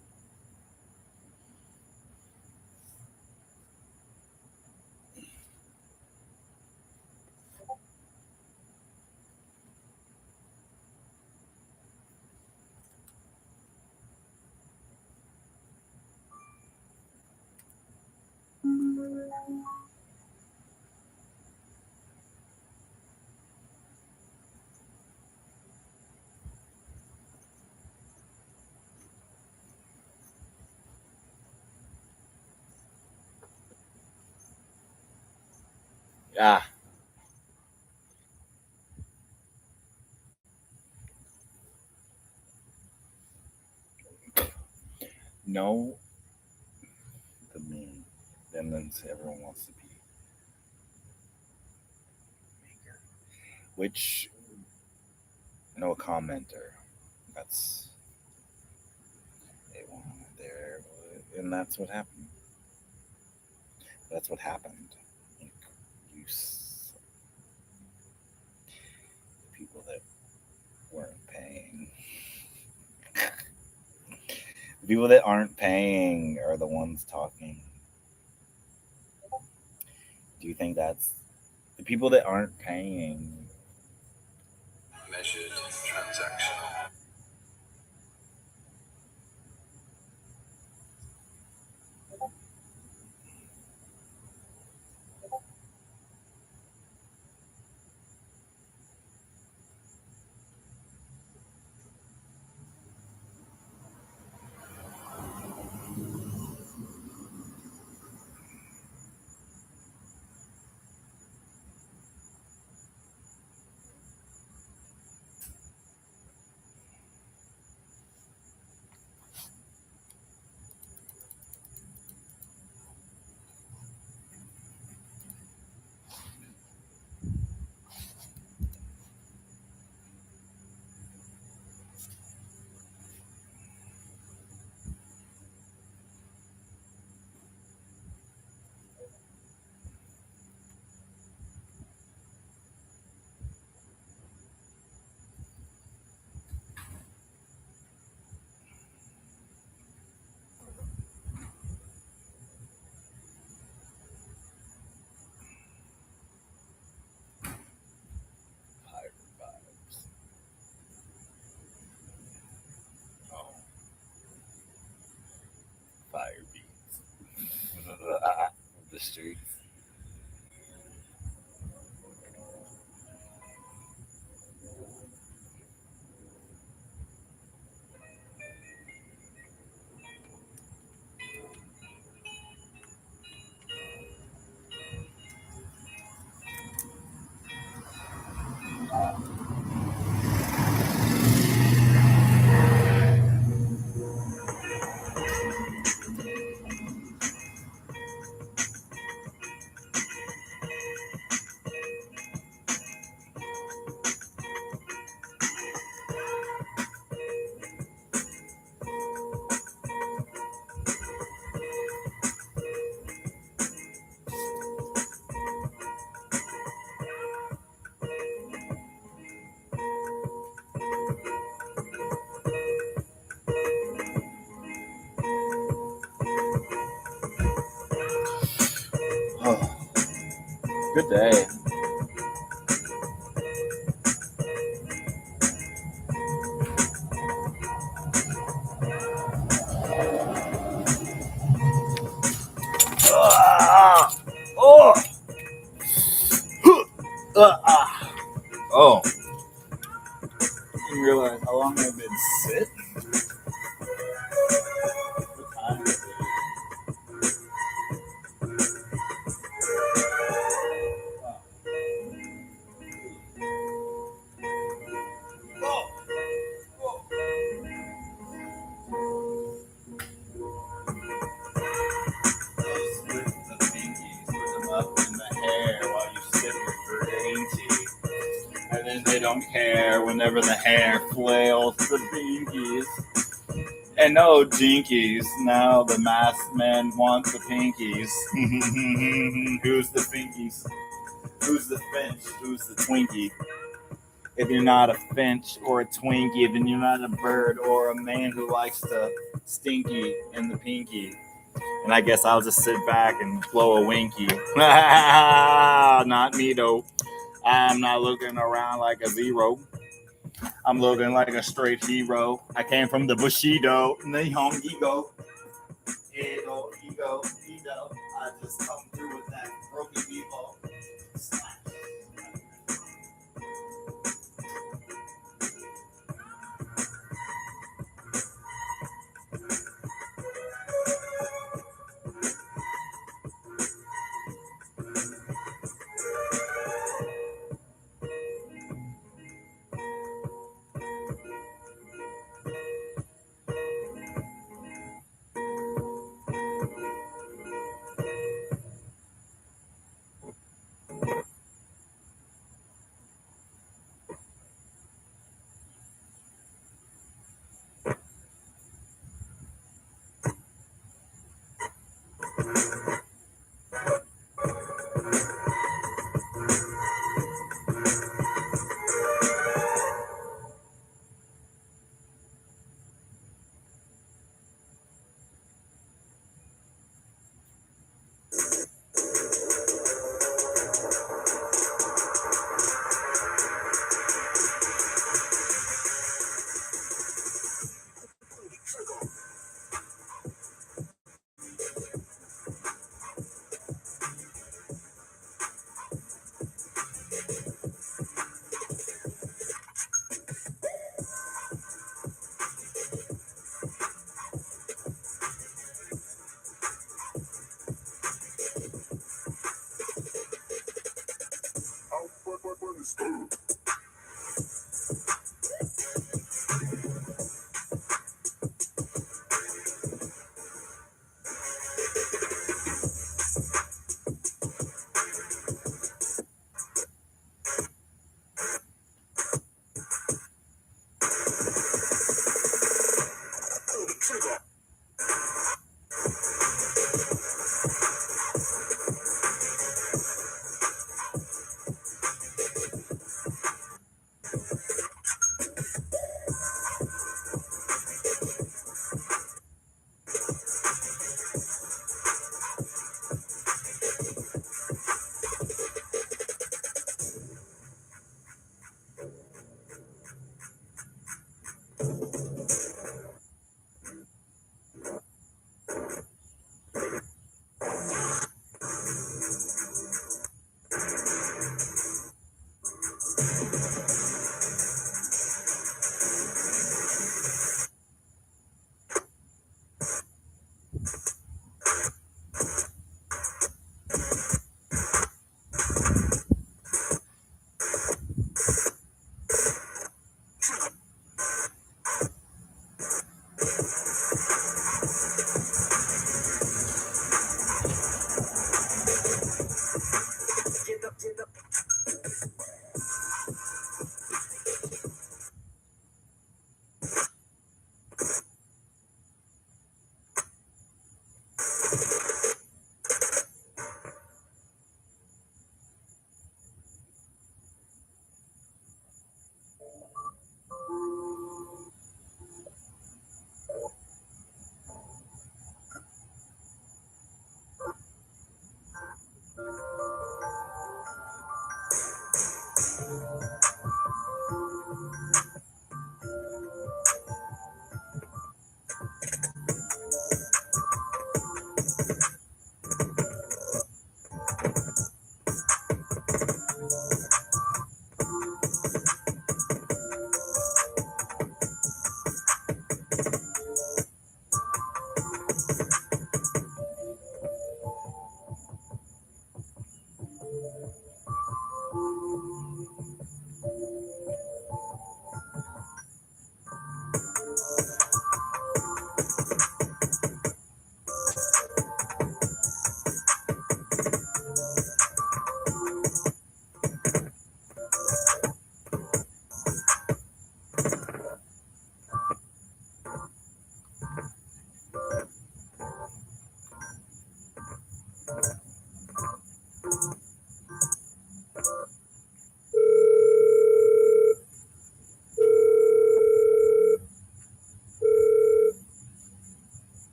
Yeah. No, the me. Then everyone wants to be maker. Which, no commenter. That's they want there, and that's what happened. That's what happened. Like, the people that weren't paying. The people that aren't paying are the ones talking. Do you think that's the people that aren't paying? Measured, transactional. Pirate vibes. Oh, fire beats. The streets. Good day. Oh. Oh. Didn't realize how long I've been sitting. What time is it? Split the pinkies, put them up in the hair while you sip your green tea. And then they don't care whenever the hair flails the pinkies. And no jinkies, now the masked men want the pinkies. Who's the pinkies? Who's the finch? Who's the Twinkie? If you're not a finch or a Twinkie, then you're not a bird or a man who likes to stinky in the pinky. And I guess I'll just sit back and blow a winky. Not me though. I'm not looking around like a zero. I'm looking like a straight hero. I came from the Bushido. Nihon ego. Ego, ego, ego. I just come through with that broken people.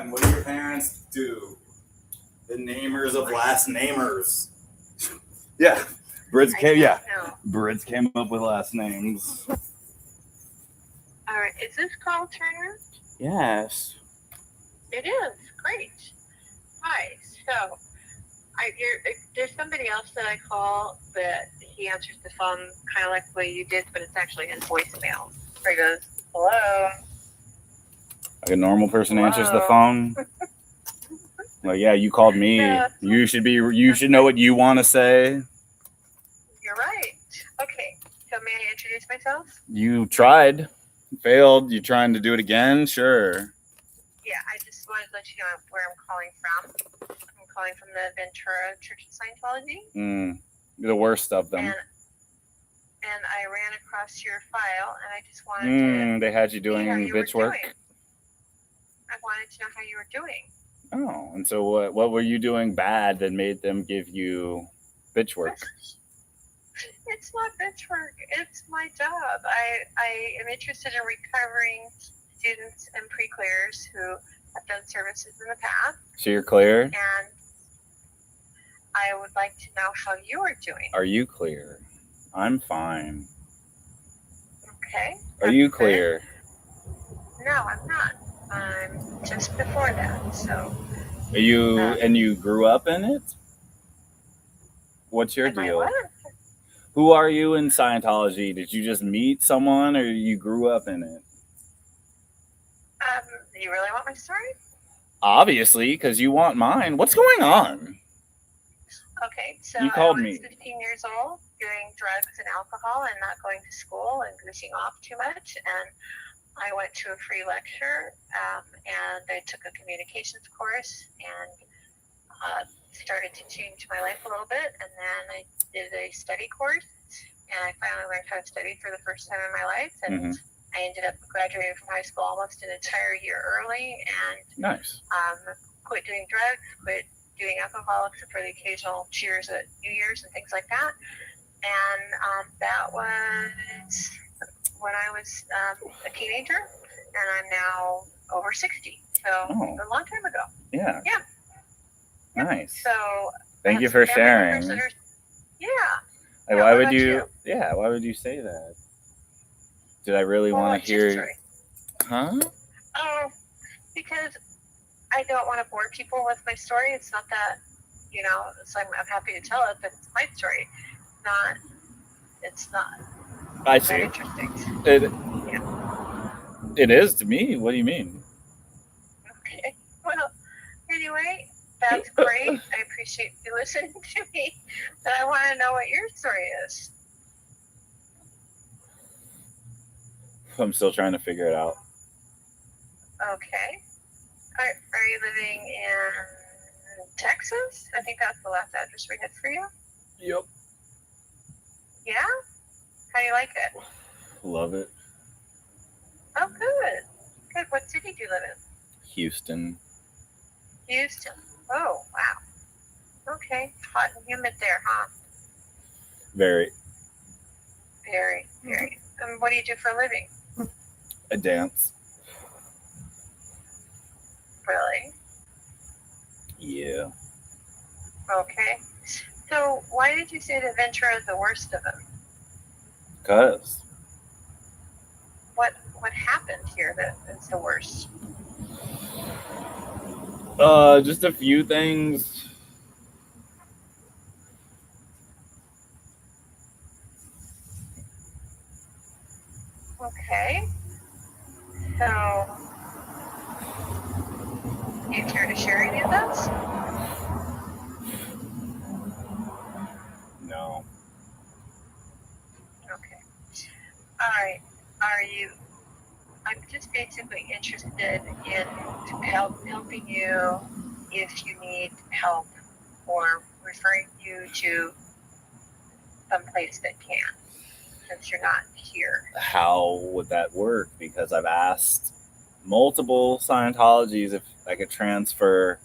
on. What do your parents do? The namers of last namers. Yeah. Brits came up with last names. All right. Is this call Turner? Yes. It is. Great. Hi. So, there's somebody else that I call that he answers the phone kind of like the way you did, but it's actually his voicemail. Where he goes, hello. Like a normal person answers the phone. Like, yeah, you called me. Yeah. You should know what you want to say. You're right. Okay. So may I introduce myself? You tried. Failed. You trying to do it again? Sure. Yeah, I just wanted to let you know where I'm calling from. I'm calling from the Ventura Church of Scientology. The worst of them. And I ran across your file, and I just wanted to. They had you doing you bitch work. I wanted to know how you were doing. Oh, and so what were you doing bad that made them give you bitch work? It's not bitch work. It's my job. I am interested in recovering students and pre-clears who have done services in the past. So you're clear? And I would like to know how you are doing. Are you clear? I'm fine. Okay. Are you clear? No, I'm not. I'm just before that. So. Are you and you grew up in it? What's your deal? Who are you in Scientology? Did you just meet someone, or you grew up in it? You really want my story? Obviously, because you want mine. What's going on? Okay, so you called I me. was 15 years old, doing drugs and alcohol and not going to school and goofing off too much. And I went to a free lecture, and I took a communications course and started to change my life a little bit. And then I did a study course, and I finally learned how to study for the first time in my life. And I ended up graduating from high school almost an entire year early, and nice. Quit doing drugs, quit doing alcohol, except for the occasional cheers at New Year's and things like that. And that was when I was a teenager, and I'm now over 60. So a long time ago. Yeah. Yeah. Nice. So thank you for sharing. Yeah. Like, why would you? Yeah. Why would you say that? Did I really want to hear? Huh? Oh, because I don't want to bore people with my story. It's not that, so I'm happy to tell it, but it's my story. It's not. I see. Very interesting. It is to me. What do you mean? Okay. Well, anyway, that's great. I appreciate you listening to me, but I want to know what your story is. I'm still trying to figure it out. Okay. Are you living in Texas? I think that's the last address we had for you. Yep. Yeah? How do you like it? Love it. Oh, good. Good. What city do you live in? Houston. Houston. Oh, wow. Okay. Hot and humid there, huh? Very. Very, very. And what do you do for a living? I dance. Really? Yeah. Okay. So why did you say that Ventura is the worst of them? Because. What happened here that is the worst? Just a few things. Okay. So, do you care to share any of those? No. Okay. All right. I'm just basically interested in helping you if you need help, or referring you to some place that can, since you're not here. How would that work? Because I've asked multiple Scientologies if I could transfer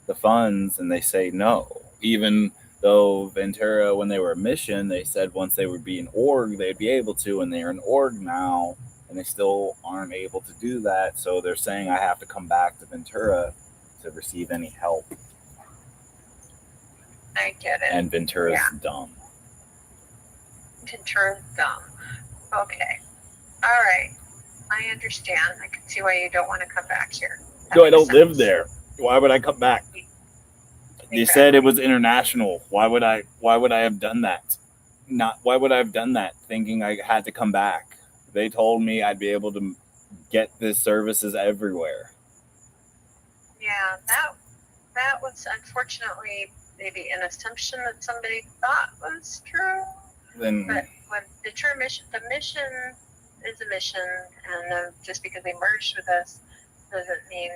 the funds, and they say no. Even though Ventura, when they were a mission, they said once they would be an org, they'd be able to, and they're an org now. and they still aren't able to do that. So they're saying I have to come back to Ventura to receive any help. I get it. And Ventura's Yeah. dumb. Ventura's dumb. Okay. All right. I understand. I can see why you don't want to come back here. No, I don't live there. Why would I come back? They said it was international. Why would I have done that? Why would I have done that thinking I had to come back? They told me I'd be able to get the services everywhere. Yeah, that was unfortunately maybe an assumption that somebody thought was true. Then But when the mission is a mission, and just because they merged with us doesn't mean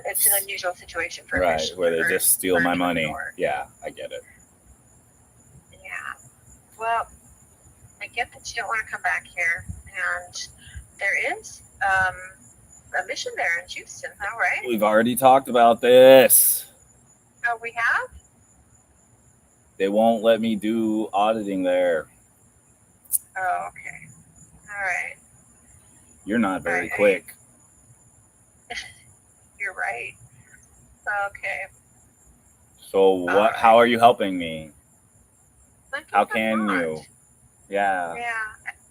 it's an unusual situation for a right, mission where they for- just steal for my to money. ignore. Yeah, I get it. Yeah. Well, I get that you don't want to come back here, and there is a mission there in Houston, though, right? We've already talked about this. Oh, we have? They won't let me do auditing there. Oh, okay. All right. You're not very Right. quick. You're right. Okay. So what? How are you helping me? How can not. you? Yeah. Yeah,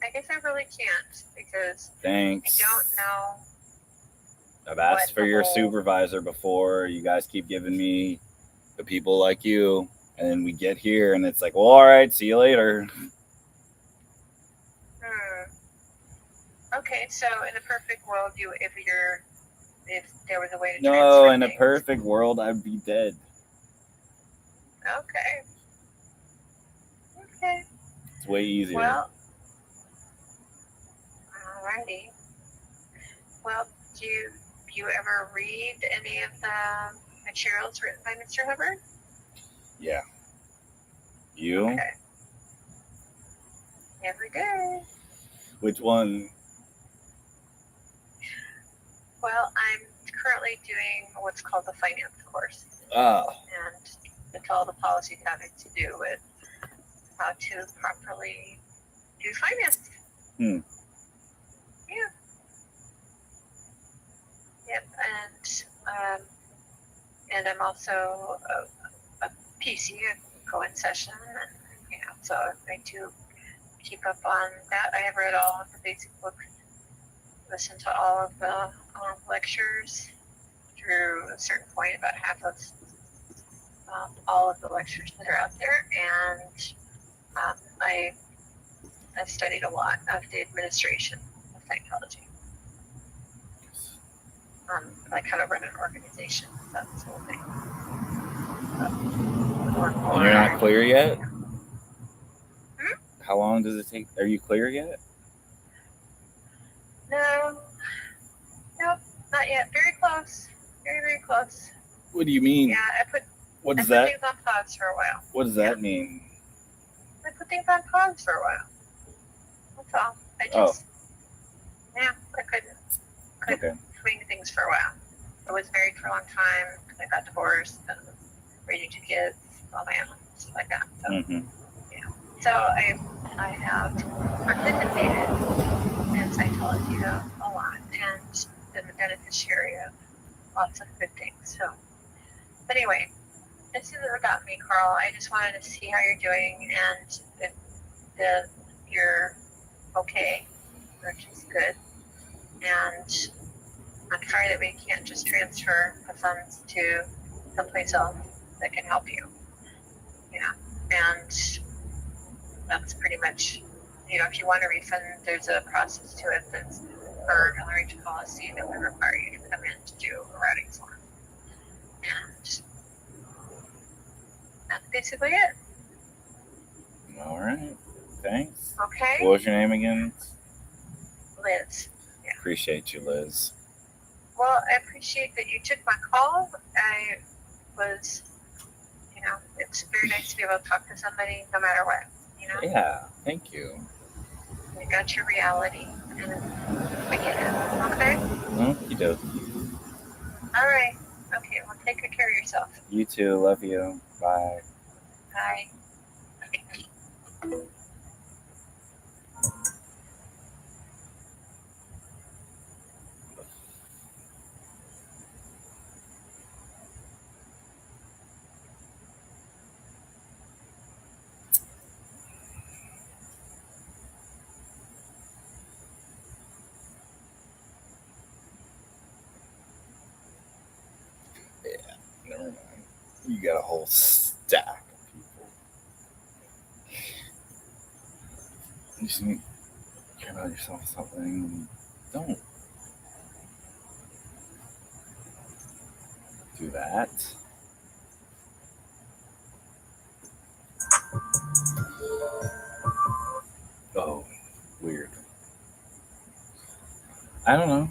I guess I really can't because Thanks. I don't know. I've asked what for the your whole- supervisor before. You guys keep giving me the people like you, and then we get here, and it's like, well, all right, see you later. Okay, so in a perfect world, if there was a way to No, transfer in a things. perfect world, I'd be dead. Okay. Okay. It's way easier. Well, alrighty. Well, do you ever read any of the materials written by Mr. Hubbard? Yeah. You? Okay. Every day. Which one? Well, I'm currently doing what's called the finance course, Oh, and it's all the policies having to do with how to properly do finance. Hmm. Yeah. Yep, and I'm also a PC, a go-in session, and so I do keep up on that. I have read all of the basic books, listened to all of the lectures through a certain point, about half of all of the lectures that are out there, and I've studied a lot of the administration of psychology, like how to run an organization, that sort of thing. and you're not clear yet? How long does it take? Are you clear yet? No, nope, not yet. Very close. Very, very close. What do you mean? Yeah, I put What things on pause for a while. What does that mean? I put things on pause for a while. That's all. I just, I couldn't swing things for a while. I was married for a long time. I got divorced, and raising 2 kids, all my own, stuff like that. So, so I have participated in psychology a lot, and been the beneficiary of lots of good things. So, but anyway, this is about me, Carl. I just wanted to see how you're doing, and if you're okay, which is good. And I'm sorry that we can't just transfer the funds to someplace else that can help you. And that's pretty much, if you want a refund, there's a process to it that's per LRH policy that would require you to come in to do a routing form. And that's basically it. All right. Thanks. Okay. What was your name again? Liz. Appreciate you, Liz. Well, I appreciate that you took my call. I was, it's very nice to be able to talk to somebody no matter what, Yeah, thank you. You got your reality, and I get it. Okay? Okie dokie. All right. Okay, well, take good care of yourself. You too. Love you. Bye. Bye. You got a whole stack of people. You just need to care about yourself something. Don't do that. Oh, weird. I don't know.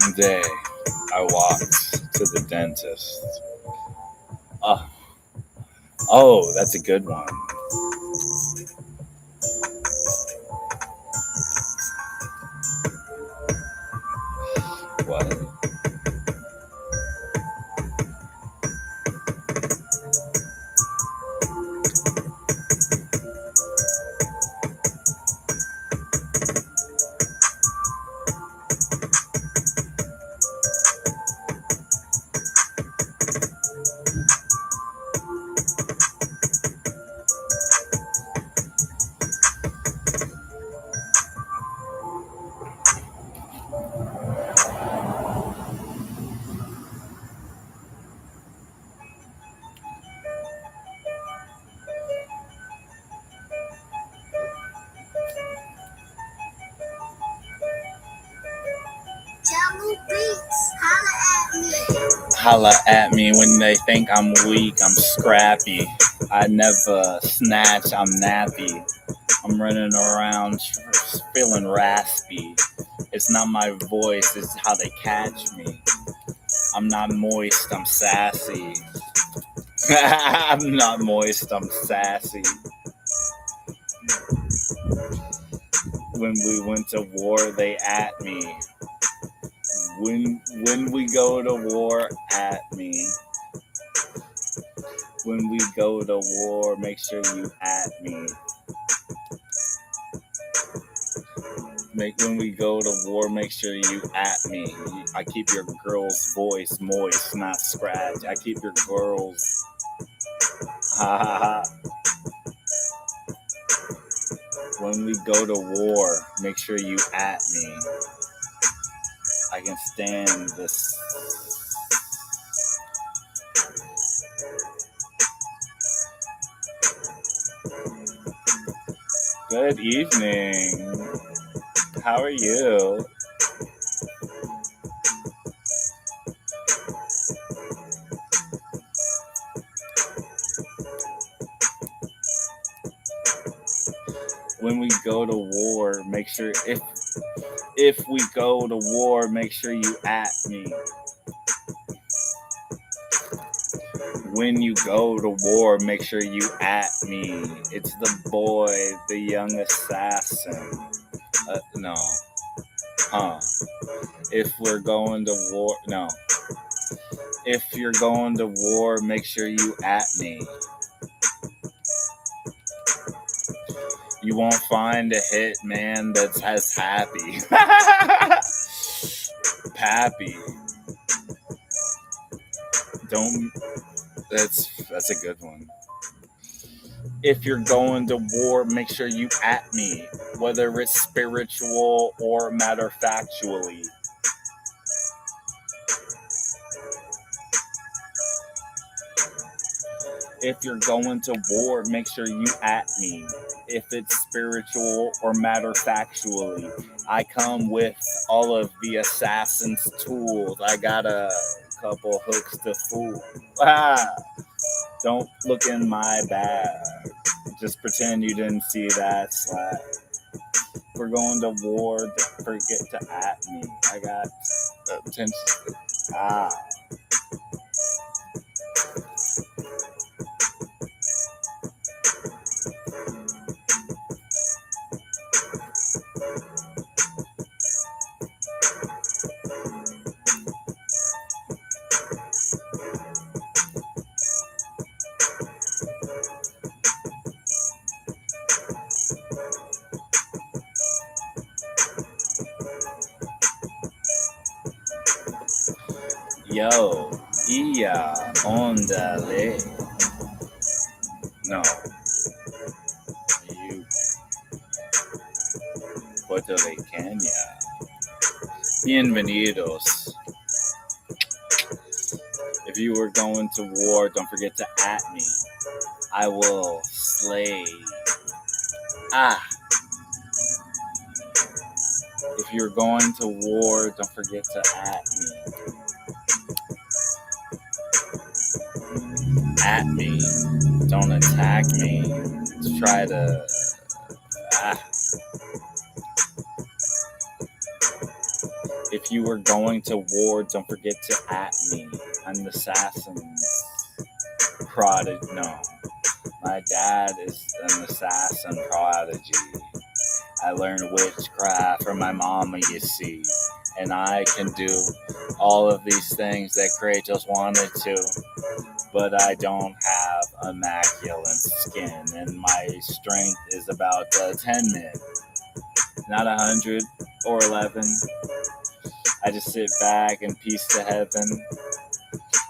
One day, I walked to the dentist. Oh, that's a good one. What? Holla at me when they think I'm weak, I'm scrappy. I never snatch, I'm nappy. I'm running around feeling raspy. It's not my voice, it's how they catch me. I'm not moist, I'm sassy. I'm not moist, I'm sassy. When we went to war, they at me. When we go to war, at me. When we go to war, make sure you at me. When we go to war, make sure you at me. I keep your girl's voice moist, not scratch. I keep your girl's. Ha ha ha. When we go to war, make sure you at me. I can stand this. Good evening. How are you? When we go to war, make sure If we go to war, make sure you at me. When you go to war, make sure you at me. It's the boy, the young assassin. No. If we're going to war, no. If you're going to war, make sure you at me. You won't find a hit man that's as happy. Pappy. Don't. That's a good one. If you're going to war, make sure you at me, whether it's spiritual or matter factually. If you're going to war, make sure you at me. If it's spiritual or matter factually, I come with all of the assassin's tools. I got a couple hooks to fool. Don't look in my bag. Just pretend you didn't see that slap. We're going to war, don't forget to at me. I got attention. Yo, ia, ondale. No. You. Puerto Ricana. Bienvenidos. If you were going to war, don't forget to at me. I will slay. If you're going to war, don't forget to at me. At me. Don't attack me. Try to. If you were going to war, don't forget to at me. I'm the assassin's prodigy. No. My dad is an assassin prodigy. I learned witchcraft from my mama, you see. And I can do all of these things that Kratos wanted to. But I don't have immaculate skin. And my strength is about 10 men. Not 100 or 11. I just sit back and peace to heaven.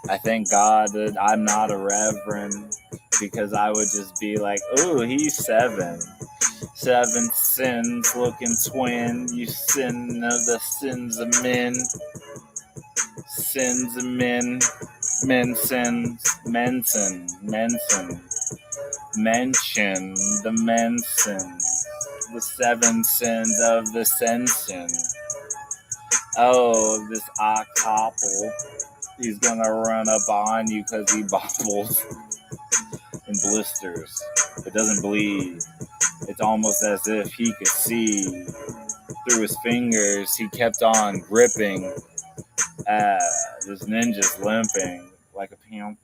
I thank God that I'm not a reverend. Because I would just be like, ooh, he's 7. 7 sins looking twin. You sin of the sins of men. Sins of men. Men sins. Men sin. Men sin. Mention the men sin. The 7 sins of the sensin. Oh, this octuple. He's gonna run up on you because he bobbles and blisters. It doesn't bleed. It's almost as if he could see through his fingers. He kept on gripping. This ninja's limping like a pimp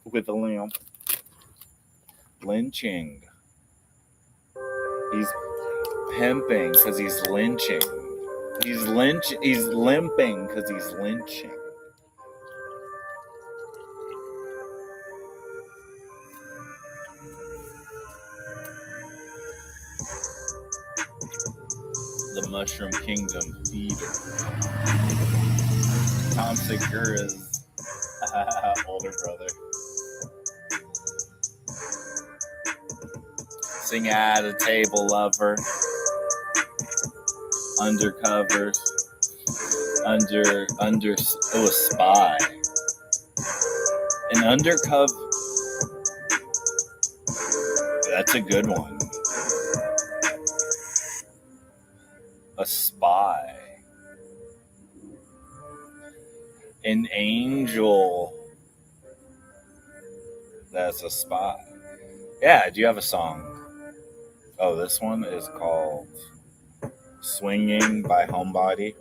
with a limp. Lynching. He's pimping because he's lynching. He's limping because he's lynching. The Mushroom Kingdom Theater. Tom Segura's older brother. Sing at a table lover. Undercovers. A spy. An undercover. That's a good one. A spy. An angel. That's a spy. Yeah, do you have a song? Oh, this one is called Swinging by Homebody.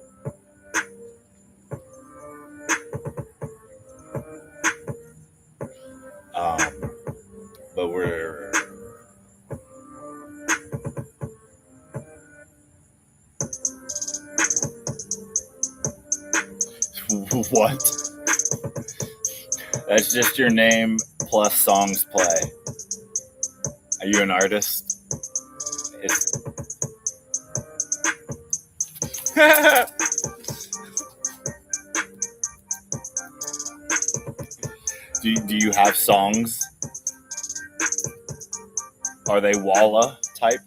But we're what? That's just your name plus songs play. Are you an artist? Do you have songs? Are they Walla type?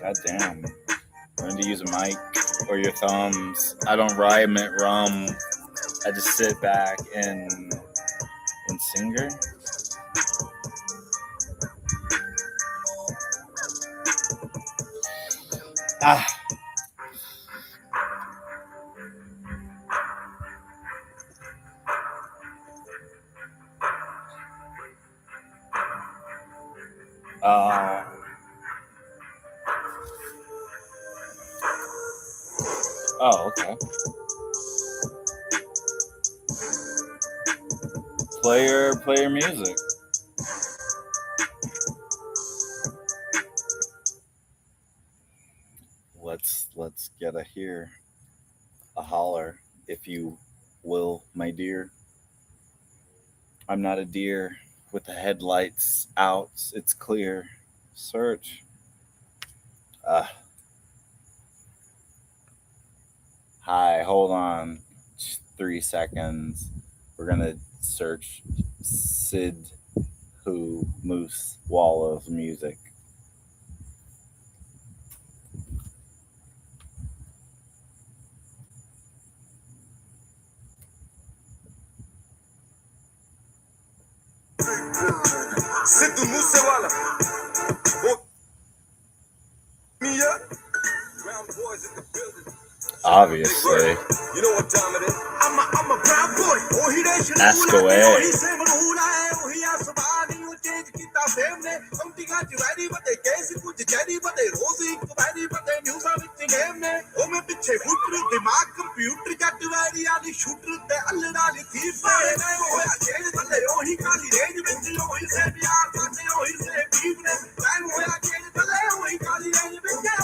God damn. Learn to use a mic or your thumbs. I don't rhyme it rum. I just sit back and singer. Ah. Oh, okay. Play your music. Let's get a holler, if you will, my dear. I'm not a deer with the headlights out. It's clear. Search. Hi, hold on. 3 seconds. We're gonna search Sid Who Moose Wallow's music. Sidhu Moosewala. Obviously. You know what time it is? I'm a proud boy. Ask away.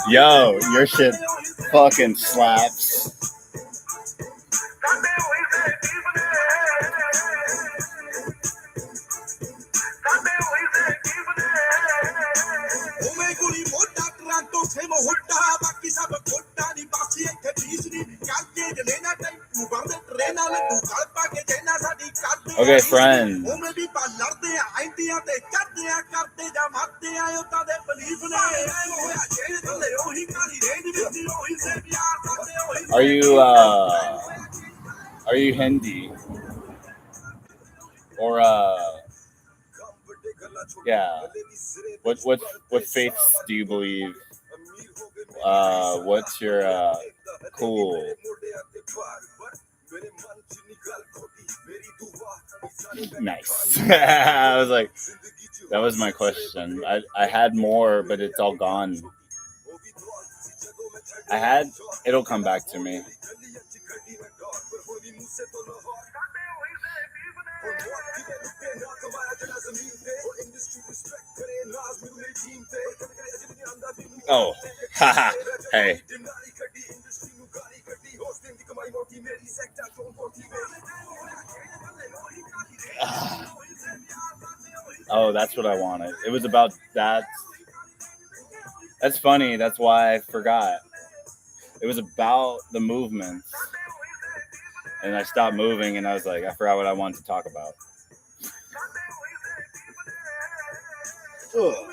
Yo, your shit fucking slaps. Okay, friend. Are you Hindi? Or yeah. What faiths do you believe? What's your cool? Nice. I was like, that was my question. I had more, but it's all gone. It'll come back to me. Oh, haha, hey. Oh, that's what I wanted. It was about that. That's funny. That's why I forgot. It was about the movements. And I stopped moving and I was like, I forgot what I wanted to talk about. Ugh.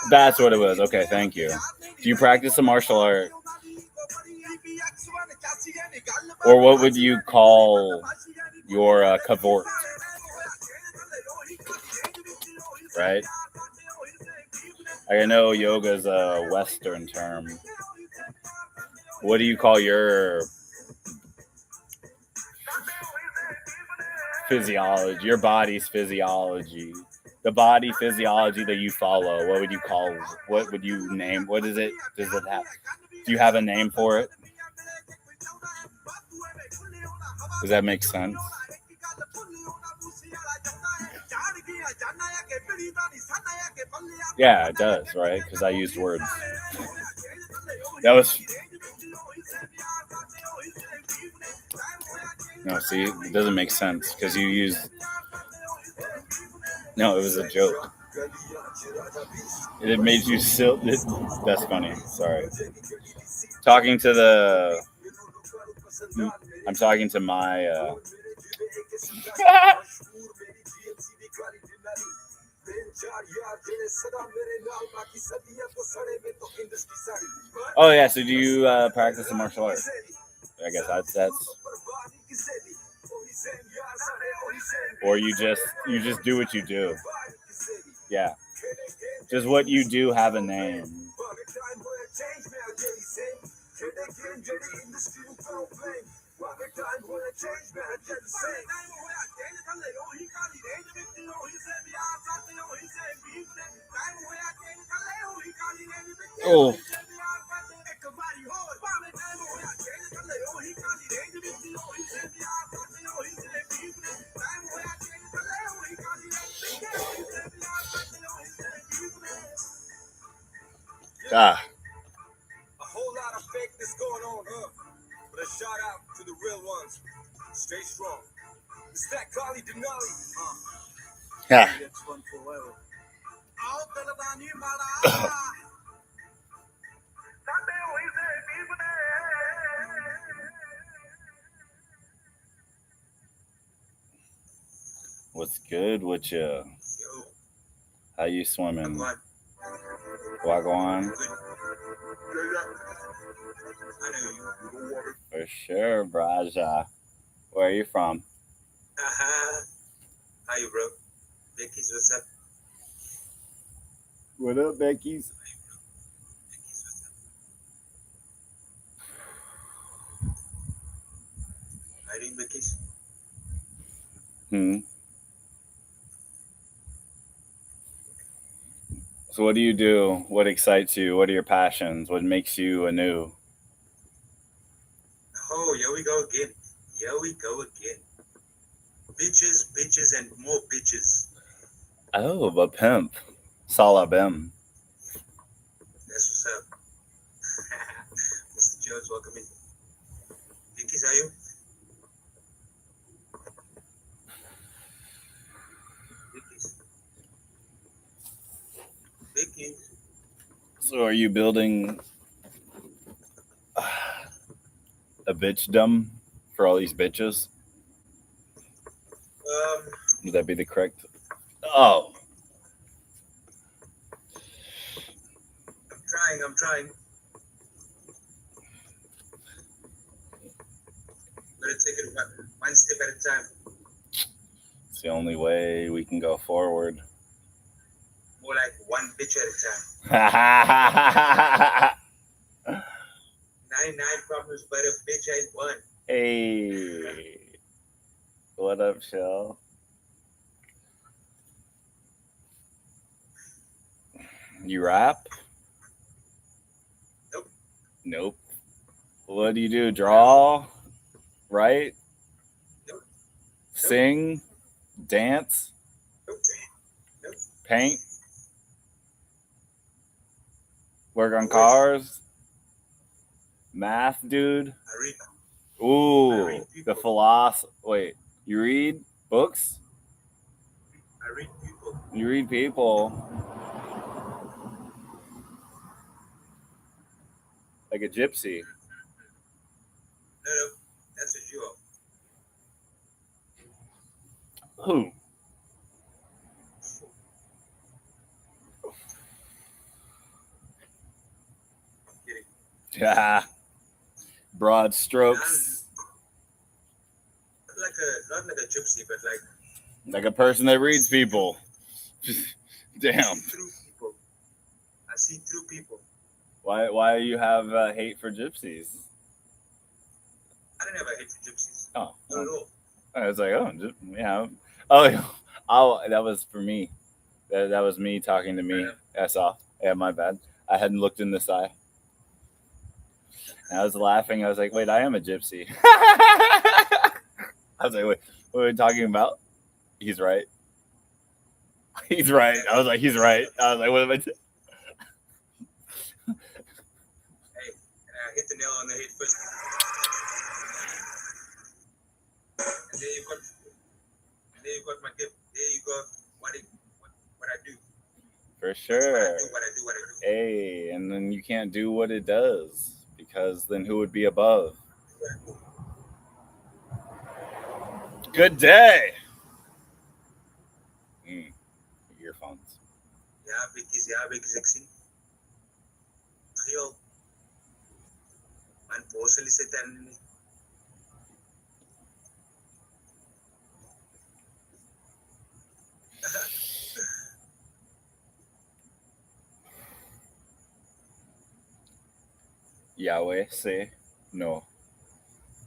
That's what it was. Okay, thank you. Do you practice a martial art? Or what would you call your cavort? Right? I know yoga is a Western term. What do you call your physiology, your body's physiology? the body physiology that you follow, what would you call? What would you name? What is it? Does it have? Do you have a name for it? Does that make sense? Yeah, it does, right? Because I used words. That was. No, see, it doesn't make sense because you used. No, it was a joke. It made you still. That's funny. Sorry. Talking to the. I'm talking to my. Oh yeah. So do you practice the martial arts? I guess that's. Or you just do what you do. Yeah. Does what you do have a name? Oh. Ah. A whole lot of fakeness going on, huh? But a shout out to the real ones. Stay strong. It's that Kali Denali. Yeah. That's fun forever. What's good with you? How you swimming? Wagwan? For sure, Braja. Where are you from? How you, bro? Becky's, what's up? What up, Becky's? Hiding Becky's? So what do you do? What excites you? What are your passions? What makes you anew? Oh, here we go again. Here we go again. Bitches, bitches, and more bitches. Oh, the pimp. Salabim. That's what's up. Mr. Jones, welcome in. Pinkies, are you? Pinkies. So are you building a bitchdom for all these bitches? Would that be the correct? Oh. I'm trying. Gotta take it one step at a time. It's the only way we can go forward. More like one bitch at a time. 99 problems, but a bitch ain't one. Hey. What up, Shell? You rap? Nope. What do you do? Draw? Write? Sing? Dance? Paint? Work on cars? Math, dude? I read. Ooh, the philosophy. Wait, you read books? I read people. You read people. Like a gypsy. No, that's a duo. Who? Yeah. Broad strokes. Not like a gypsy, but like a person that reads people. Damn. I see through people. Why do you have hate for gypsies? I don't have a hate for gypsies. Oh. Not at all. I was like, oh, yeah. Oh, that was for me. That was me talking to me. That's all. Yeah, my bad. I hadn't looked in this eye. And I was laughing. I was like, wait, I am a gypsy. I was like, wait, what are we talking about? He's right. He's right. I was like, he's right. I was like, what am I doing? Hey, and I hit the nail on the head first. And there you got my gift. There you go. What I do. For sure. What I do. Hey, and then you can't do what it does because then who would be above? Good day. Earphones. Ja, week 16. Geel. Mijn borstel is het en niet. Yahweh say no.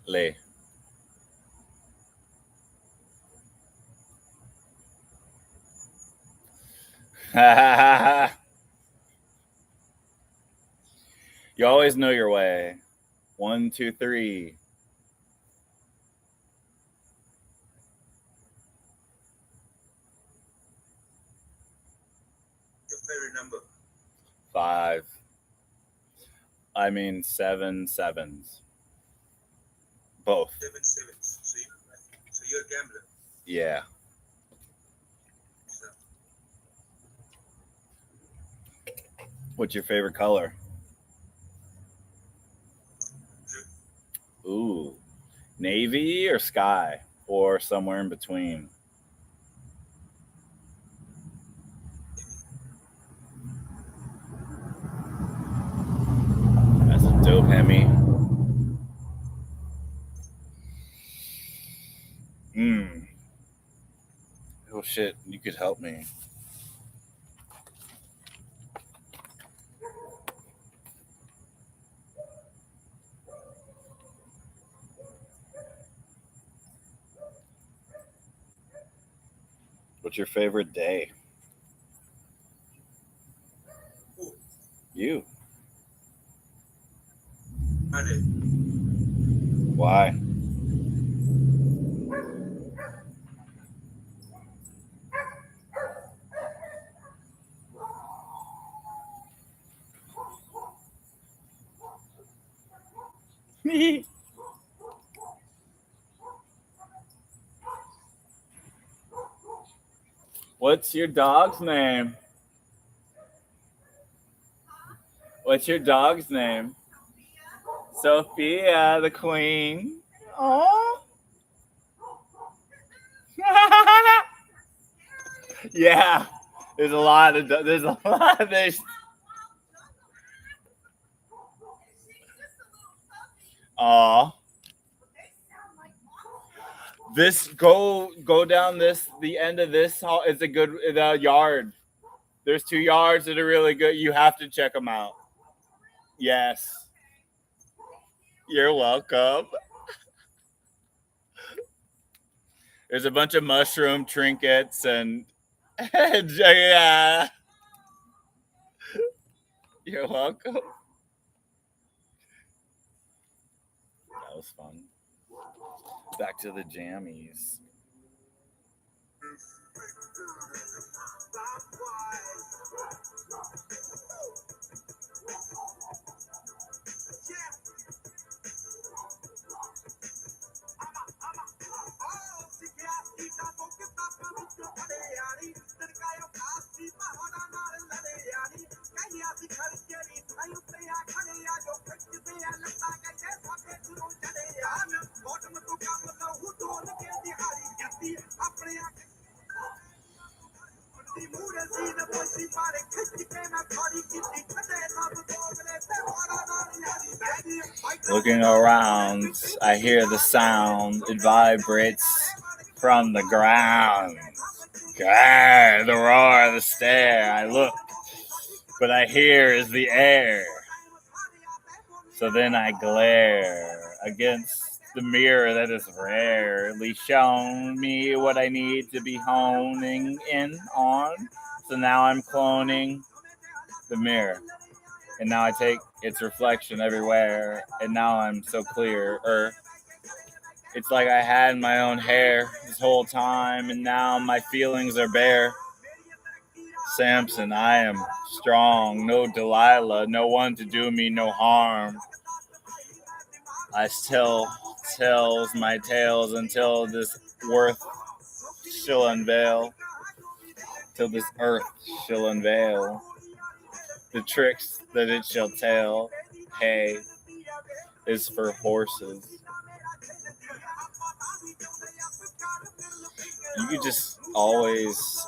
Lay. You always know your way. 1, 2, 3. Your favorite number? 5. I mean 7 sevens. Both. 7 sevens. So you're a gambler. Yeah. What's your favorite color? Ooh. Navy or sky? Or somewhere in between? That's a dope Hemi. Oh shit, you could help me. What's your favorite day? You. Monday. Why? What's your dog's name? What's your dog's name? Sophia, the queen. Oh. Yeah. There's a lot of this. Aw. This go down the end of this hall is a good yard. There's 2 yards that are really good. You have to check them out. Yes. You're welcome. There's a bunch of mushroom trinkets and yeah. You're welcome. That was fun. Back to the jammies. Looking around, I hear the sound. It vibrates from the ground. God, the roar, the stare. I look, but I hear is the air. So then I glare against the mirror that has rarely shown me what I need to be honing in on. So now I'm cloning the mirror. And now I take its reflection everywhere. And now I'm so clear. Or it's like I had my own hair this whole time. And now my feelings are bare. Samson, I am strong. No Delilah. No one to do me no harm. I still tells my tales until this worth shall unveil. Till this earth shall unveil the tricks that it shall tell. Hay is for horses. You could just always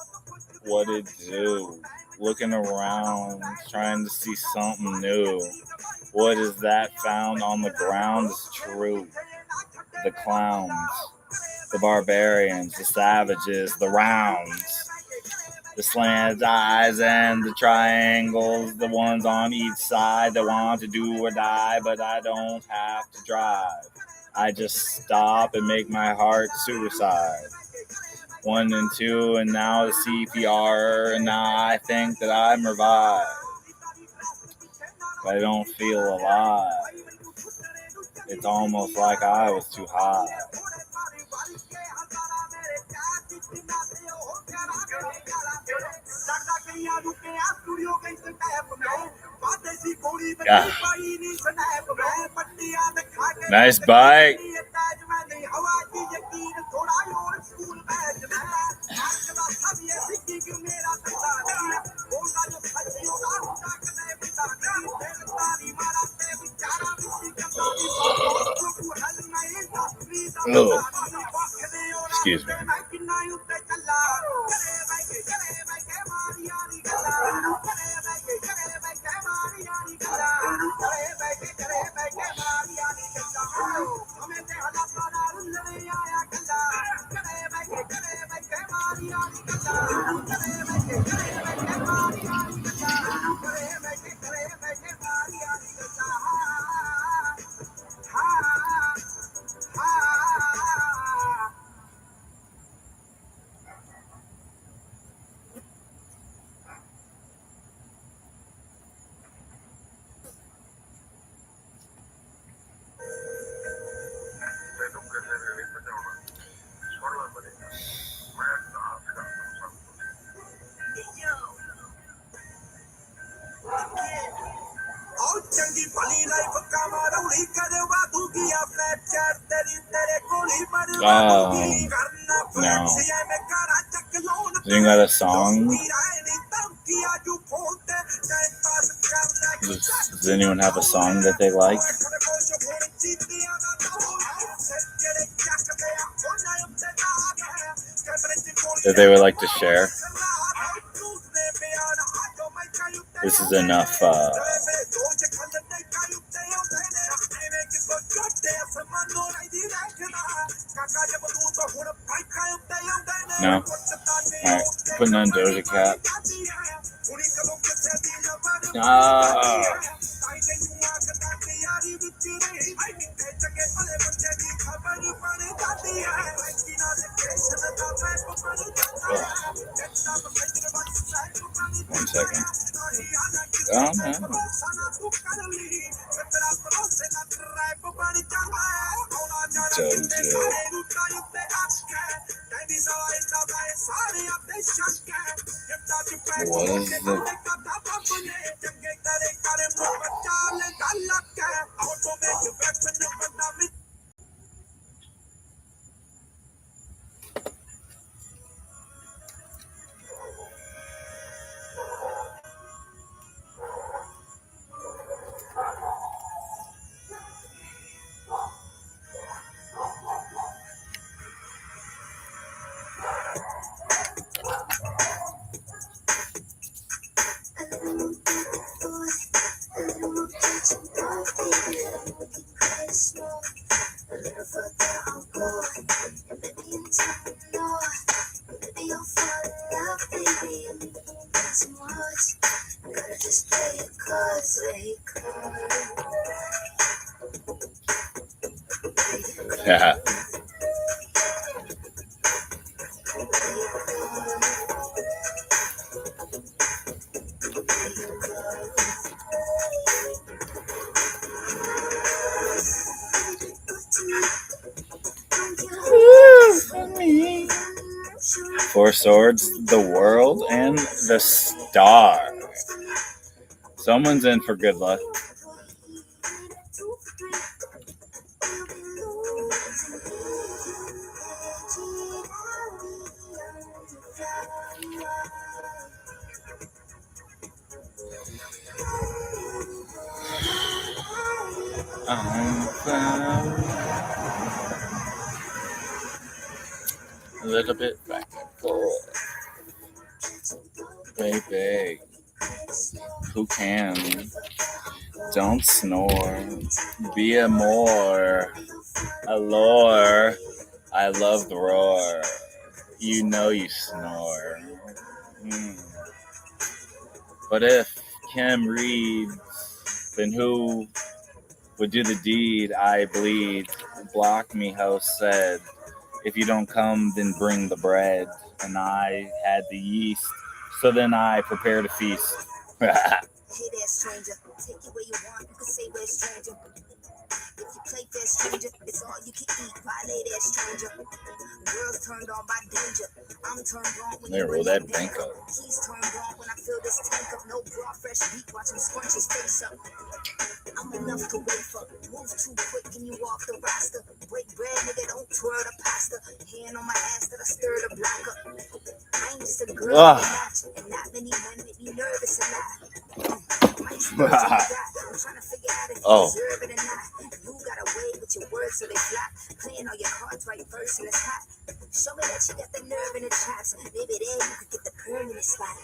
what it do, looking around, trying to see something new. What is that found on the ground is true. The clowns, the barbarians, the savages, the rounds, the slanted eyes and the triangles, the ones on each side that want to do or die, but I don't have to drive. I just stop and make my heart suicide. 1 and 2, and now the CPR, and now I think that I'm revived. But I don't feel alive. It's almost like I was too high. Yeah. Nice bike. Oh, excuse me. No. You got a song? Does anyone have a song that they like? That they would like to share? This is enough. No? Alright, putting on Doja Cat. One second. Oh, no. What is the... Yeah. Four swords, the world, and the star. Someone's in for good luck. A little bit back and forth. Baby, who can? Don't snore. Be a more. A lore. I love the roar. You know you snore. But if Kim reads, then who would do the deed? I bleed. Block me, host said. If you don't come, then bring the bread. And I had the yeast, so then I prepared a feast. Hey there, stranger. Take it where you want. You can say we're stranger. If you play fair, stranger, it's all you can eat. Violate there, stranger. Girls turned on by danger. I'm turned on when There, roll that bank up. Keys turned on when I fill this tank up. No bra, fresh beat. Watch him scrunch his face up. I'm enough to wait for. Move too quick and you off the roster. Break bread, nigga, don't twirl the pasta. Hand on my ass that I stir the block up. I ain't just a girl and not many men make me nervous a lot. I'm trying to figure out if you deserve it or not. You got away with your words so they flop. Playing all your cards right first and it's hot. Show me that you got the nerve in the chops. Maybe there you could get the permanent spot.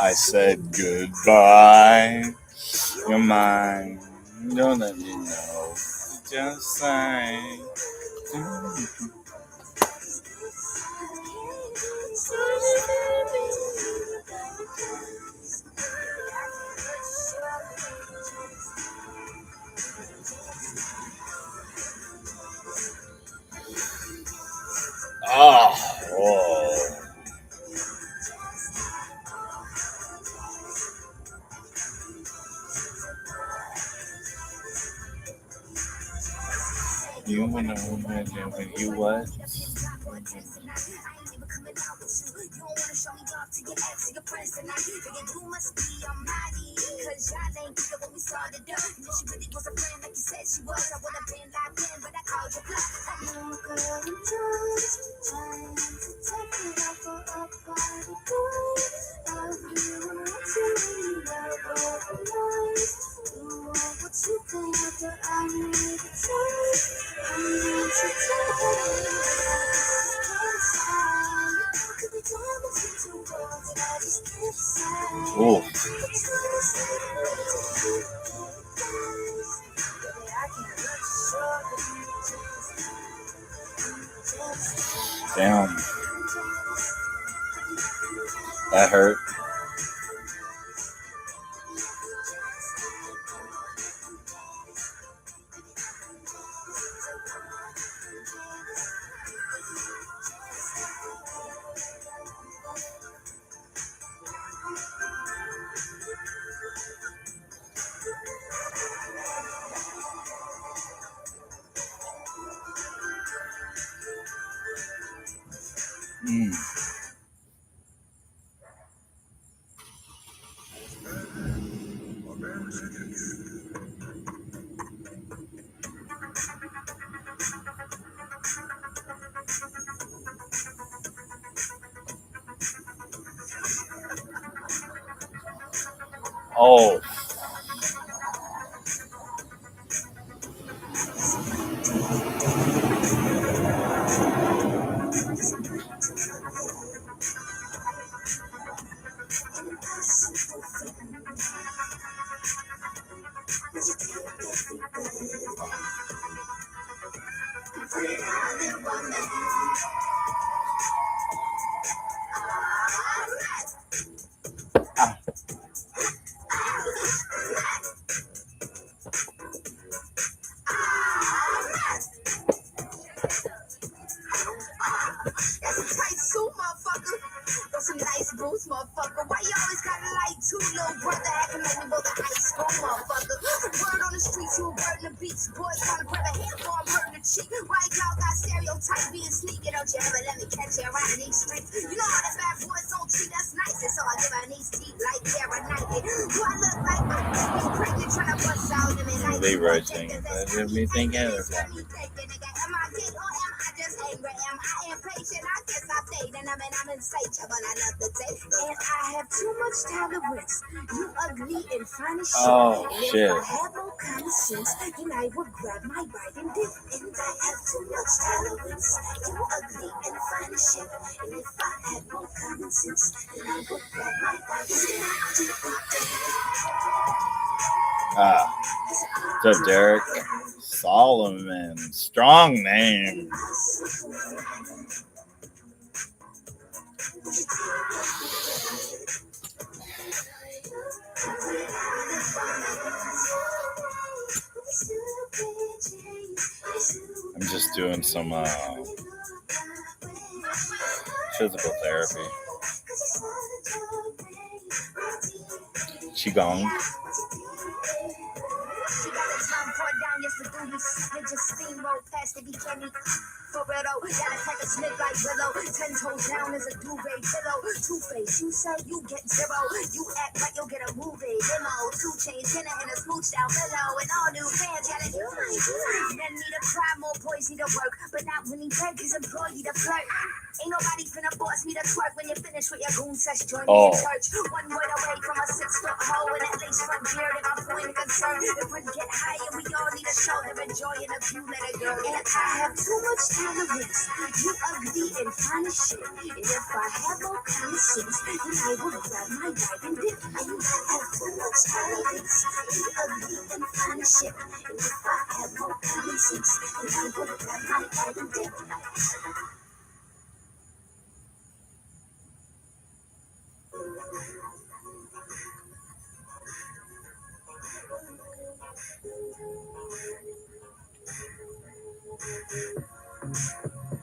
I said goodbye. You're mine. Don't let me know. Just say. You wanna when you what? Oh. Damn. That hurt. Oh. That's a tight suit, motherfucker. Those some nice boots, motherfucker. Why you always gotta like two little brother acting like we both in high school, motherfucker? Word on the streets, who burn the beats. Boys trying to grab a handful, I'm hurting the cheek. Why y'all got stereotypes being sneaky? Don't you ever let me catch you around these streets? You know how the bad boys don't treat us nice, and so I give her these teeth like they're a Nike. Do I look like I'm pregnant trying to bust out of me like They rushing. That did me thinking of that. am I gay or am I just angry? Am I impatient? I guess I played and I'm insatiable. I love the taste. And I have too much tolerance. You ugly and fine as shit. Oh, And if shit. I have no common sense, then I would grab my right and dip. And I have too much tolerance. You ugly and fine as shit. And if I had no common sense, then I would grab my right and dip. What's up, Derek? Solomon. Strong name. I'm just doing some physical therapy. Qigong. For real though, gotta take a sniff like Willow. 10 toes down is a duvet pillow. Two-Face, you say you get zero. You act like you'll get a movie limo. 2 chains, dinner and a smooch down below. And all new fans gotta do my men need to cry, more boys need to work. But not when he beg his employee to flirt. Ain't nobody finna force me to twerk. When you finish with your goon sesh, join me in church. 1 word away from a 6-foot hole. And at least front beard and my point of concern. If we get higher, we all need a shoulder. Enjoying a view, let it go. And I have too much tolerance. You ugly and fine as shit. And if I have no common sense, then I would grab my right and dip. I have too much tolerance. You ugly and fine as shit. And if I have no common sense, then I would grab my right and dip.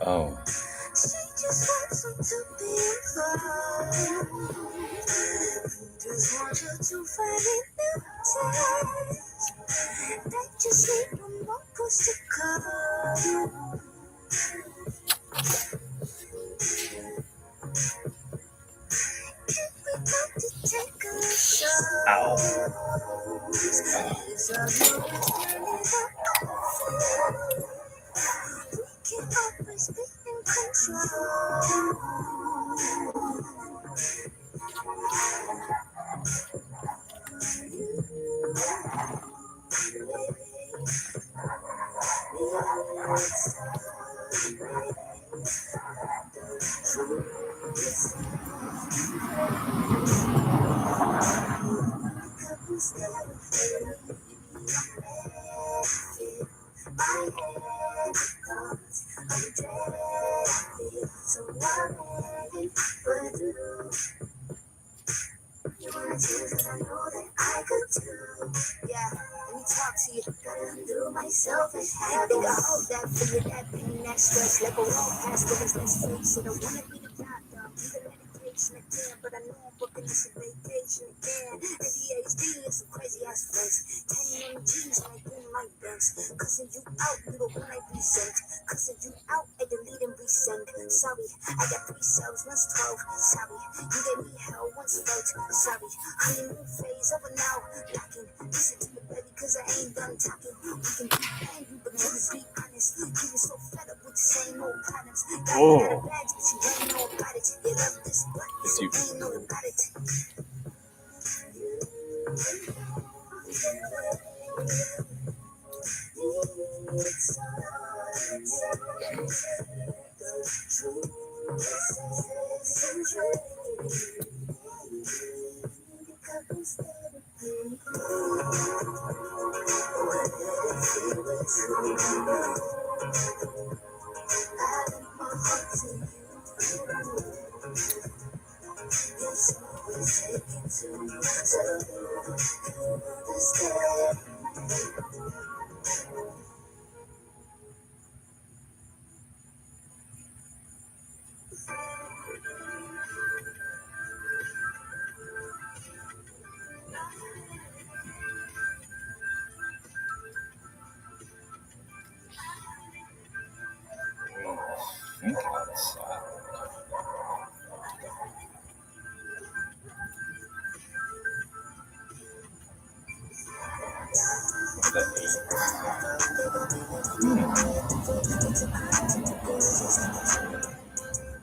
Oh. She just wants you to be involved. Just want you to find it new taste. They just need one more push to come. If we got to take a shot. Ow. It's a we can always be in control. Yeah, let me talk to you. Gotta undo my selfish habits. Think I hold that for you, that pain, that stress. Let go all past the let's face it. I wanna be the doctor, be the medication again. But I know I'm booking this a vacation again. ADHD is some crazy ass friends. 10 MGs like in my bands. Cussing you out, you don't wanna be sent. Cussing you out, I delete and resend. Sorry, I got 3 cells, one's 12. Sorry, you gave me hell, Sorry, I'm in the phase over now. Lacking, listen to me, baby, cause I ain't done talking. We can be angry, but let's be honest. Getting so fed up with the same old patterns. Got a lot of bags, but you ain't know about it. They love this, but you ain't know about it.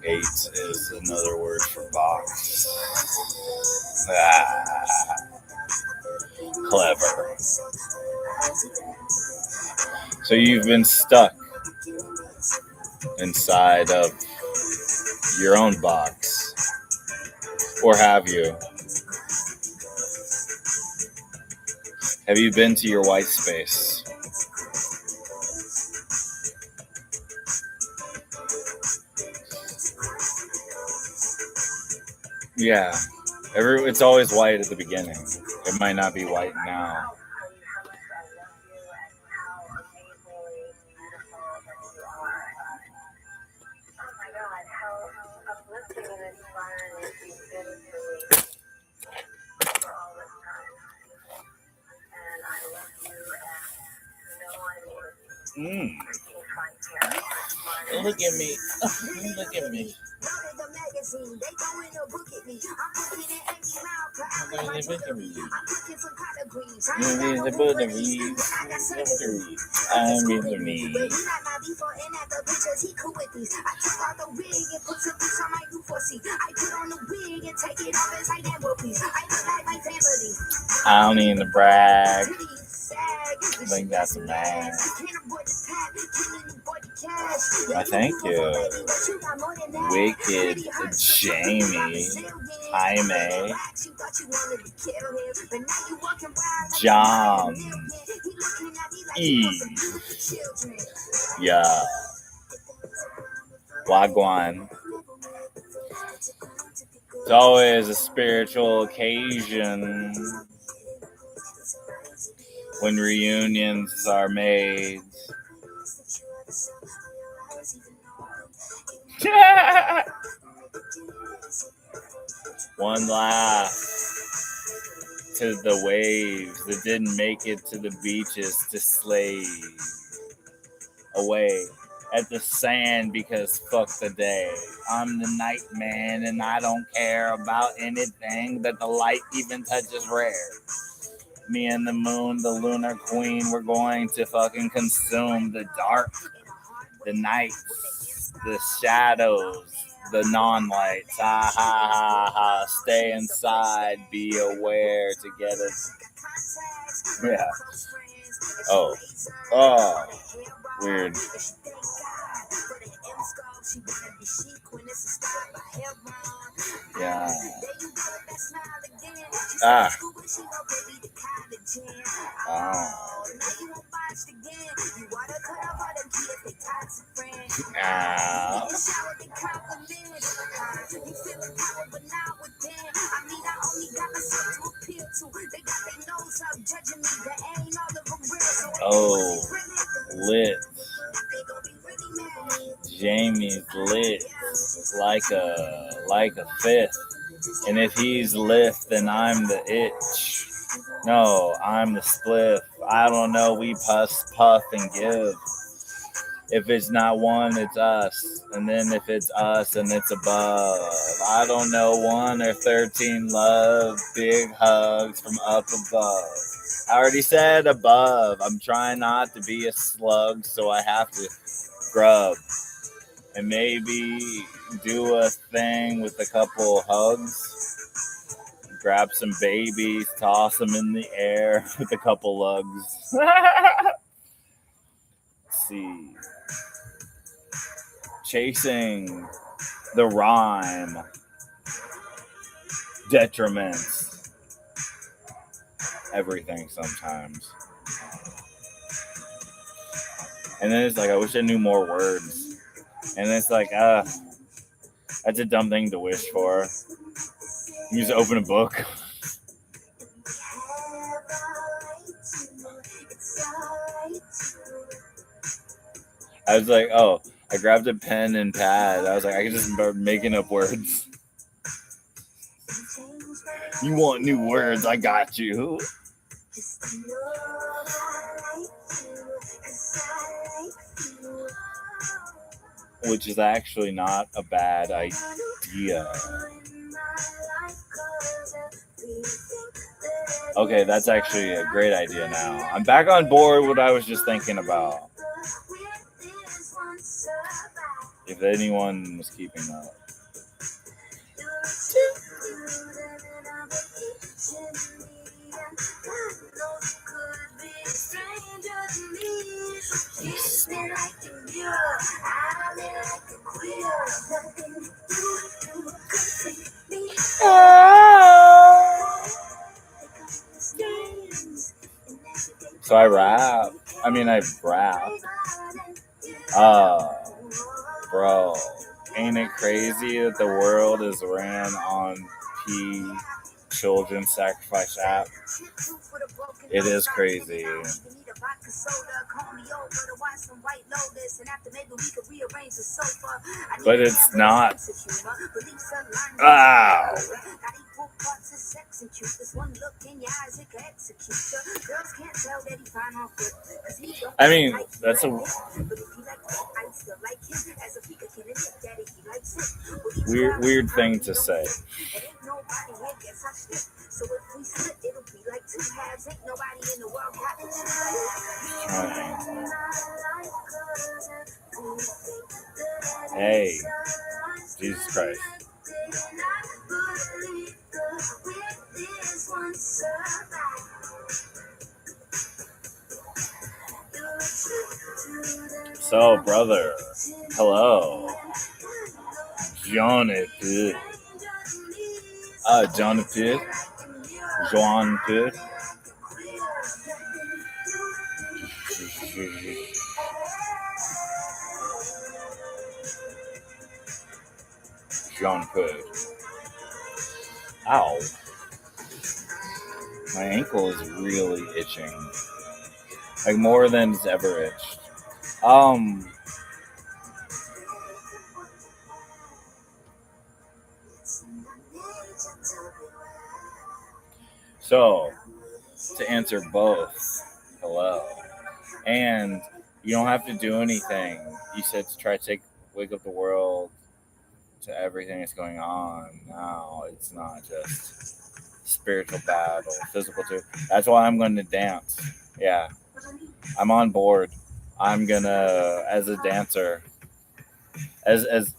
Eight is another word for box. Clever. So you've been stuck inside of your own box, or have you? Have you been to your white space? Yeah, it's always white at the beginning. It might not be white now. Look at me. Look at me. I'm in me. I don't need to brag. I think that's a man. Why, thank you. Wicked Jamie, Jaime, John, Eve, yeah, Wagwan. It's always a spiritual occasion when reunions are made. One laugh to the waves that didn't make it to the beaches to slave away at the sand because fuck the day. I'm the night man and I don't care about anything that the light even touches rare. Me and the moon, the lunar queen, we're going to fucking consume the dark, the nights, the shadows, the non-lights. Ha ha ha ha. Stay inside, be aware together. Yeah. Oh. Weird. Yeah. Oh. Oh, lit. Jamie's lit like a fifth. And if he's lit, then I'm the itch. No, I'm the spliff. I don't know, we puff and give. If it's not one, it's us. And then if it's us and it's above. I don't know, 1 or 13 love. Big hugs from up above. I already said above. I'm trying not to be a slug, so I have to grub. And maybe do a thing with a couple hugs. Grab some babies, toss them in the air with a couple lugs. Let's see. Chasing the rhyme. Detriments. Everything sometimes. And then it's like, I wish I knew more words. And it's like, that's a dumb thing to wish for. You just open a book. I was like, oh, I grabbed a pen and pad. I was like, I can just start making up words. You want new words? I got you. Which is actually not a bad idea. Okay, that's actually a great idea now. I'm back on board with what I was just thinking about. If anyone was keeping up. So I rap. I mean, I rap. Bro, ain't it crazy that the world is ran on Children's Sacrifice app? It is crazy. But it's not. Ow. I mean, that's a weird thing to say. Hey, Jesus Christ. So, brother, hello. Jonathan. Jonathan. Jonathan. Jonathan. Ow. My ankle is really itching. Like more than it's ever itched. So, to answer both, hello. And you don't have to do anything. You said to try to wake up the world to everything that's going on. No, it's not just spiritual battle, physical too. That's why I'm going to dance. Yeah, I'm on board. I'm gonna, as a dancer, as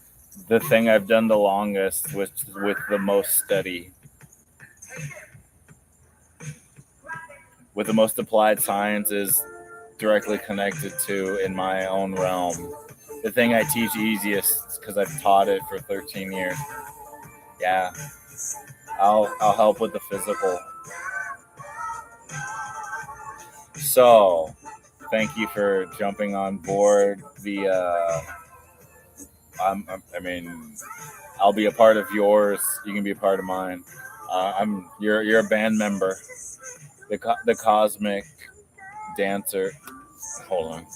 the thing I've done the longest with the most study, with the most applied sciences directly connected to in my own realm. The thing I teach easiest because I've taught it for 13 years. Yeah, I'll help with the physical. So, thank you for jumping on board. I'll be a part of yours. You can be a part of mine. You're a band member. The cosmic dancer. Hold on.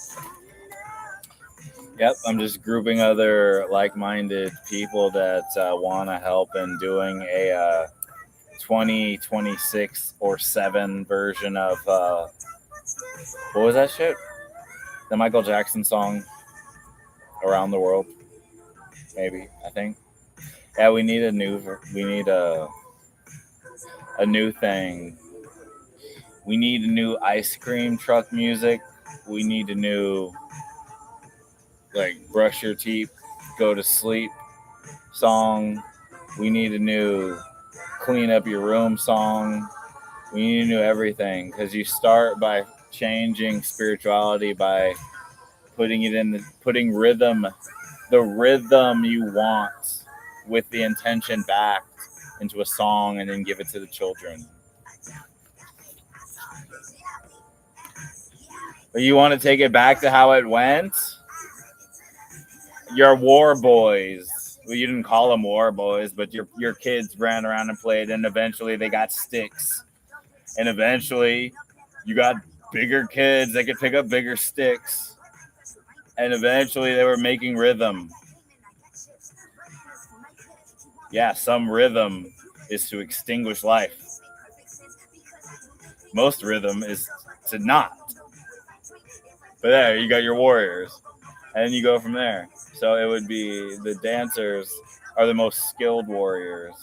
Yep, I'm just grouping other like-minded people that want to help in doing a 2026 or 7 version of what was that shit? The Michael Jackson song. around the world. Maybe, I think. Yeah, we need a new thing. We need a new ice cream truck music. We need a new like brush your teeth, go to sleep song. We need a new clean up your room song. We need to know everything because you start by changing spirituality by putting rhythm, the rhythm you want, with the intention back into a song, and then give it to the children. But you want to take it back to how it went? Your war boys. Well, you didn't call them war boys, but your kids ran around and played, and eventually they got sticks. And eventually, you got bigger kids that could pick up bigger sticks. And eventually, they were making rhythm. Yeah, some rhythm is to extinguish life. Most rhythm is to not. But there, you got your warriors. And then you go from there. So it would be the dancers are the most skilled warriors.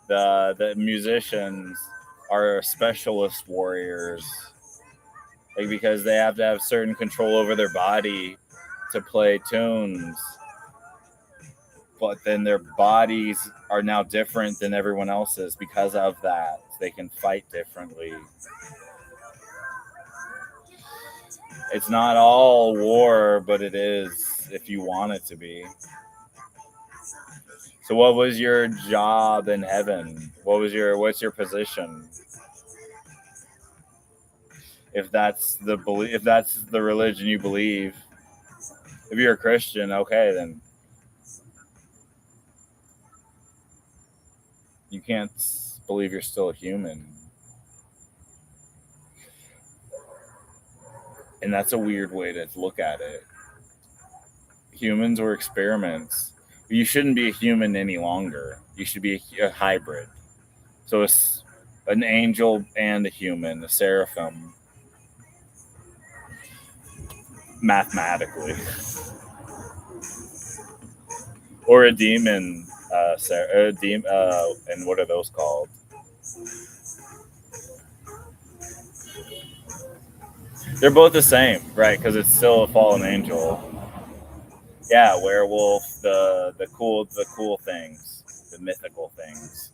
The musicians are specialist warriors, like because they have to have certain control over their body to play tunes, but then their bodies are now different than everyone else's because of that. They can fight differently. It's not all war, but it is if you want it to be. So what was your job in heaven? What's your position? If that's the religion you believe, if you're a Christian, okay, then you can't believe you're still a human. And that's a weird way to look at it. Humans were experiments. You shouldn't be a human any longer. You should be a hybrid. So it's an angel and a human, a seraphim. Mathematically. Or a demon, and what are those called? They're both the same, right? Because it's still a fallen angel. Yeah, werewolf, the cool things, the mythical things.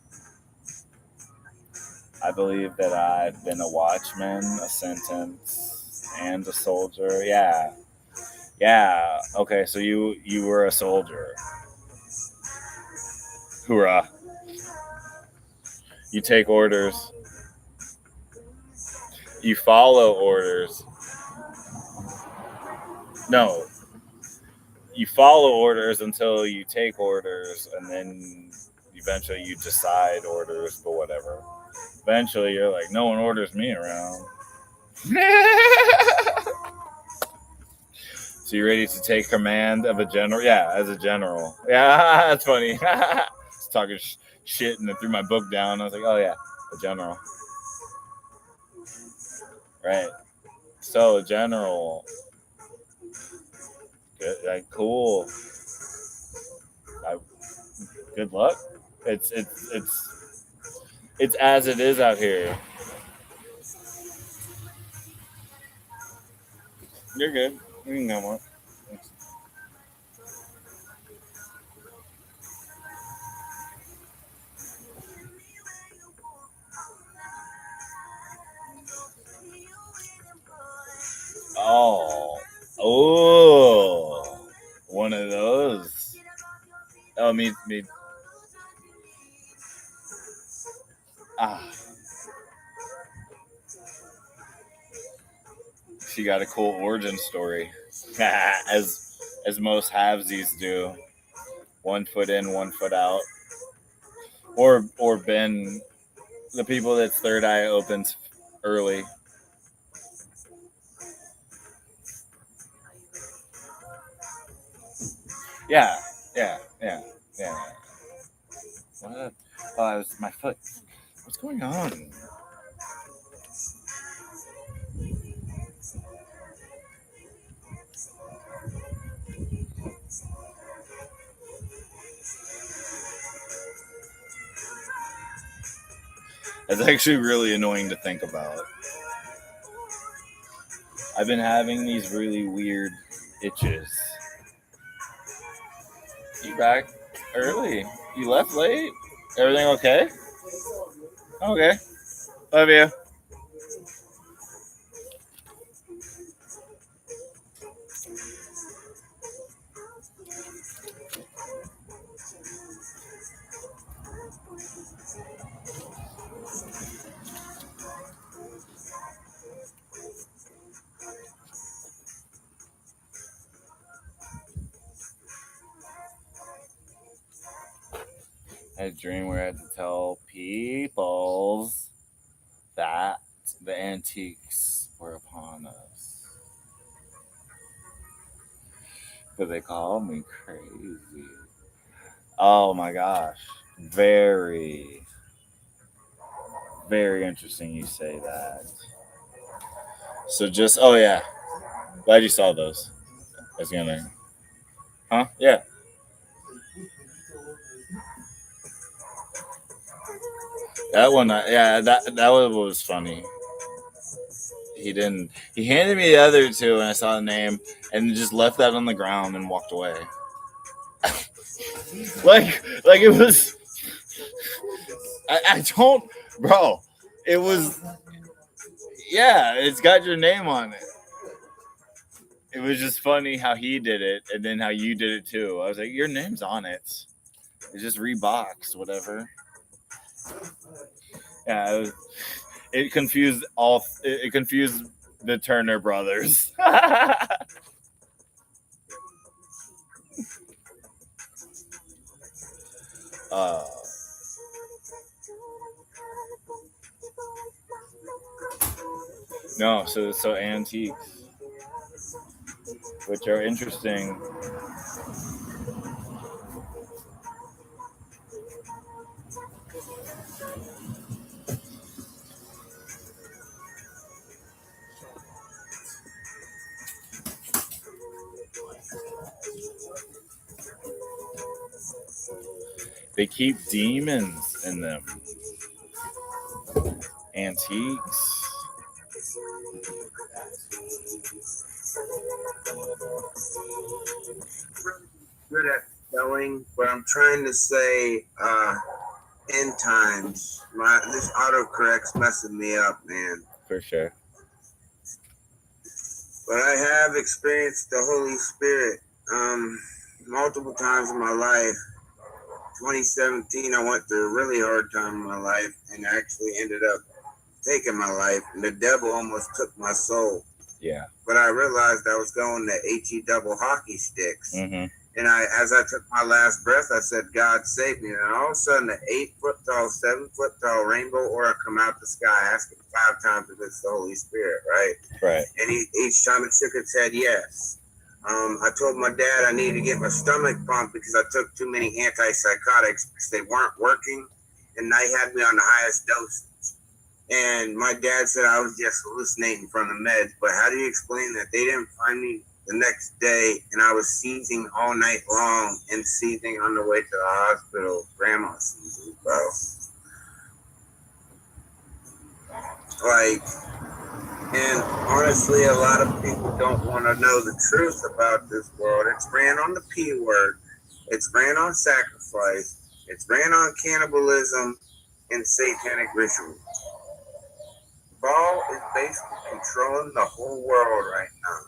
I believe that I've been a watchman, a sentence, and a soldier. Yeah. Okay, so you were a soldier. Hoorah! You take orders. You follow orders. No. You follow orders until you take orders, and then eventually you decide orders, but whatever. Eventually you're like, no one orders me around. So you're ready to take command of a general? Yeah, as a general. Yeah, that's funny. Just talking shit, and then threw my book down. I was like, oh yeah, a general. Right. So, general. Good, like, cool. Good luck. It's as it is out here. You're good. You can come on. Oh, one of those. Oh, me. Ah, she got a cool origin story, as most halvesies do. 1 foot in, 1 foot out, or Ben, the people that's third eye opens early. Yeah. What? Oh, it was my foot. What's going on? It's actually really annoying to think about. I've been having these really weird itches. You back early? You left late? Everything okay? Okay. Love you. I had a dream where I had to tell people that the antiques were upon us. But they call me crazy. Oh my gosh. Very, very interesting you say that. So just, oh yeah. Glad you saw those. I was gonna. Huh? Yeah. That one, that one was funny. He didn't. He handed me the other two, and I saw the name, and just left that on the ground and walked away. like it was. I don't, bro. It was. Yeah, it's got your name on it. It was just funny how he did it, and then how you did it too. I was like, your name's on it. It's just reboxed, whatever. Yeah, it confused all. It confused the Turner brothers. No, so antiques, which are interesting. They keep demons in them. Antiques. Good at spelling, but I'm trying to say end times. This autocorrect's messing me up, man. For sure. But I have experienced the Holy Spirit multiple times in my life. 2017, I went through a really hard time in my life and actually ended up taking my life. And the devil almost took my soul. Yeah. But I realized I was going to HE double hockey sticks. Mm-hmm. And as I took my last breath, I said, God save me. And all of a sudden, an 8-foot tall, 7-foot tall rainbow aura come out the sky, asking 5 times if it's the Holy Spirit, right? Right. And each time it shook its head, yes. I told my dad I needed to get my stomach pumped because I took too many antipsychotics because they weren't working. And they had me on the highest dosage. And my dad said I was just hallucinating from the meds. But how do you explain that? They didn't find me the next day, and I was seizing all night long and seizing on the way to the hospital. Grandma seizing, bro. And honestly, a lot of people don't want to know the truth about this world. It's ran on the P word. It's ran on sacrifice. It's ran on cannibalism and satanic rituals. Baal is basically controlling the whole world right now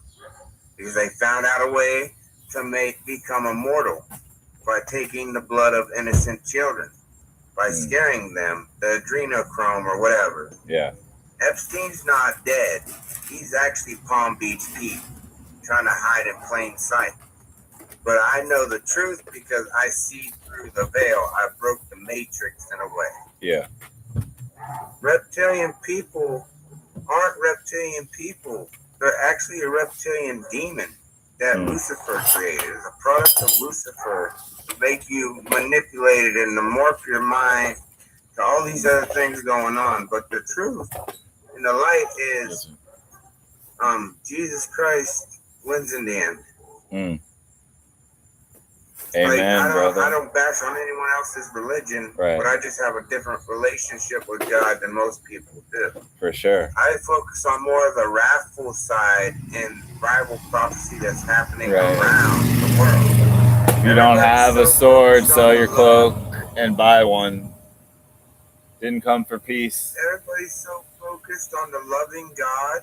because they found out a way to become immortal by taking the blood of innocent children, by scaring them, the adrenochrome or whatever. Yeah. Epstein's not dead. He's actually Palm Beach Pete, trying to hide in plain sight. But I know the truth because I see through the veil. I broke the matrix in a way. Yeah. Reptilian people aren't reptilian people. They're actually a reptilian demon that Lucifer created. It's a product of Lucifer to make you manipulated and to morph your mind to all these other things going on. But the truth and the light is Jesus Christ wins in the end. Amen, I brother. don't bash on anyone else's religion, Right. but I just have a different relationship with God than most people do. For sure. I focus on more of the wrathful side in Bible prophecy that's happening Right. around the world. If you don't have a sword, sell your cloak and buy one. Didn't come for peace. Everybody's so focused on the loving God.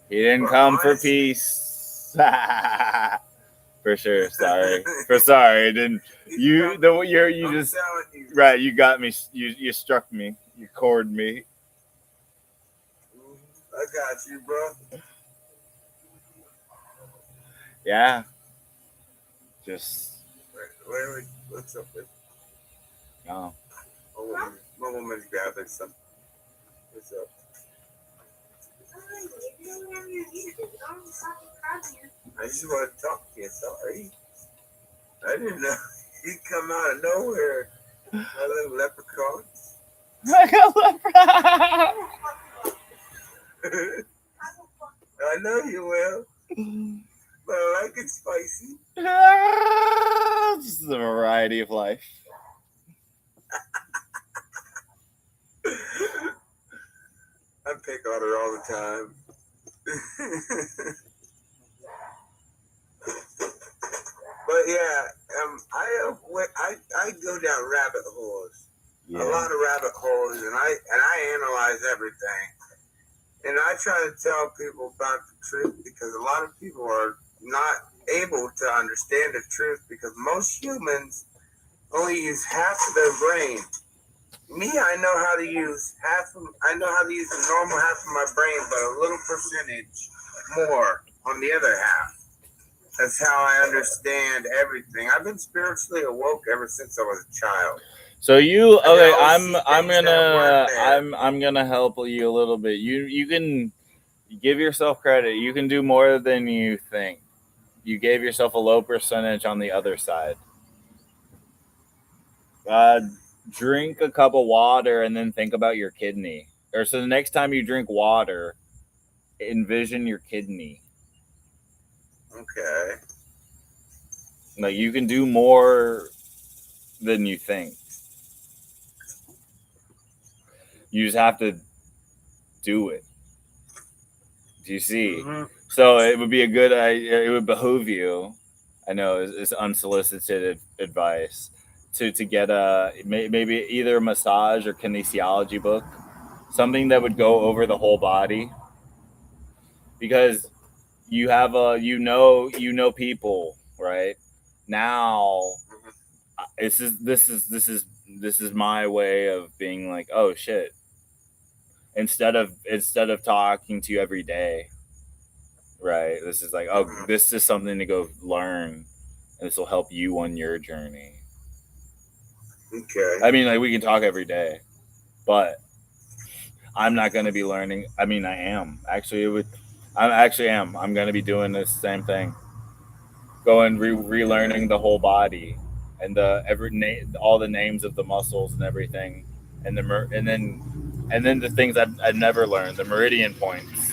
He didn't come for peace. For sure. Sorry. Sorry. Didn't you? You just right. You got me. You struck me. You cored me. I got you, bro. Yeah. Just. Wait. What's up? No. My woman's grabbing something. What's up? I just want to talk to you. Sorry. I didn't know he'd come out of nowhere. My little leprechaun. Like a leprechaun. I know you will. But I like it spicy. This is the variety of life. I pick on her all the time. But yeah, I go down rabbit holes. Yeah. A lot of rabbit holes, and I analyze everything. And I try to tell people about the truth because a lot of people are not able to understand the truth because most humans only use half of their brain. Me, I know how to use I know how to use the normal half of my brain, but a little percentage more on the other half. That's how I understand everything. I've been spiritually awoke ever since I was a child. So I'm gonna help you a little bit. You can give yourself credit. You can do more than you think. You gave yourself a low percentage on the other side. Drink a cup of water and then think about your kidney. Or so the next time you drink water, envision your kidney. Okay. Like you can do more than you think. You just have to do it. Do you see? Mm-hmm. So it would be it would behoove you. I know it's unsolicited advice to get maybe either a massage or kinesiology book, something that would go over the whole body, because you have people right now. This is my way of being like, oh shit. Instead of talking to you every day, right? This is like, oh, this is something to go learn, and this will help you on your journey. Okay. I mean, like we can talk every day, but I'm not going to be learning. I mean, I am actually. I'm going to be doing this same thing, going relearning the whole body and all the names of the muscles and everything, and then the things I've never learned, the meridian points.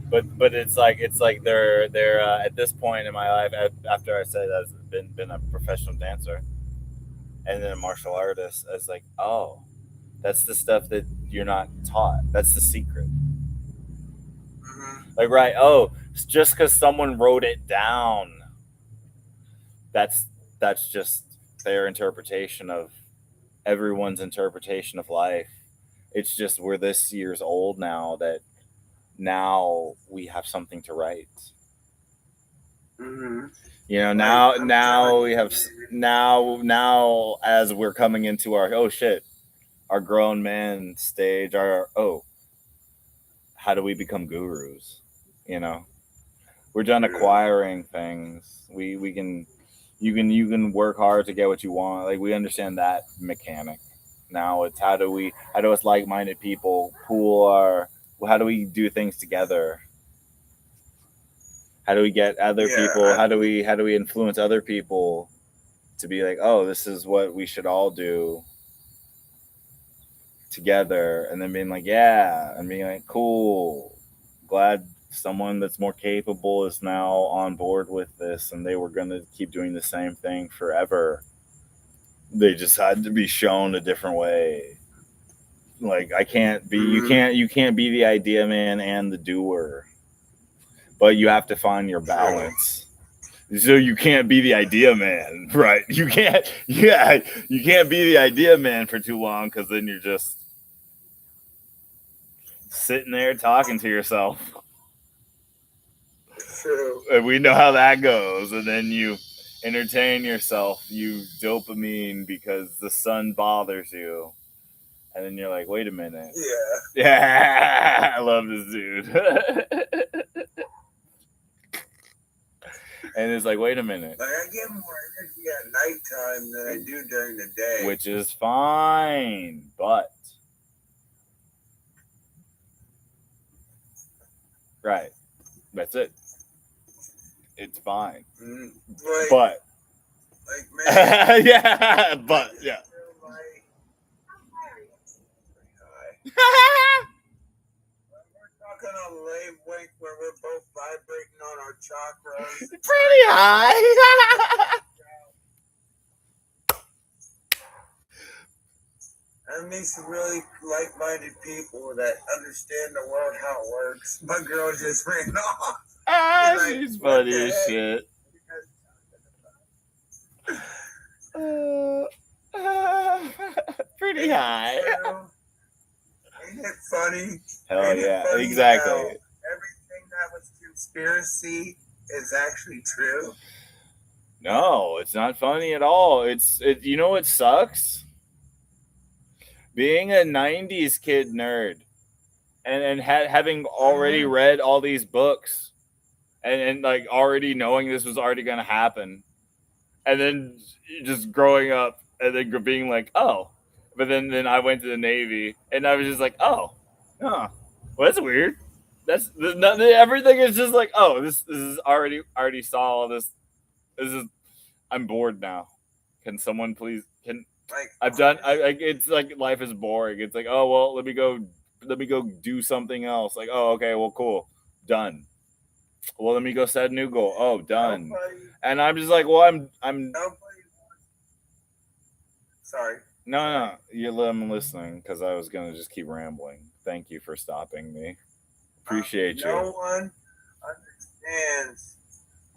But it's like they're at this point in my life, after I said I've been a professional dancer and then a martial artist, I was like, oh, that's the stuff that you're not taught. That's the secret. Like, right? Oh, just because someone wrote it down, that's just their interpretation of everyone's interpretation of life. It's just we're this years old now that now we have something to write. Mm-hmm. You know, now we have now as we're coming into our our grown man stage, how do we become gurus? You know, we're done acquiring things. You can work hard to get what you want. Like we understand that mechanic. Now it's how do us like-minded people how do we do things together? How do we get other people? How do we influence other people to be like, oh, this is what we should all do together? And then being like, yeah, and being like, cool, glad someone that's more capable is now on board with this, and they were going to keep doing the same thing forever. They just had to be shown a different way. Like I can't be, you can't be the idea man and the doer, but you have to find your balance. So you can't be the idea man, right? You can't, yeah, you can't be the idea man for too long, because then you're just sitting there talking to yourself. True. And we know how that goes. And then you entertain yourself, you dopamine, because the sun bothers you. And then you're like, wait a minute. Yeah. Yeah, I love this dude. And it's like, wait a minute. Like I get more energy at nighttime than I do during the day. Which is fine, but right. That's it. It's fine. But like man, yeah, but yeah. We're talking on wavelength where we're both vibrating on our chakras. Pretty high. I meet some really like-minded people that understand the world, how it works. My girl just ran off. She's funny as shit. Pretty high. Ain't it funny? Hell Ain't it yeah, funny exactly. how everything that was conspiracy is actually true. No, it's not funny at all. You know what sucks? Being a 90s kid nerd and having already read all these books and like already knowing this was already going to happen, and then just growing up and then being like, oh, but then I went to the Navy and I was just like, oh, huh, well, that's weird. That's everything is just like, oh, this is already saw all this. This is, I'm bored now. Can someone please I've done. It's like life is boring. It's like, oh well, let me go do something else. Like, oh okay, well cool, done. Well, let me go set a new goal. Oh, done. And I'm just like, well, I'm. Sorry. No, I'm listening because I was gonna just keep rambling. Thank you for stopping me. Appreciate you. No one understands.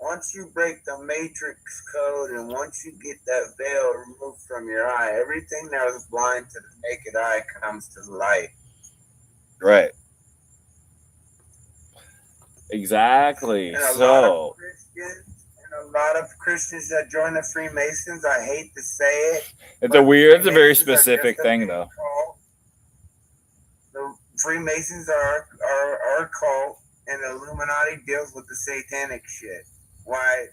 Once you break the matrix code and once you get that veil removed from your eye, everything that was blind to the naked eye comes to the light. Right. Exactly. And a lot of Christians that join the Freemasons, I hate to say it. It's a very specific thing, though. The Freemasons are a cult, and the Illuminati deals with the satanic shit. Why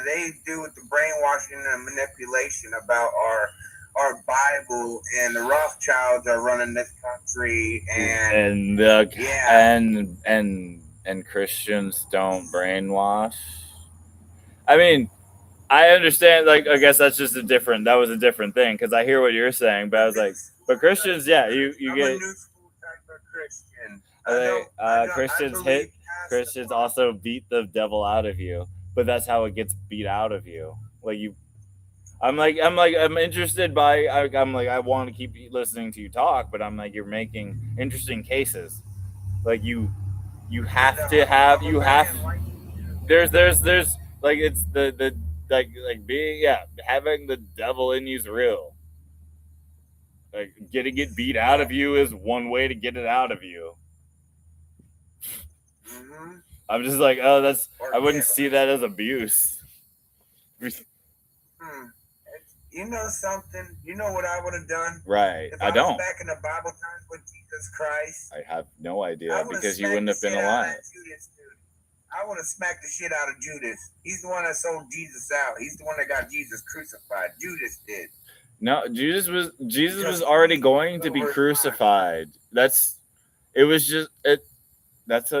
they do with the brainwashing and manipulation about our Bible, and the Rothschilds are running this country, and Christians don't brainwash. I mean, I understand. Like, I guess that's just that was a different thing, because I hear what you're saying, but I was like, but Christians, yeah, you I'm get. a new school type of Christian. Christians also beat the devil out of you, but that's how it gets beat out of you. Like I'm interested by. I want to keep listening to you talk, but I'm like, you're making interesting cases. Like you have to have there's like it's the like being having the devil in you is real. Like getting it beat out of you is one way to get it out of you. Mm-hmm. I'm just like, oh, I wouldn't see that as abuse. You know something? You know what I would have done? Right. If I was don't. Back in the Bible times with Jesus Christ. I have no idea because you wouldn't have been alive. I would have smacked the shit out of Judas. He's the one that sold Jesus out. He's the one that got Jesus crucified. Judas did. No, Jesus was already going to be crucified. That's an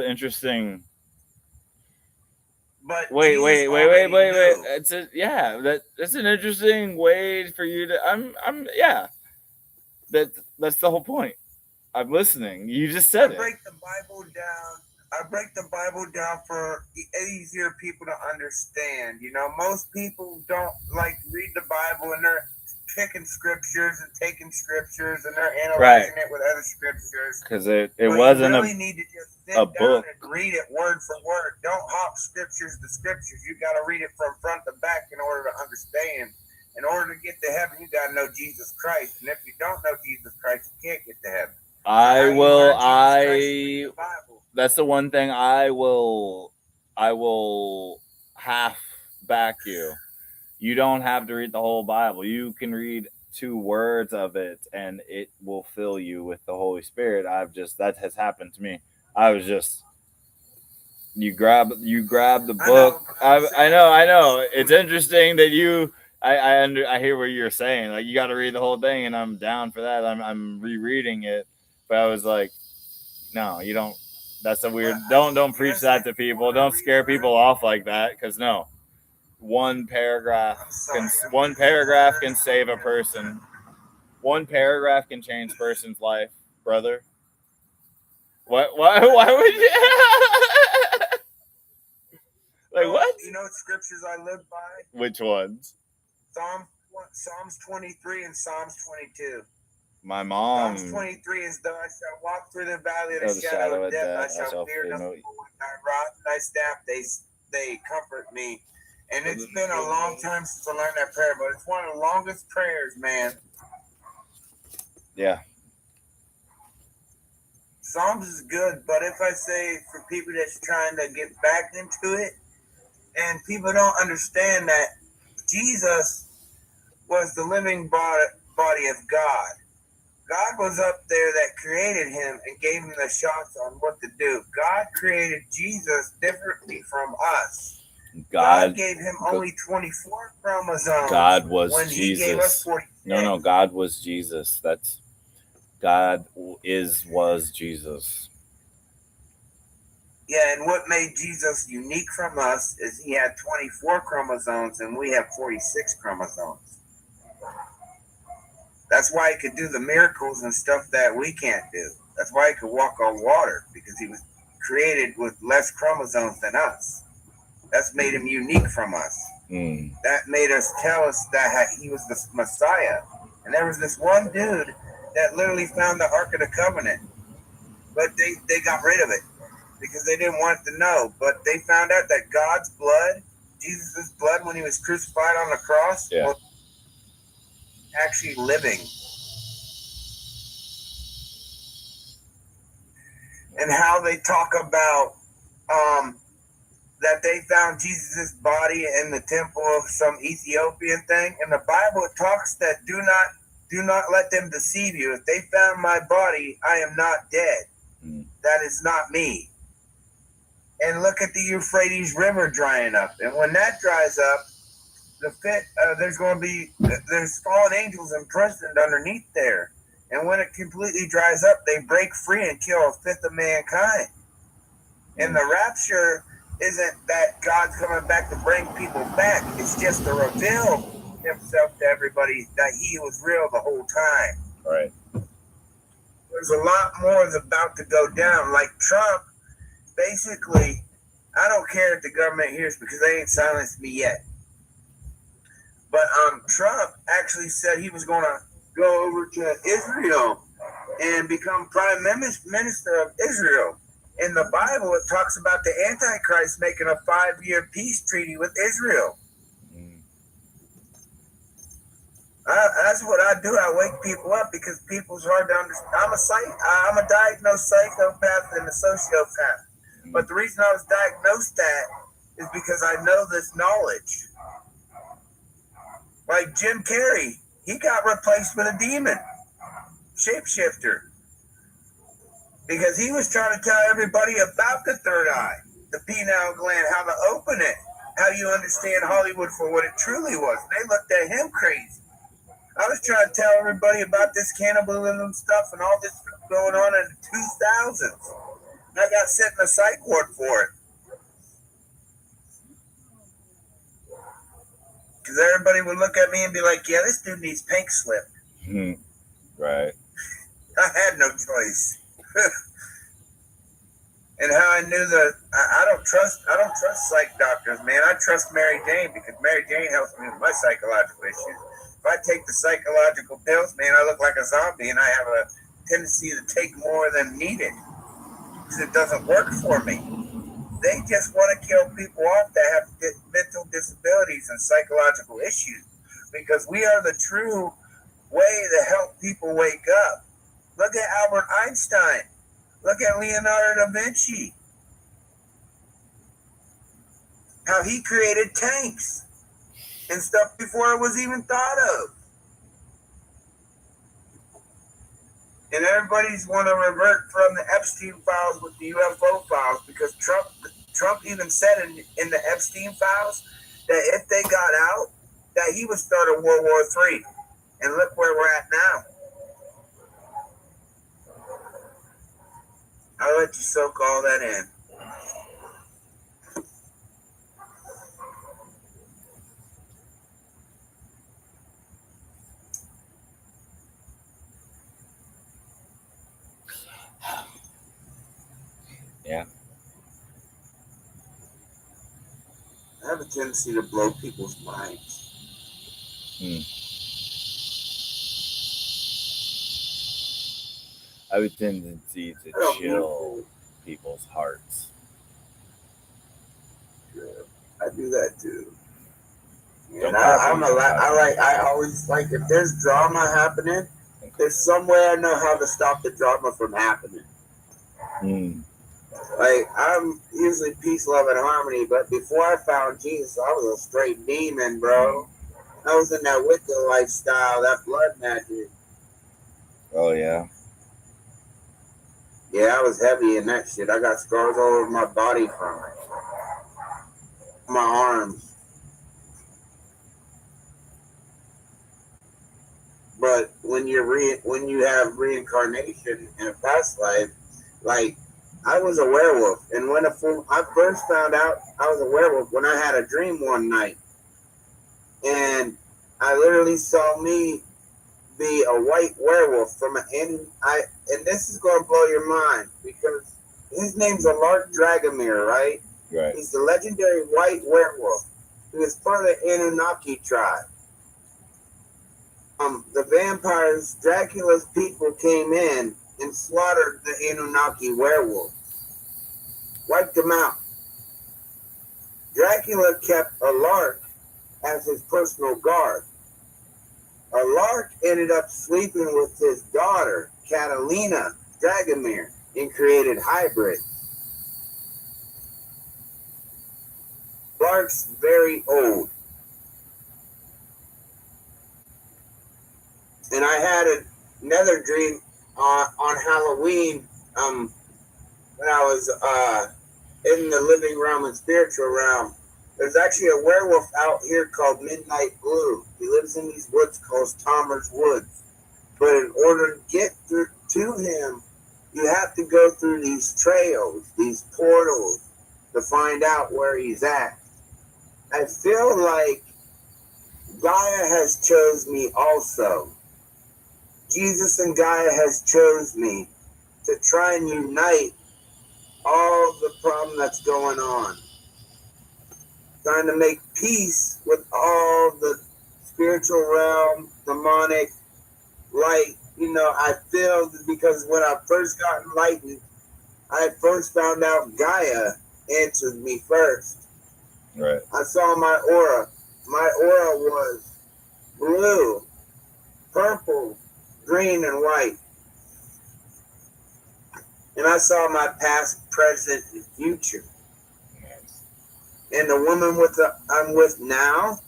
interesting. But wait. That's an interesting way for you to. That's the whole point. I'm listening. You just said it. Break the Bible down. I break the Bible down for easier people to understand. You know, most people don't like read the Bible and they're picking scriptures and taking scriptures and they're analyzing it with other scriptures. Because it But wasn't you really need to just sit a down book. and read it word for word. Don't hop scriptures to scriptures. You got to read it from front to back in order to understand. In order to get to heaven, you got to know Jesus Christ. And if you don't know Jesus Christ, you can't get to heaven. That's the one thing I will half back you. You don't have to read the whole Bible. You can read 2 words of it and it will fill you with the Holy Spirit. That has happened to me. You grab the book. I know. It's interesting that I hear what you're saying. Like, you got to read the whole thing, and I'm down for that. I'm rereading it, but I was like, no, you don't. That's a weird. Don't preach that to people. Don't scare people off like that, because no, one paragraph can save a person. One paragraph can change a person's life, brother. What? Why would you? Like, what? You know what scriptures I live by? Which ones? Psalms 23 and Psalms 22. My mom. Psalms 23 is, though I shall walk through the valley of the shadow of death, I shall fear no evil. Thy rod and thy staff, they comfort me. And it's been a long time since I learned that prayer, but it's one of the longest prayers, man. Yeah. Psalms is good, but if I say for people that's trying to get back into it, and people don't understand that Jesus was the living body of God. God was up there that created him and gave him the shots on what to do. God created Jesus differently from us. God gave him only 24 chromosomes. God was when Jesus. He gave us 46. No, God was Jesus. Was Jesus. Yeah, and what made Jesus unique from us is he had 24 chromosomes and we have 46 chromosomes. That's why he could do the miracles and stuff that we can't do. That's why he could walk on water, because he was created with less chromosomes than us. That's made him unique from us. That made us tell us that he was the Messiah. And there was this one dude that literally found the Ark of the Covenant, but they got rid of it because they didn't want to know. But they found out that God's blood, Jesus' blood when he was crucified on the cross, was actually living. And how they talk about that they found Jesus' body in the temple of some Ethiopian thing. In the Bible, it talks that do not let them deceive you. If they found my body, I am not dead. That is not me. And look at the Euphrates River drying up. And when that dries up, there's fallen angels imprisoned underneath there. And when it completely dries up, they break free and kill a fifth of mankind. And the rapture isn't that God's coming back to bring people back. It's just to reveal himself to everybody that he was real the whole time. Right. There's a lot more that's about to go down. Like Trump, basically, I don't care if the government hears because they ain't silenced me yet. But Trump actually said he was going to go over to Israel and become prime minister of Israel. In the Bible, it talks about the Antichrist making a 5-year peace treaty with Israel. That's what I do. I wake people up because people's hard to understand. I'm a diagnosed psychopath and a sociopath. But the reason I was diagnosed that is because I know this knowledge. Like Jim Carrey, he got replaced with a demon, shapeshifter. Because he was trying to tell everybody about the third eye, the pineal gland, how to open it, how you understand Hollywood for what it truly was. And they looked at him crazy. I was trying to tell everybody about this cannibalism stuff and all this stuff going on in the 2000s. And I got sent in a psych ward for it. Because everybody would look at me and be like, yeah, this dude needs pink slip. Right. I had no choice. And how I knew that I don't trust psych doctors, man. I trust Mary Jane because Mary Jane helps me with my psychological issues. If I take the psychological pills, man, I look like a zombie, and I have a tendency to take more than needed because it doesn't work for me. They just want to kill people off that have mental disabilities and psychological issues because we are the true way to help people wake up. Look at Albert Einstein. Look at Leonardo da Vinci. How he created tanks and stuff before it was even thought of. And everybody's want to revert from the Epstein files with the UFO files because Trump even said in the Epstein files that if they got out, that he would start a World War III. And look where we're at now. I'll let you soak all that in. Yeah. I have a tendency to blow people's minds. I have a tendency to chill people's hearts. Yeah, I do that too. Don't And I always like if there's drama happening, there's some way I know how to stop the drama from happening. Like I'm usually peace, love, and harmony, but before I found Jesus, I was a straight demon, bro. I was in that Wicca lifestyle, that blood magic. Oh yeah. Yeah, I was heavy in that shit. I got scars all over my body from it. My arms. But when you have reincarnation in a past life, like I was a werewolf, and I first found out I was a werewolf when I had a dream one night, and I literally saw me be a white werewolf from and this is going to blow your mind because his name's Alark Dragomir, right? Right. He's the legendary white werewolf who is part of the Anunnaki tribe. The vampires, Dracula's people came in and slaughtered the Anunnaki werewolf. Wiped them out. Dracula kept Alark as his personal guard. Alark ended up sleeping with his daughter, Catalina Dragomir, and created hybrid. Alark's very old. And I had another dream on Halloween when I was in the living realm and spiritual realm. There's actually a werewolf out here called Midnight Blue. He lives in these woods called Tomer's Woods. But in order to get to him, you have to go through these trails, these portals, to find out where he's at. I feel like Gaia has chose me also. Jesus and Gaia has chose me to try and unite all the problem that's going on. Trying to make peace with all the spiritual realm, demonic, light. I feel because when I first got enlightened, I first found out Gaia answered me first. Right. I saw my aura. My aura was blue, purple, green, and white. And I saw my past, present, and future. And the woman I'm with now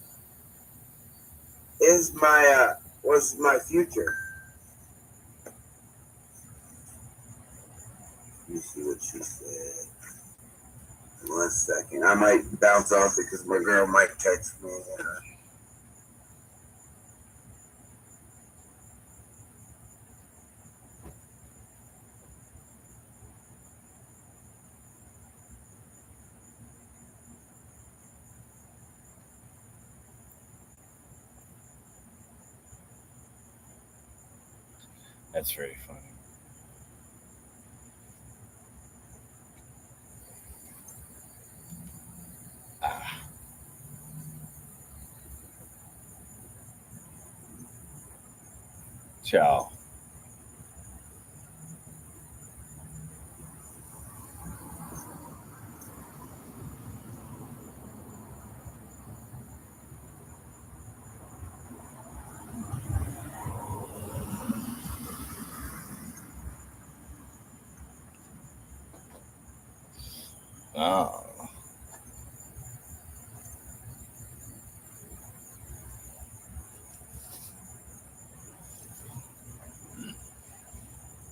is was my future. Let me see what she said. 1 second. I might bounce off it because my girl might text me. That's very funny. Ciao. Oh.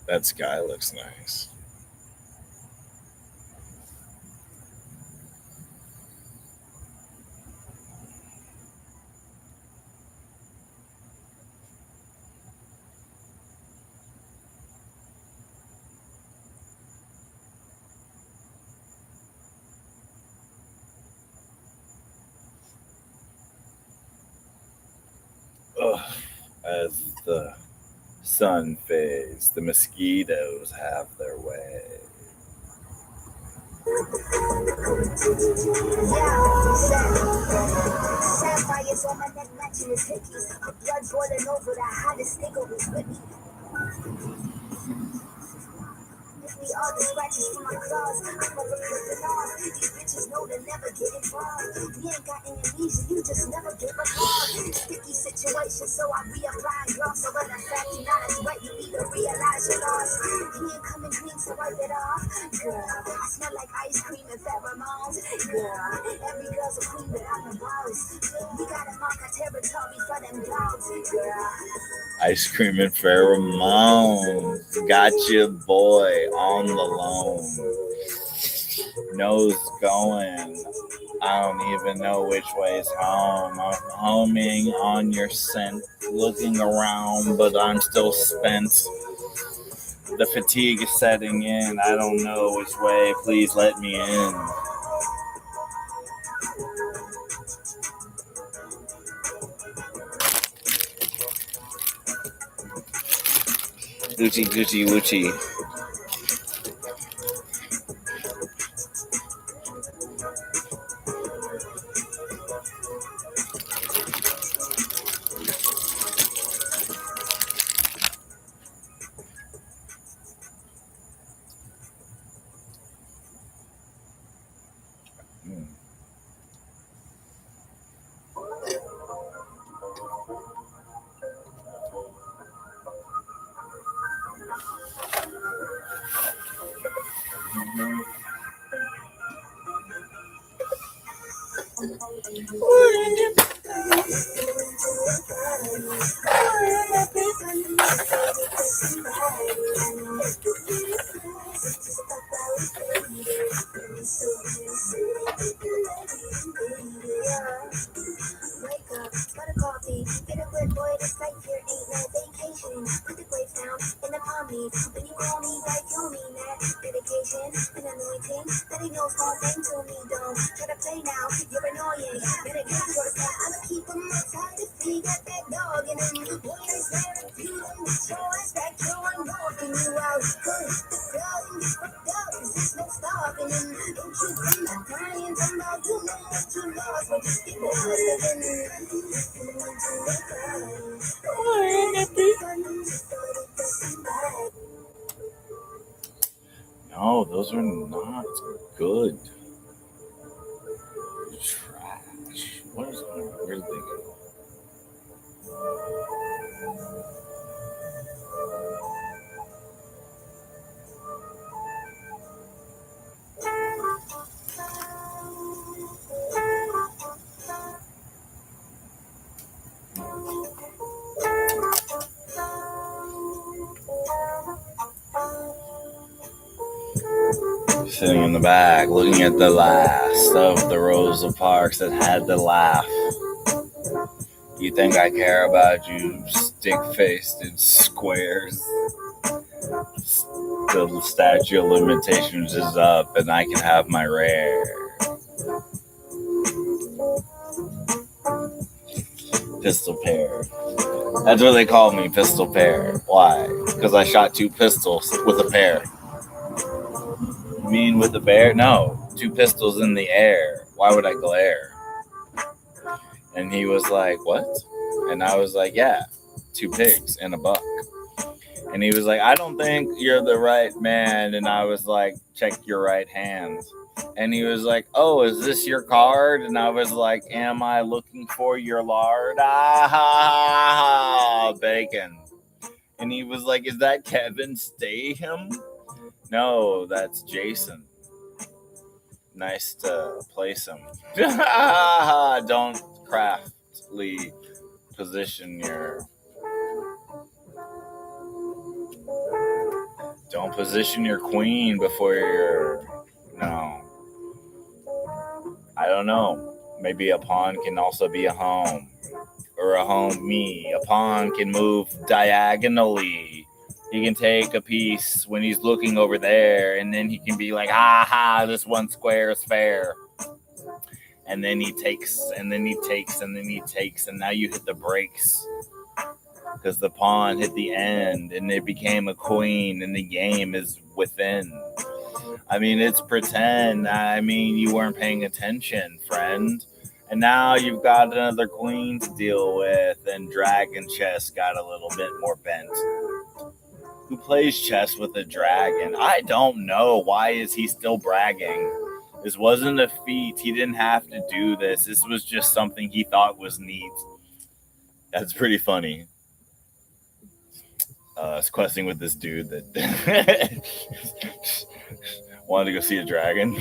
That sky looks nice. Ugh. As the sun fades, the mosquitoes have their way. Sapphires on my neck matching his hickeys. Blood boiling over the hottest nigga was with me. Give me all the scratches from my claws. I'm never flipping off. These bitches know to never get involved. We ain't got enemies, you just never give a call. Sticky situation, so I reapply gloss. So when I fact you not as right, you need to realize your loss. He ain't coming clean, so wipe it off. Girl, I smell like ice cream and pheromones. Girl, every girl's a queen, but I'm the boss. We gotta mark our territory for them dogs. Girl. Ice cream and pheromones. Got you, boy, on the loan. Nose going. I don't even know which way's home. I'm homing on your scent, looking around, but I'm still spent. The fatigue is setting in. I don't know which way. Please let me in. Gucci, Gucci, Gucci. No, those are not good. Trash. Where did they go? Sitting in the back, looking at the last of the Rosa Parks that had to laugh. You think I care about you stick-faced squares? The statute of limitations is up and I can have my rare. Pistol pair. That's what they call me, pistol pair. Why? Because I shot 2 pistols with a pair. You mean with the bear? No. 2 pistols in the air. Why would I glare? And he was like, what? And I was like, yeah. 2 pigs and a buck. And he was like, I don't think you're the right man. And I was like, check your right hand. And he was like, oh, is this your card? And I was like, am I looking for your lard? Ah, bacon. And he was like, is that Kevin Stayham? No, that's Jason. Nice to place him. Don't craftily position your... Don't position your queen before your... No. I don't know. Maybe a pawn can also be a home. Or a homie. A pawn can move diagonally. He can take a piece when he's looking over there, and then he can be like, ha, this one square is fair. And then he takes, and then he takes, and then he takes, and now you hit the brakes. Because the pawn hit the end, and it became a queen, and the game is within. I mean, it's pretend. I mean, you weren't paying attention, friend. And now you've got another queen to deal with, and dragon chess got a little bit more bent. Who plays chess with a dragon? I don't know. Why is he still bragging? This wasn't a feat. He didn't have to do this. This was just something he thought was neat. That's pretty funny. I was questing with this dude that wanted to go see a dragon.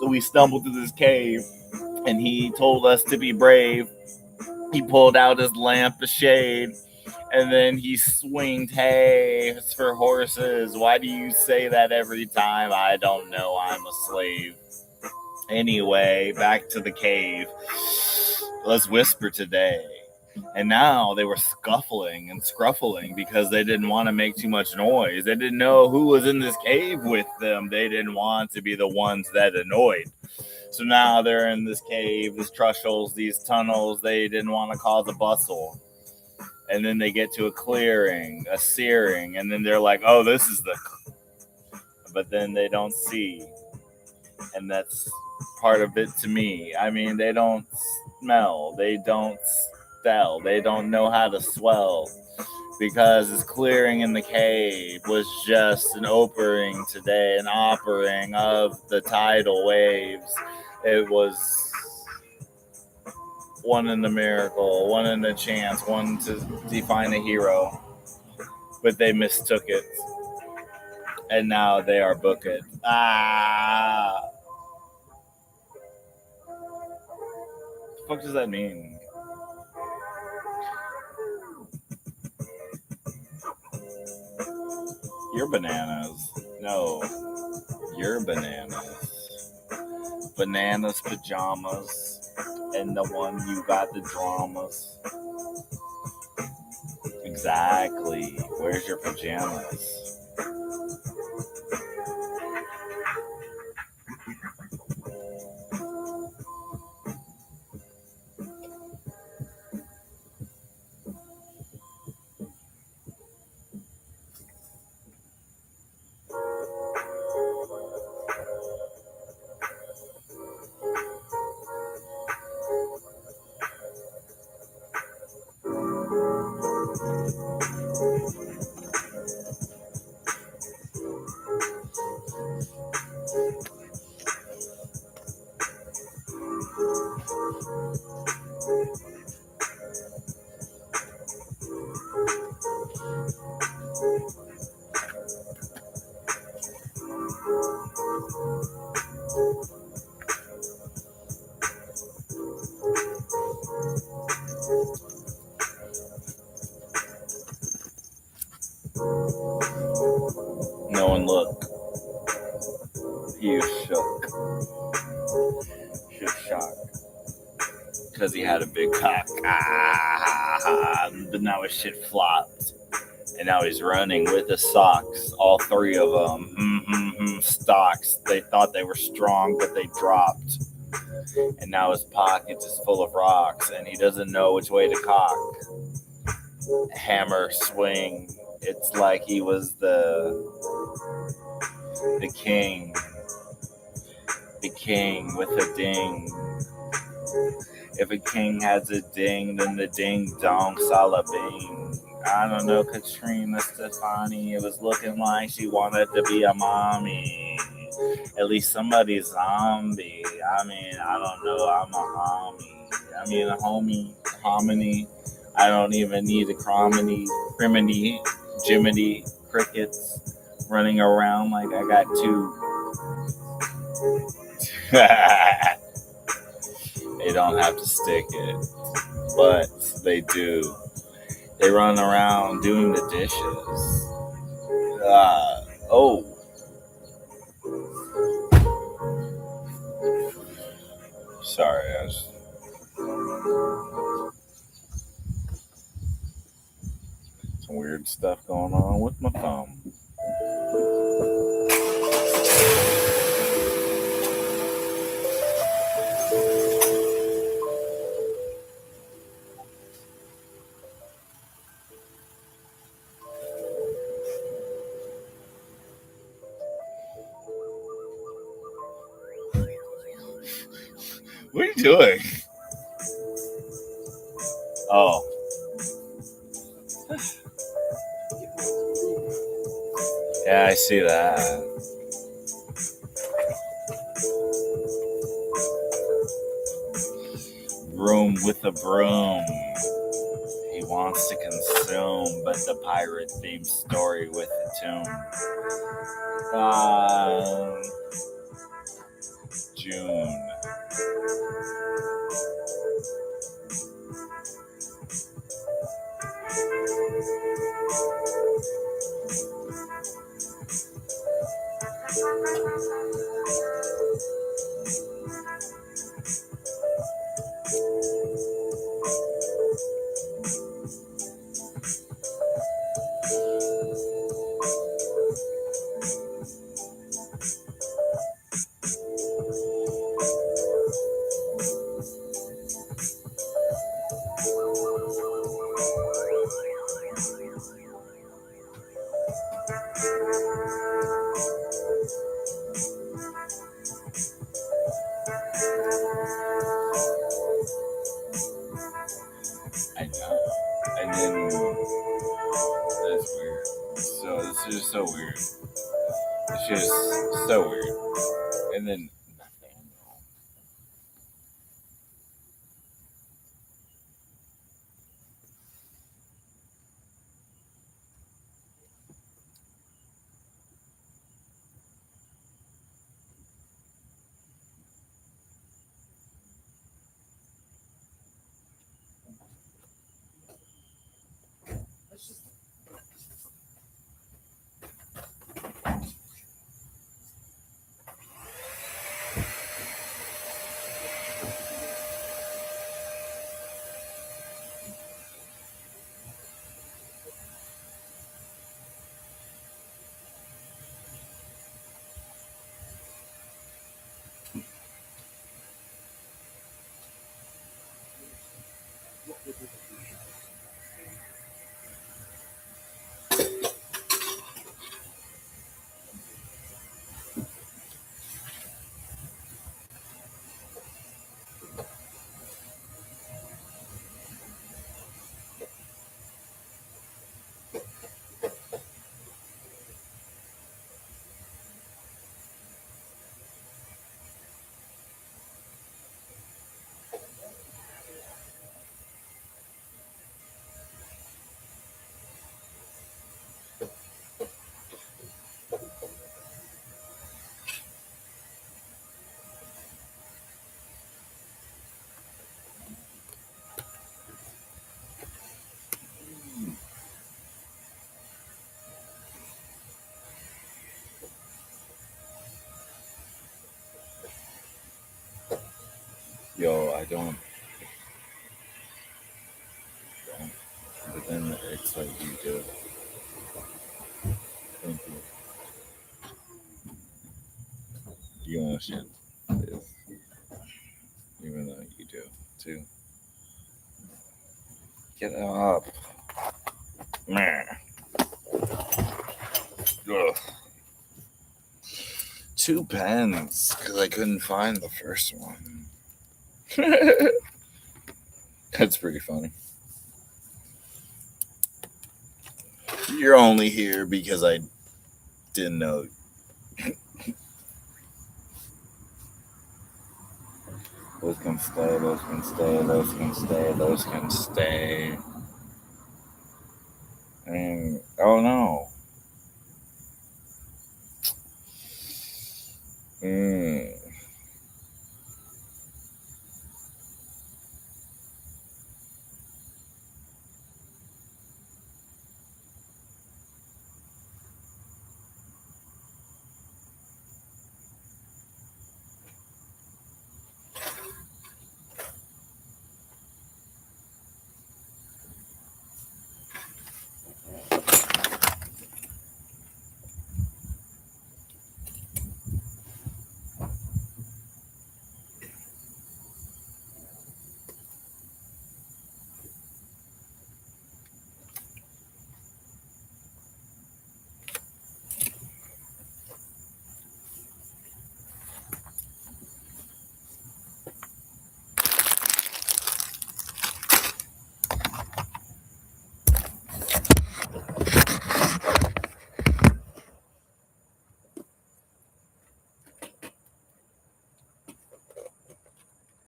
So we stumbled through this cave, and he told us to be brave. He pulled out his lamp of shade, and then he swinged, hey, it's for horses. Why do you say that every time? I don't know. I'm a slave. Anyway, back to the cave. Let's whisper today. And now they were scuffling and scruffling because they didn't want to make too much noise. They didn't know who was in this cave with them. They didn't want to be the ones that annoyed. So now they're in this cave, these trussels, these tunnels. They didn't want to cause a bustle. And then they get to a clearing, a searing, and then they're like, oh, this is the... But then they don't see. And that's part of it to me. I mean, they don't smell. They don't sell. They don't know how to swell. Because this clearing in the cave was just an opening today, an offering of the tidal waves. It was one in the miracle, one in the chance, one to define a hero. But they mistook it. And now they are booked. Ah! What the fuck does that mean? You're bananas. No. You're bananas. Bananas pajamas. And the one you got the dramas. Exactly. Where's your pajamas? No one look. He was shook. He was shocked. Because he had a big cock. But now his shit flopped. And now he's running with his socks. All 3 of them. Stocks. They thought they were strong, but they dropped. And now his pockets is full of rocks. And he doesn't know which way to cock. Hammer swing. It's like he was the king. The king with a ding. If a king has a ding, then the ding dong salabing. I don't know, Katrina Stefani. It was looking like she wanted to be a mommy. At least somebody's zombie. I mean, I don't know. I'm a homie. I mean, a homie, hominy. I don't even need a criminy, Jiminy crickets running around like I got two. They don't have to stick it, but they do. They run around doing the dishes. Oh. Sorry, I was... some weird stuff going on with my phone. What are you doing? Oh. Yeah, I see that. Room with a broom. He wants to consume, but the pirate themed story with a tune. June. I know. And then that's weird. So this is just so weird. It's just so weird. And then yo, I don't. But then it's like you do. Thank you. You understand this, even though you do too. Get up. Meh. Ugh. 2 pens because I couldn't find the first one. That's pretty funny. You're only here because I didn't know. Those can stay, those can stay, those can stay, those can stay. And oh no.